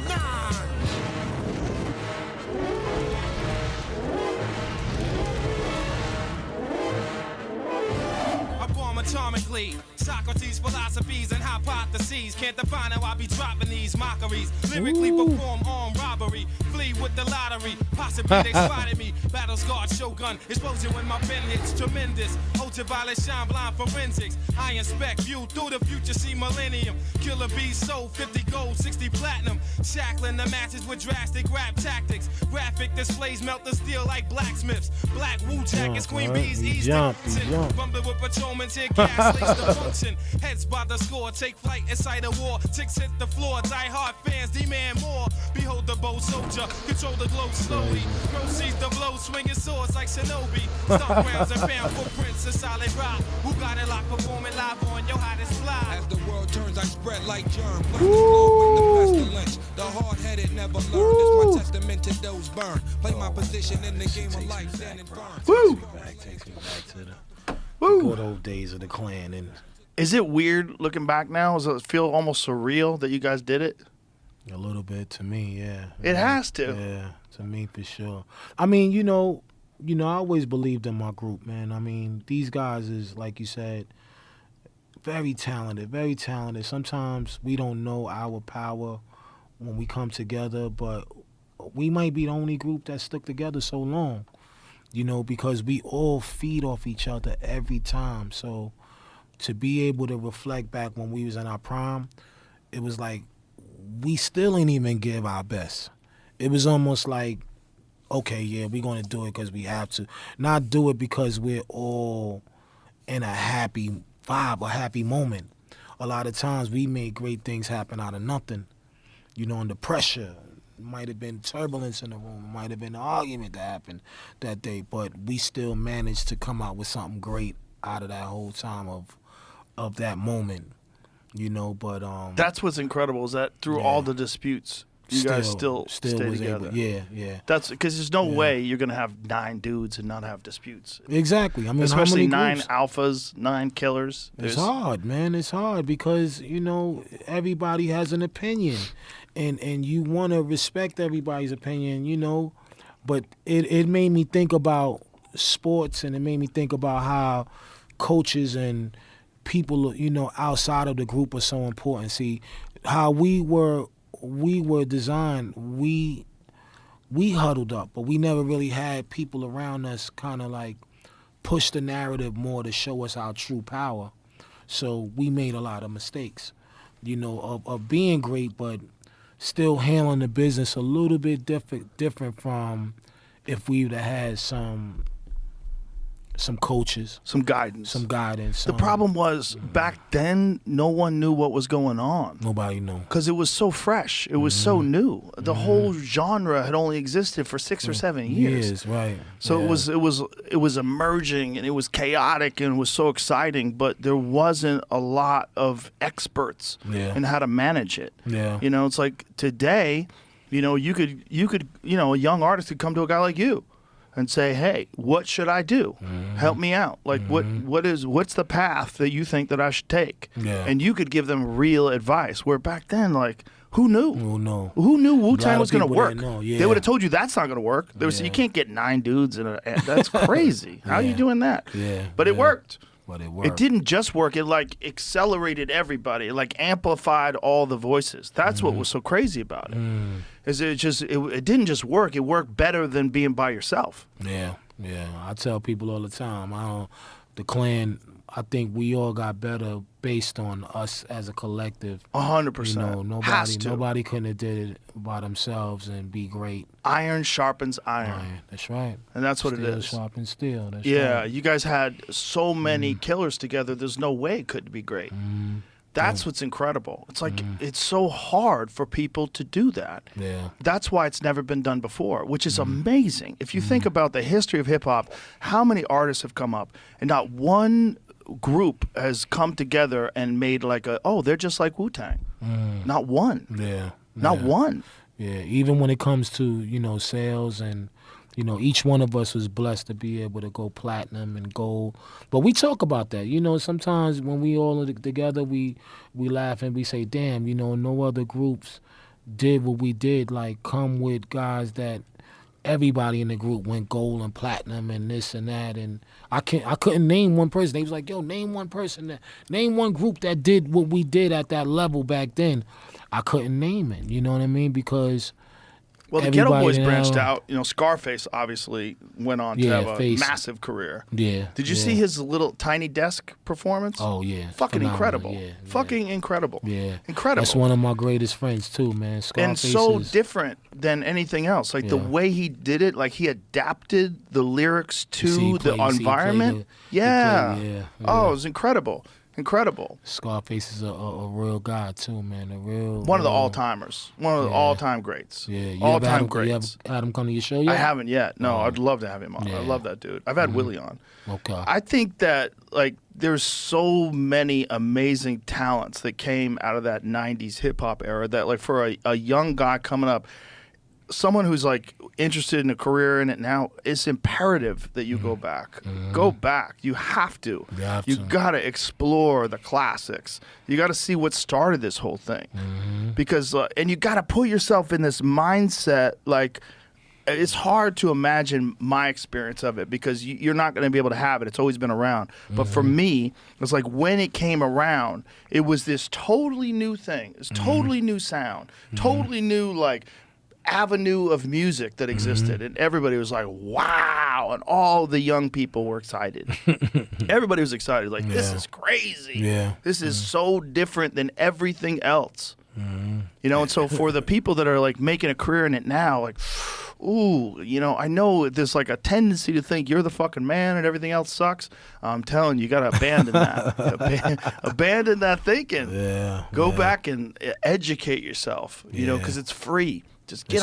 I: I form atomically. Socrates' philosophies and hypotheses can't define how I be dropping these mockeries. Lyrically perform armed robbery, flee with the lottery. Possibly they spotted me. Battle scarred shogun, explosion when my pen hits tremendous. Ultraviolet shine blind forensics. I inspect, view through the future, see millennium. Killer bees sold 50 gold, 60 platinum. Shackling the masses with drastic rap tactics. Graphic displays melt the steel like blacksmiths. Black Wu jackets, queen
E: Jump,
I: bees,
E: he
I: east
E: jump, he
I: Dixon.
E: jump.
I: Rumbling with patrolmen, tear gas, lace the function. Heads by the score, take flight inside a war. Ticks hit the floor, die hard fans demand more. Behold the bold soldier, control the glow slowly. Proceeds the blow, swinging swords like shinobi. Stomp rounds and found footprints of solid rock. Who got it locked, performing live on your hottest fly.
J: As the world turns, I spread like germ. Bless the globe with the pestilence. The hard-headed never learn. This my testament to those burn. Play my position in the game of life, stand and burn.
E: Takes me back to the good old days of the Clan. And
D: Is it weird looking back now? Does it feel almost surreal that you guys did it?
E: a little bit to me, yeah.
D: It has to.
E: Yeah, to me for sure. I mean, you know, I always believed in my group, man. I mean, these guys is, like you said, very talented, very talented. Sometimes we don't know our power when we come together, but we might be the only group that stuck together so long, you know, because we all feed off each other every time. So to be able to reflect back when we was in our prime, it was like we still ain't even give our best. It was almost like, okay, yeah, we're going to do it because we have to. Not do it because we're all in a happy vibe, a happy moment. A lot of times we made great things happen out of nothing. You know, under pressure. Might have been turbulence in the room. Might have been an argument that happened that day. But we still managed to come out with something great out of that whole time of that moment. You know, but
D: That's what's incredible is that through
E: Yeah.
D: all the disputes, you guys still stay
E: was
D: together.
E: able. Yeah.
D: That's because there's no way you're gonna have 9 dudes and not have disputes.
E: Exactly. I mean,
D: Especially
E: how many
D: 9
E: groups?
D: alphas, 9 killers.
E: It's hard, man. It's hard because, you know, everybody has an opinion. And you want to respect everybody's opinion, you know. But it made me think about sports, and it made me think about how coaches and people, you know, outside of the group are so important. See, how we were designed, we huddled up, but we never really had people around us kind of like push the narrative more to show us our true power. So we made a lot of mistakes, you know, of being great, but still handling the business a little bit different from if we would have had some some coaches,
D: some guidance.
E: The
D: problem was back then, no one knew what was going on.
E: Nobody knew
D: because it was so fresh. It was so new. The whole genre had only existed for 6 or 7 years.
E: Right.
D: So it was emerging and it was chaotic and it was so exciting, but there wasn't a lot of experts in how to manage it.
E: Yeah.
D: You know, it's like today, you could a young artist could come to a guy like you and say, hey, what should I do? Help me out. Like what's the path that you think that I should take?
E: Yeah.
D: And you could give them real advice. Where back then, like, who knew? Who knew Wu-Tang was going to work? They would have told you that's not going to work. They would say, you can't get 9 dudes in that's crazy. How are you doing that?
E: Yeah.
D: But it worked.
E: But it worked.
D: It didn't just work. It like accelerated everybody. It like amplified all the voices. That's what was so crazy about it. Is it didn't just work. It worked better than being by yourself.
E: Yeah. I tell people all the time. The Clan. I think we all got better based on us as a collective.
D: 100%.
E: Nobody couldn't have did it by themselves and be great.
D: Iron sharpens iron.
E: That's right.
D: And that's what
E: steel
D: it is.
E: Sharpens steel. That's
D: yeah,
E: right.
D: You guys had so many killers together. There's no way it couldn't be great. That's what's incredible. It's like it's so hard for people to do that.
E: Yeah.
D: That's why it's never been done before, which is amazing. If you think about the history of hip hop, how many artists have come up and not one group has come together and made like they're just like Wu-Tang. Not one. Not one.
E: Yeah, even when it comes to, sales and, each one of us was blessed to be able to go platinum and gold. But we talk about that. Sometimes when we all together, we laugh and we say, damn, no other groups did what we did, like come with guys that everybody in the group went gold and platinum and this and that, and I couldn't name one person. They was like, yo, name one person, name one group that did what we did at that level back then. I couldn't name it, you know what I mean? Because
D: the Ghetto Boys branched out. Scarface obviously went on to have a massive career.
E: Yeah.
D: Did you see his little Tiny Desk performance?
E: Oh yeah.
D: Fucking
E: Phenomenal.
D: incredible.
E: Yeah.
D: Fucking incredible.
E: Yeah.
D: Incredible.
E: That's one of my greatest friends too, man. Scarface
D: and so different than anything else. Like the way he did it, like he adapted the lyrics to the environment. Yeah. Oh, it was incredible. Incredible.
E: Scarface is a real guy too, man.
D: One of the all-timers. One of the all-time greats.
E: Yeah.
D: All-time greats.
E: You had him come to your show yet?
D: I haven't yet. No, I'd love to have him on. I love that dude. I've had Willie on.
E: Okay.
D: I think that like there's so many amazing talents that came out of that 90s hip-hop era that like for a young guy coming up, someone who's like interested in a career in it now, it's imperative that you go back. Go back. You have to. You got to explore the classics. You got to see what started this whole thing. Because and you got to put yourself in this mindset. Like it's hard to imagine my experience of it because you're not going to be able to have it. It's always been around. But for me, it's like when it came around, it was this totally new thing. It's totally new sound. Totally new like avenue of music that existed, and everybody was like, wow, and all the young people were excited. Everybody was excited, like, this is crazy. This is so different than everything else. And so for the people that are like making a career in it now, like, ooh, I know there's like a tendency to think you're the fucking man and everything else sucks. I'm telling you, you got to abandon that. Abandon that thinking. Go back and educate yourself, because it's free. Just get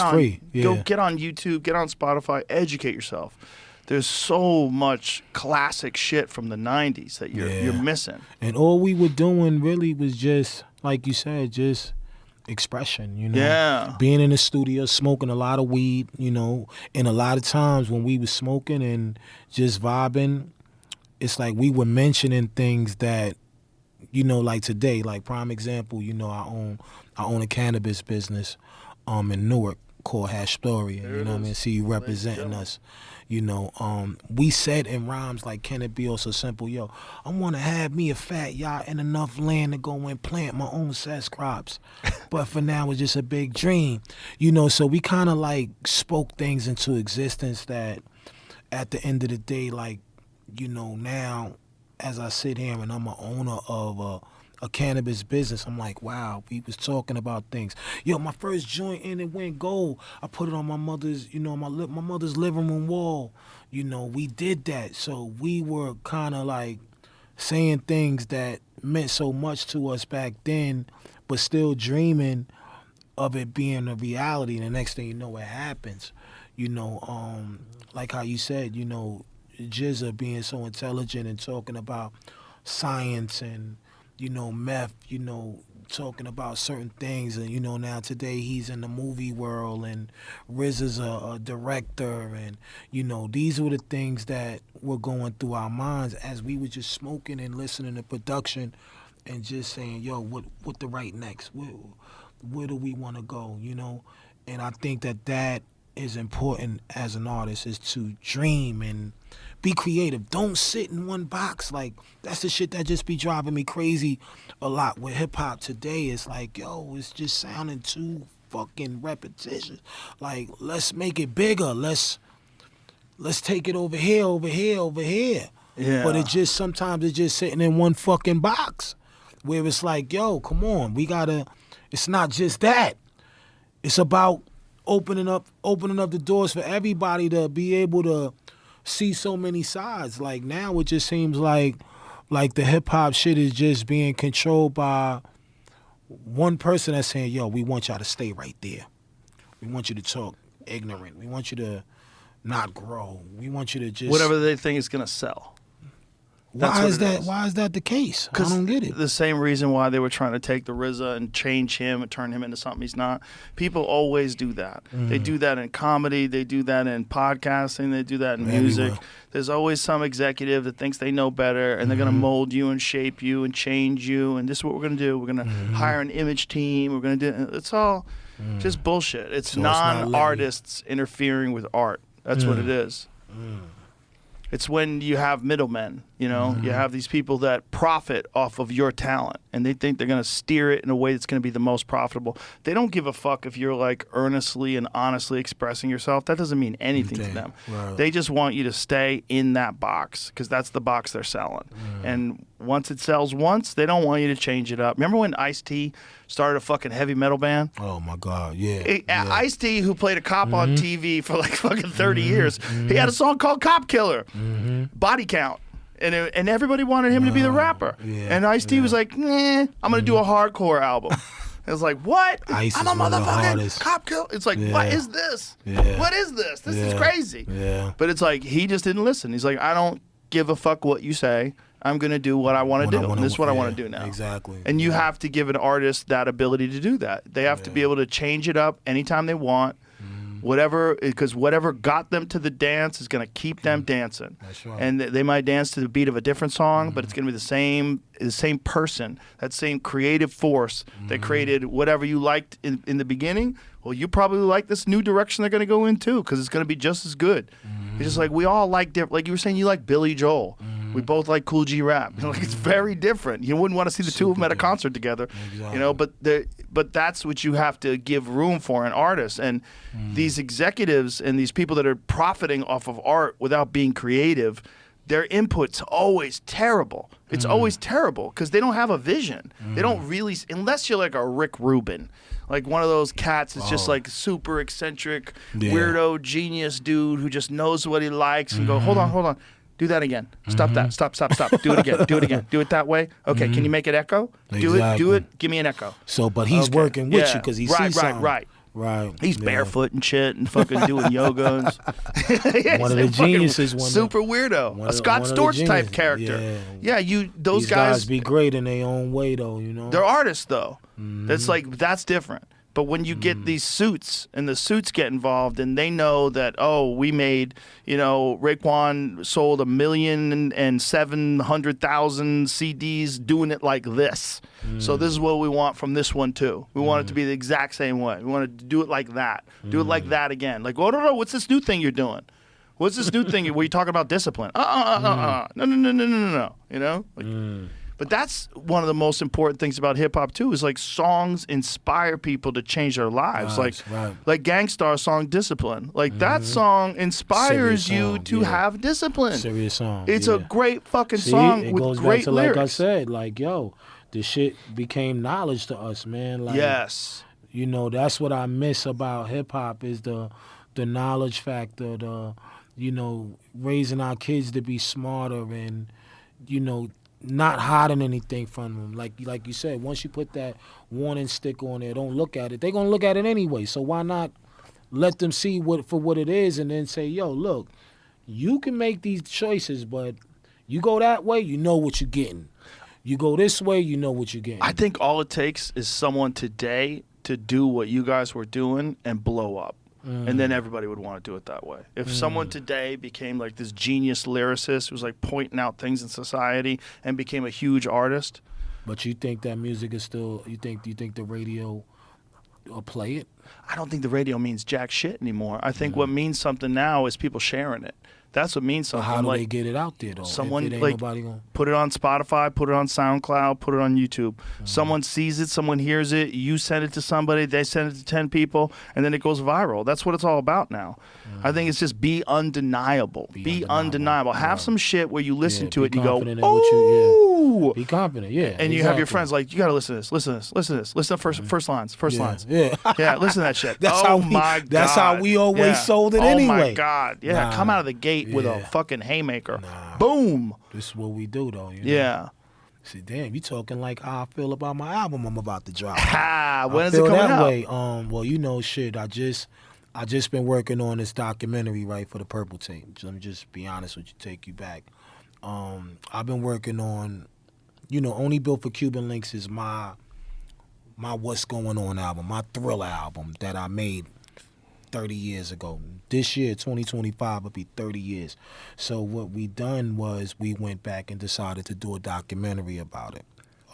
D: go get on YouTube, get on Spotify, educate yourself. There's so much classic shit from the 90s that you're missing.
E: And all we were doing really was just, like you said, just expression, being in the studio, smoking a lot of weed, and a lot of times when we was smoking and just vibing, it's like we were mentioning things that, like today, like prime example, I own a cannabis business in Newark called Hash Story, you know what I mean? See you representing us. We said in rhymes like, can it be oh so simple? Yo, I want to have me a fat yacht and enough land to go and plant my own cess crops. But for now, it's just a big dream. So we kind of like spoke things into existence that at the end of the day, like, now as I sit here and I'm an owner of a cannabis business, I'm like, wow, we was talking about things. Yo, my first joint in it went gold. I put it on my mother's, my mother's living room wall. you know, we did that. So we were kind of like saying things that meant so much to us back then, but still dreaming of it being a reality. And the next thing you know, it happens. You know, like how you said, you know, Jizza being so intelligent and talking about science and, you know, meth, you know, talking about certain things. And, you know, now today he's in the movie world and Riz is a director. And, you know, these were the things that were going through our minds as we were just smoking and listening to production and just saying, yo, what the right next? Where do we want to go, you know? And I think that is important as an artist, is to dream and be creative. Don't sit in one box. Like, that's the shit that just be driving me crazy a lot with hip-hop today. It's like, yo, it's just sounding too fucking repetitious. Like, let's make it bigger. Let's take it over here, over here, over here.
D: Yeah.
E: But sometimes it's just sitting in one fucking box where it's like, yo, come on, it's not just that. It's about opening up the doors for everybody to be able to see so many sides. Like now it just seems like the hip hop shit is just being controlled by one person that's saying, yo, we want y'all to stay right there. We want you to talk ignorant. We want you to not grow. We want you to just
D: whatever they think is gonna sell.
E: Why is that the case? I don't get it.
D: The same reason why they were trying to take the RZA and change him and turn him into something he's not. People always do that. They do that in comedy. They do that in podcasting. They do that in music.
E: Everywhere.
D: There's always some executive that thinks they know better, and they're going to mold you and shape you and change you. And this is what we're going to do. We're going to hire an image team. We're going to do. It's all just bullshit. It's
E: So it's not
D: non-artists interfering with art. That's what it is. It's when you have middlemen, you know, you have these people that profit off of your talent, and they think they're going to steer it in a way that's going to be the most profitable. They don't give a fuck if you're like earnestly and honestly expressing yourself. That doesn't mean anything to them.
E: Right.
D: They just want you to stay in that box because that's the box they're selling. And once it sells once, they don't want you to change it up. Remember when Ice-T started a fucking heavy metal band?
E: Oh my God, yeah.
D: Ice-T, who played a cop on TV for like fucking 30 years, he had a song called Cop Killer, Body Count. And everybody wanted him to be the rapper.
E: Yeah,
D: And Ice-T was like, nah, I'm going to do a hardcore album. It was like, what?
E: Ice
D: I'm
E: is
D: a
E: one of the
D: motherfucking
E: hardest.
D: cop killer. It's like,
E: Yeah.
D: what is this?
E: Yeah.
D: What is this? This is
E: Yeah.
D: crazy.
E: Yeah.
D: But it's like, he just didn't listen. He's like, I don't give a fuck what you say. I'm going to do what I want to do. And this is what I want to do now.
E: Exactly.
D: And you have to give an artist that ability to do that. They have to be able to change it up anytime they want. Because whatever got them to the dance is going to keep them dancing.
E: That's right.
D: And they might dance to the beat of a different song, but it's going to be the same person, that same creative force that created whatever you liked in the beginning. Well, you probably like this new direction they're going to go in too, because it's going to be just as good. It's just like we all like different. Like you were saying, you like Billy Joel. We both like Cool G Rap. You know, like it's very different. You wouldn't want to see the two of them at a concert together.
E: Exactly.
D: You know, but that's what you have to give room for in artists. And these executives and these people that are profiting off of art without being creative, their input's always terrible. It's always terrible because they don't have a vision. They don't really, unless you're like a Rick Rubin, like one of those cats that's just like super eccentric, weirdo, genius dude who just knows what he likes and go, hold on. Do that again. Stop that. Stop. Do it again. Do it again. Do it that way. Okay, can you make it echo? Do it. Give me an echo.
E: So, but he's working with you because he sees something.
D: Right. He's barefoot and shit and fucking doing yoga.
E: One of the geniuses.
D: Super weirdo. A Scott Storch type character. Yeah, those
E: These guys be great in their own way, though, you know?
D: They're artists, though. That's different. But when you get these suits and the suits get involved and they know that, oh, we made, Raekwon sold 1,700,000 CDs doing it like this. So this is what we want from this one too. We want it to be the exact same way. We want to do it like that. Do it like that again. Like, oh, no, what's this new thing you're doing? What's this new thing where you talking about discipline? No. You know? But that's one of the most important things about hip hop too. Is like songs inspire people to change their lives. Like Gangstar's song "Discipline." Like that song inspires you to have discipline.
E: Serious song.
D: It's a great fucking song with great lyrics.
E: Like I said, like yo, the shit became knowledge to us, man. Like,
D: yes.
E: That's what I miss about hip hop is the knowledge factor, you know, raising our kids to be smarter and, you know, not hiding anything from them. Like you said, once you put that warning stick on there, don't look at it. They're gonna look at it anyway. So why not let them see for what it is, and then say, yo, look, you can make these choices, but you go that way, you know what you're getting. You go this way, you know what you're getting.
D: I think all it takes is someone today to do what you guys were doing and blow up. And then everybody would want to do it that way. If someone today became like this genius lyricist who's like pointing out things in society and became a huge artist.
E: But you think that music is still, you think the radio will play it?
D: I don't think the radio means jack shit anymore. I think what means something now is people sharing it. That's what means something.
E: How do
D: like,
E: they get it out there, though?
D: Someone
E: if it ain't
D: like
E: nobody gonna...
D: put it on Spotify, put it on SoundCloud, put it on YouTube. Someone sees it, someone hears it, you send it to somebody, they send it to 10 people, and then it goes viral. That's what it's all about now. I think it's just be undeniable. Be undeniable. Have some shit where you listen to it and you go, oh!
E: Be confident, yeah.
D: And you have your friends like, you got to listen to this, listen to this, listen to this. Listen to first lines.
E: Yeah.
D: Yeah, listen to that shit.
E: That's
D: my God.
E: That's how we always sold it anyway.
D: Oh, my God. Yeah, come out of the gate with a fucking haymaker. Boom.
E: This is what we do, though. You know?
D: Yeah.
E: See, damn, you talking like how I feel about my album I'm about to drop.
D: When is it coming
E: that
D: out?
E: Way. Well, you know, shit. I just been working on this documentary, right, for the Purple Tape. Let me just be honest with you, take you back. I've been working on, you know, Only Built for Cuban Links is my What's Going On album, my Thriller album that I made 30 years ago. This year, 2025, will be 30 years. So what we done was we went back and decided to do a documentary about it,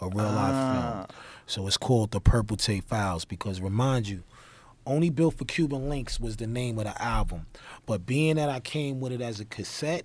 E: a real life film. So it's called The Purple Tape Files because, remind you, Only Built for Cuban Links was the name of the album. But being that I came with it as a cassette,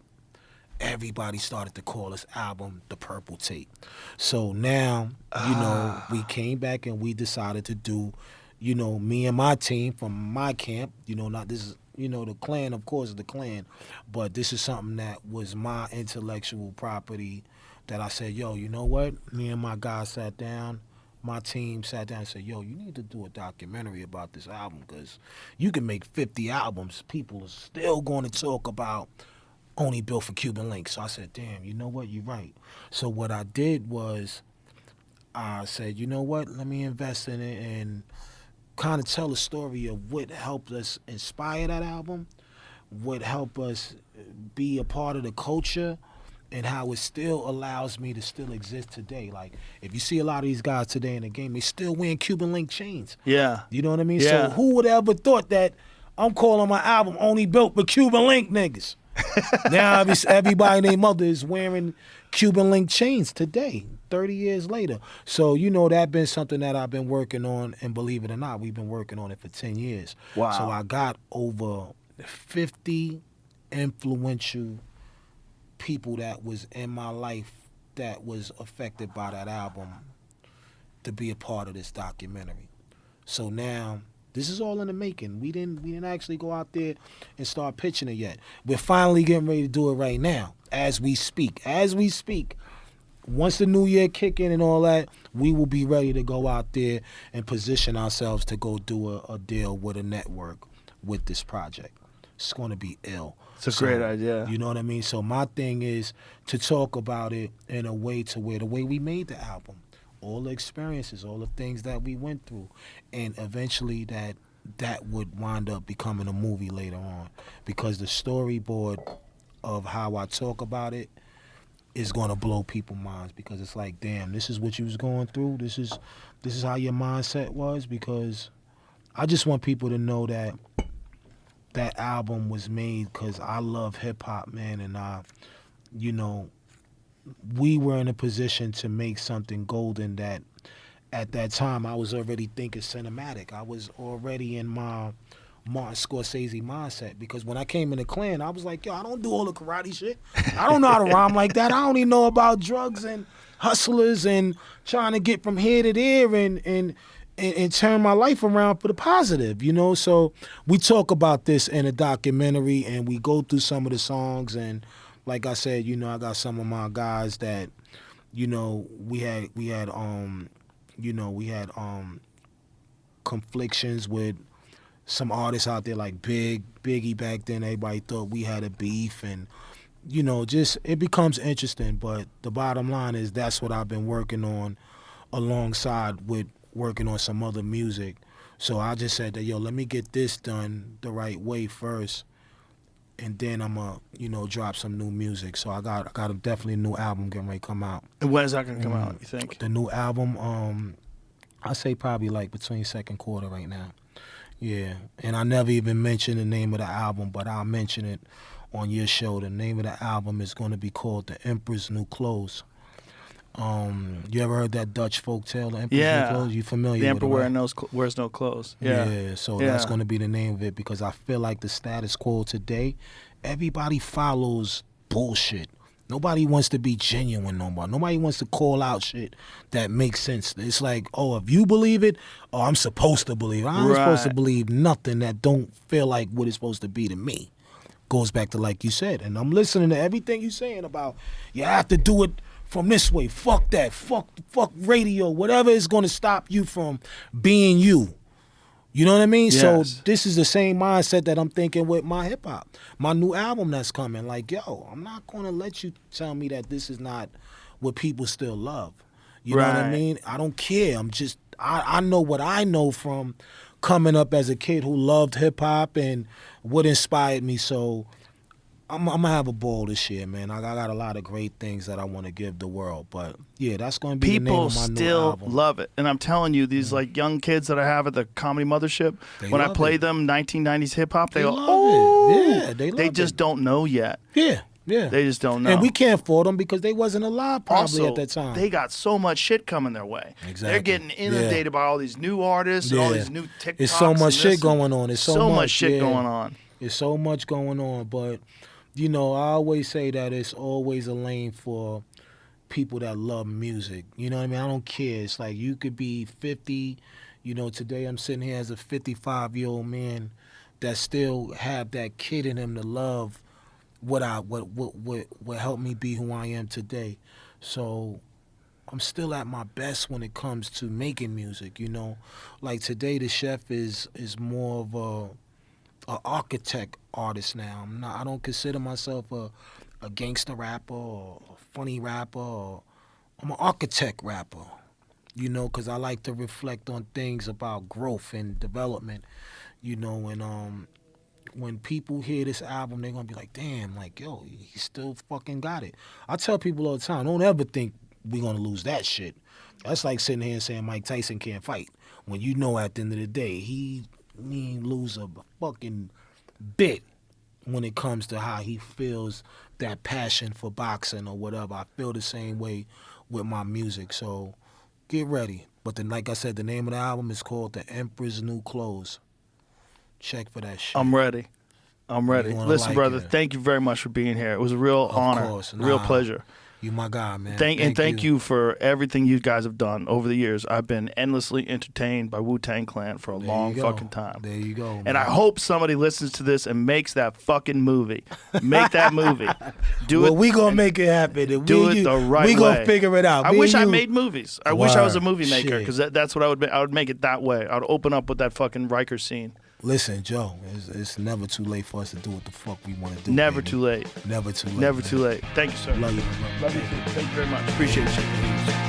E: everybody started to call this album The Purple Tape. So now, you know, we came back and we decided to do, you know, me and my team from my camp, you know, not this is, you know, the Clan, of course, the Clan, but this is something that was my intellectual property that I said, yo, you know what? Me and my guys sat down, my team sat down and said, yo, you need to do a documentary about this album because you can make 50 albums. People are still going to talk about Only Built for Cuban Links. So I said, damn, you know what? You're right. So what I did was I said, you know what? Let me invest in it and kind of tell a story of what helped us inspire that album, what helped us be a part of the culture, and how it still allows me to still exist today. Like, if you see a lot of these guys today in the game, they still wearing Cuban Link chains.
D: Yeah.
E: You know what I mean?
D: Yeah.
E: So who would ever thought that I'm calling my album Only Built for Cuban Link niggas? Now everybody and their mother is wearing Cuban Link chains today, 30 years later. So, you know, that's been something that I've been working on, and believe it or not, we've been working on it for 10 years.
D: Wow.
E: So I got over 50 influential people that was in my life that was affected by that album to be a part of this documentary. So now, this is all in the making. We didn't actually go out there and start pitching it yet. We're finally getting ready to do it right now, as we speak. As we speak, once the new year kick in and all that, we will be ready to go out there and position ourselves to go do a deal with a network with this project. It's going to be ill.
D: It's a great idea.
E: You know what I mean? So my thing is to talk about it in a way to where the way we made the album, all the experiences, all the things that we went through, and eventually that would wind up becoming a movie later on, because the storyboard of how I talk about it is going to blow people's minds, because it's like, damn, this is what you was going through. This is how your mindset was, because I just want people to know that that album was made because I love hip hop, man, and you know, we were in a position to make something golden that at that time I was already thinking cinematic. I was already in my Martin Scorsese mindset, because when I came in the Clan, I was like, yo, I don't do all the karate shit. I don't know how to rhyme like that. I don't even know about drugs and hustlers and trying to get from here to there and turn my life around for the positive, you know? So we talk about this in a documentary, and we go through some of the songs, and like I said, you know, I got some of my guys that, you know, we had conflictions with some artists out there like Biggie back then. Everybody thought we had a beef, and you know, just it becomes interesting. But the bottom line is that's what I've been working on, alongside with working on some other music. So I just said that, yo, let me get this done the right way first, and then I'm gonna, you know, drop some new music. So I got definitely a new album getting ready to come out.
D: And when is that gonna come out, you think?
E: The new album, I say probably like between second quarter right now. Yeah, and I never even mentioned the name of the album, but I'll mention it on your show. The name of the album is going to be called The Emperor's New Clothes. You ever heard that Dutch folk tale, The Emperor's New Clothes? You familiar
D: The Emperor
E: with it, right?
D: wears no clothes. Yeah.
E: Yeah, so that's going to be the name of it, because I feel like the status quo today, everybody follows bullshit. Nobody wants to be genuine no more. Nobody wants to call out shit that makes sense. It's like, oh, if you believe it, oh, I'm supposed to believe it. I'm supposed to believe nothing that don't feel like what it's supposed to be to me. Goes back to like you said, and I'm listening to everything you're saying about you have to do it from this way. Fuck that. Fuck radio. Whatever is going to stop you from being you. You know what I mean?
D: Yes.
E: So this is the same mindset that I'm thinking with my hip hop. My new album that's coming. Like, yo, I'm not going to let you tell me that this is not what people still love. You know what I mean? I don't care. I'm just, I know what I know from coming up as a kid who loved hip hop and what inspired me. So I'm going to have a ball this year, man. I got a lot of great things that I want to give the world. But, yeah, that's going to be the name of my new album.
D: People still love it. And I'm telling you, these like young kids that I have at the Comedy Mothership, when I play them 1990s hip-hop, they go, oh!
E: Yeah, they love
D: They just don't know yet.
E: Yeah.
D: They just don't know.
E: And we can't fault them because they wasn't alive probably at that time.
D: They got so much shit coming their way.
E: Exactly.
D: They're getting inundated by all these new artists and all these new TikToks.
E: There's so much shit going on. There's so much
D: shit going on.
E: There's so much going on, but you know, I always say that it's always a lane for people that love music. You know what I mean? I don't care. It's like you could be 50. You know, today I'm sitting here as a 55-year-old man that still have that kid in him to love what helped me be who I am today. So I'm still at my best when it comes to making music, you know. Like today the chef is more of a architect artist now. I don't consider myself a gangster rapper or a funny rapper. I'm an architect rapper, you know, because I like to reflect on things about growth and development, you know. And when people hear this album, they're gonna be like, damn, like, yo, he still fucking got it. I tell people all the time, don't ever think we're gonna lose that shit. That's like sitting here and saying Mike Tyson can't fight, when you know at the end of the day he ain't lose a fucking bit when it comes to how he feels that passion for boxing or whatever. I feel the same way with my music, so get ready. But then, like I said, the name of the album is called The Emperor's New Clothes. Check for that shit.
D: I'm ready. Listen, like brother, thank you very much for being here. It was a real honor, real pleasure.
E: You my guy, man.
D: Thank you for everything you guys have done over the years. I've been endlessly entertained by Wu-Tang Clan for a long fucking time.
E: There you go, man.
D: And I hope somebody listens to this and makes that fucking movie. Make that movie.
E: We gonna make it happen.
D: Do it the right way.
E: We gonna figure it out.
D: I wish I made movies. I wish I was a movie maker, because that's what I would make. I would make it that way. I would open up with that fucking Rikers scene.
E: Listen, Joe, it's never too late for us to do what the fuck we want to do.
D: Never too late.
E: Never too late.
D: Never too late. Thank you, sir.
E: Love you, bro.
D: Love you too. Thank you very much. Appreciate you.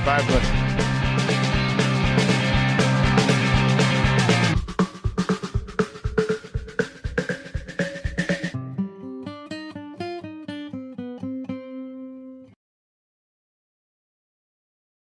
D: Bye, buddy.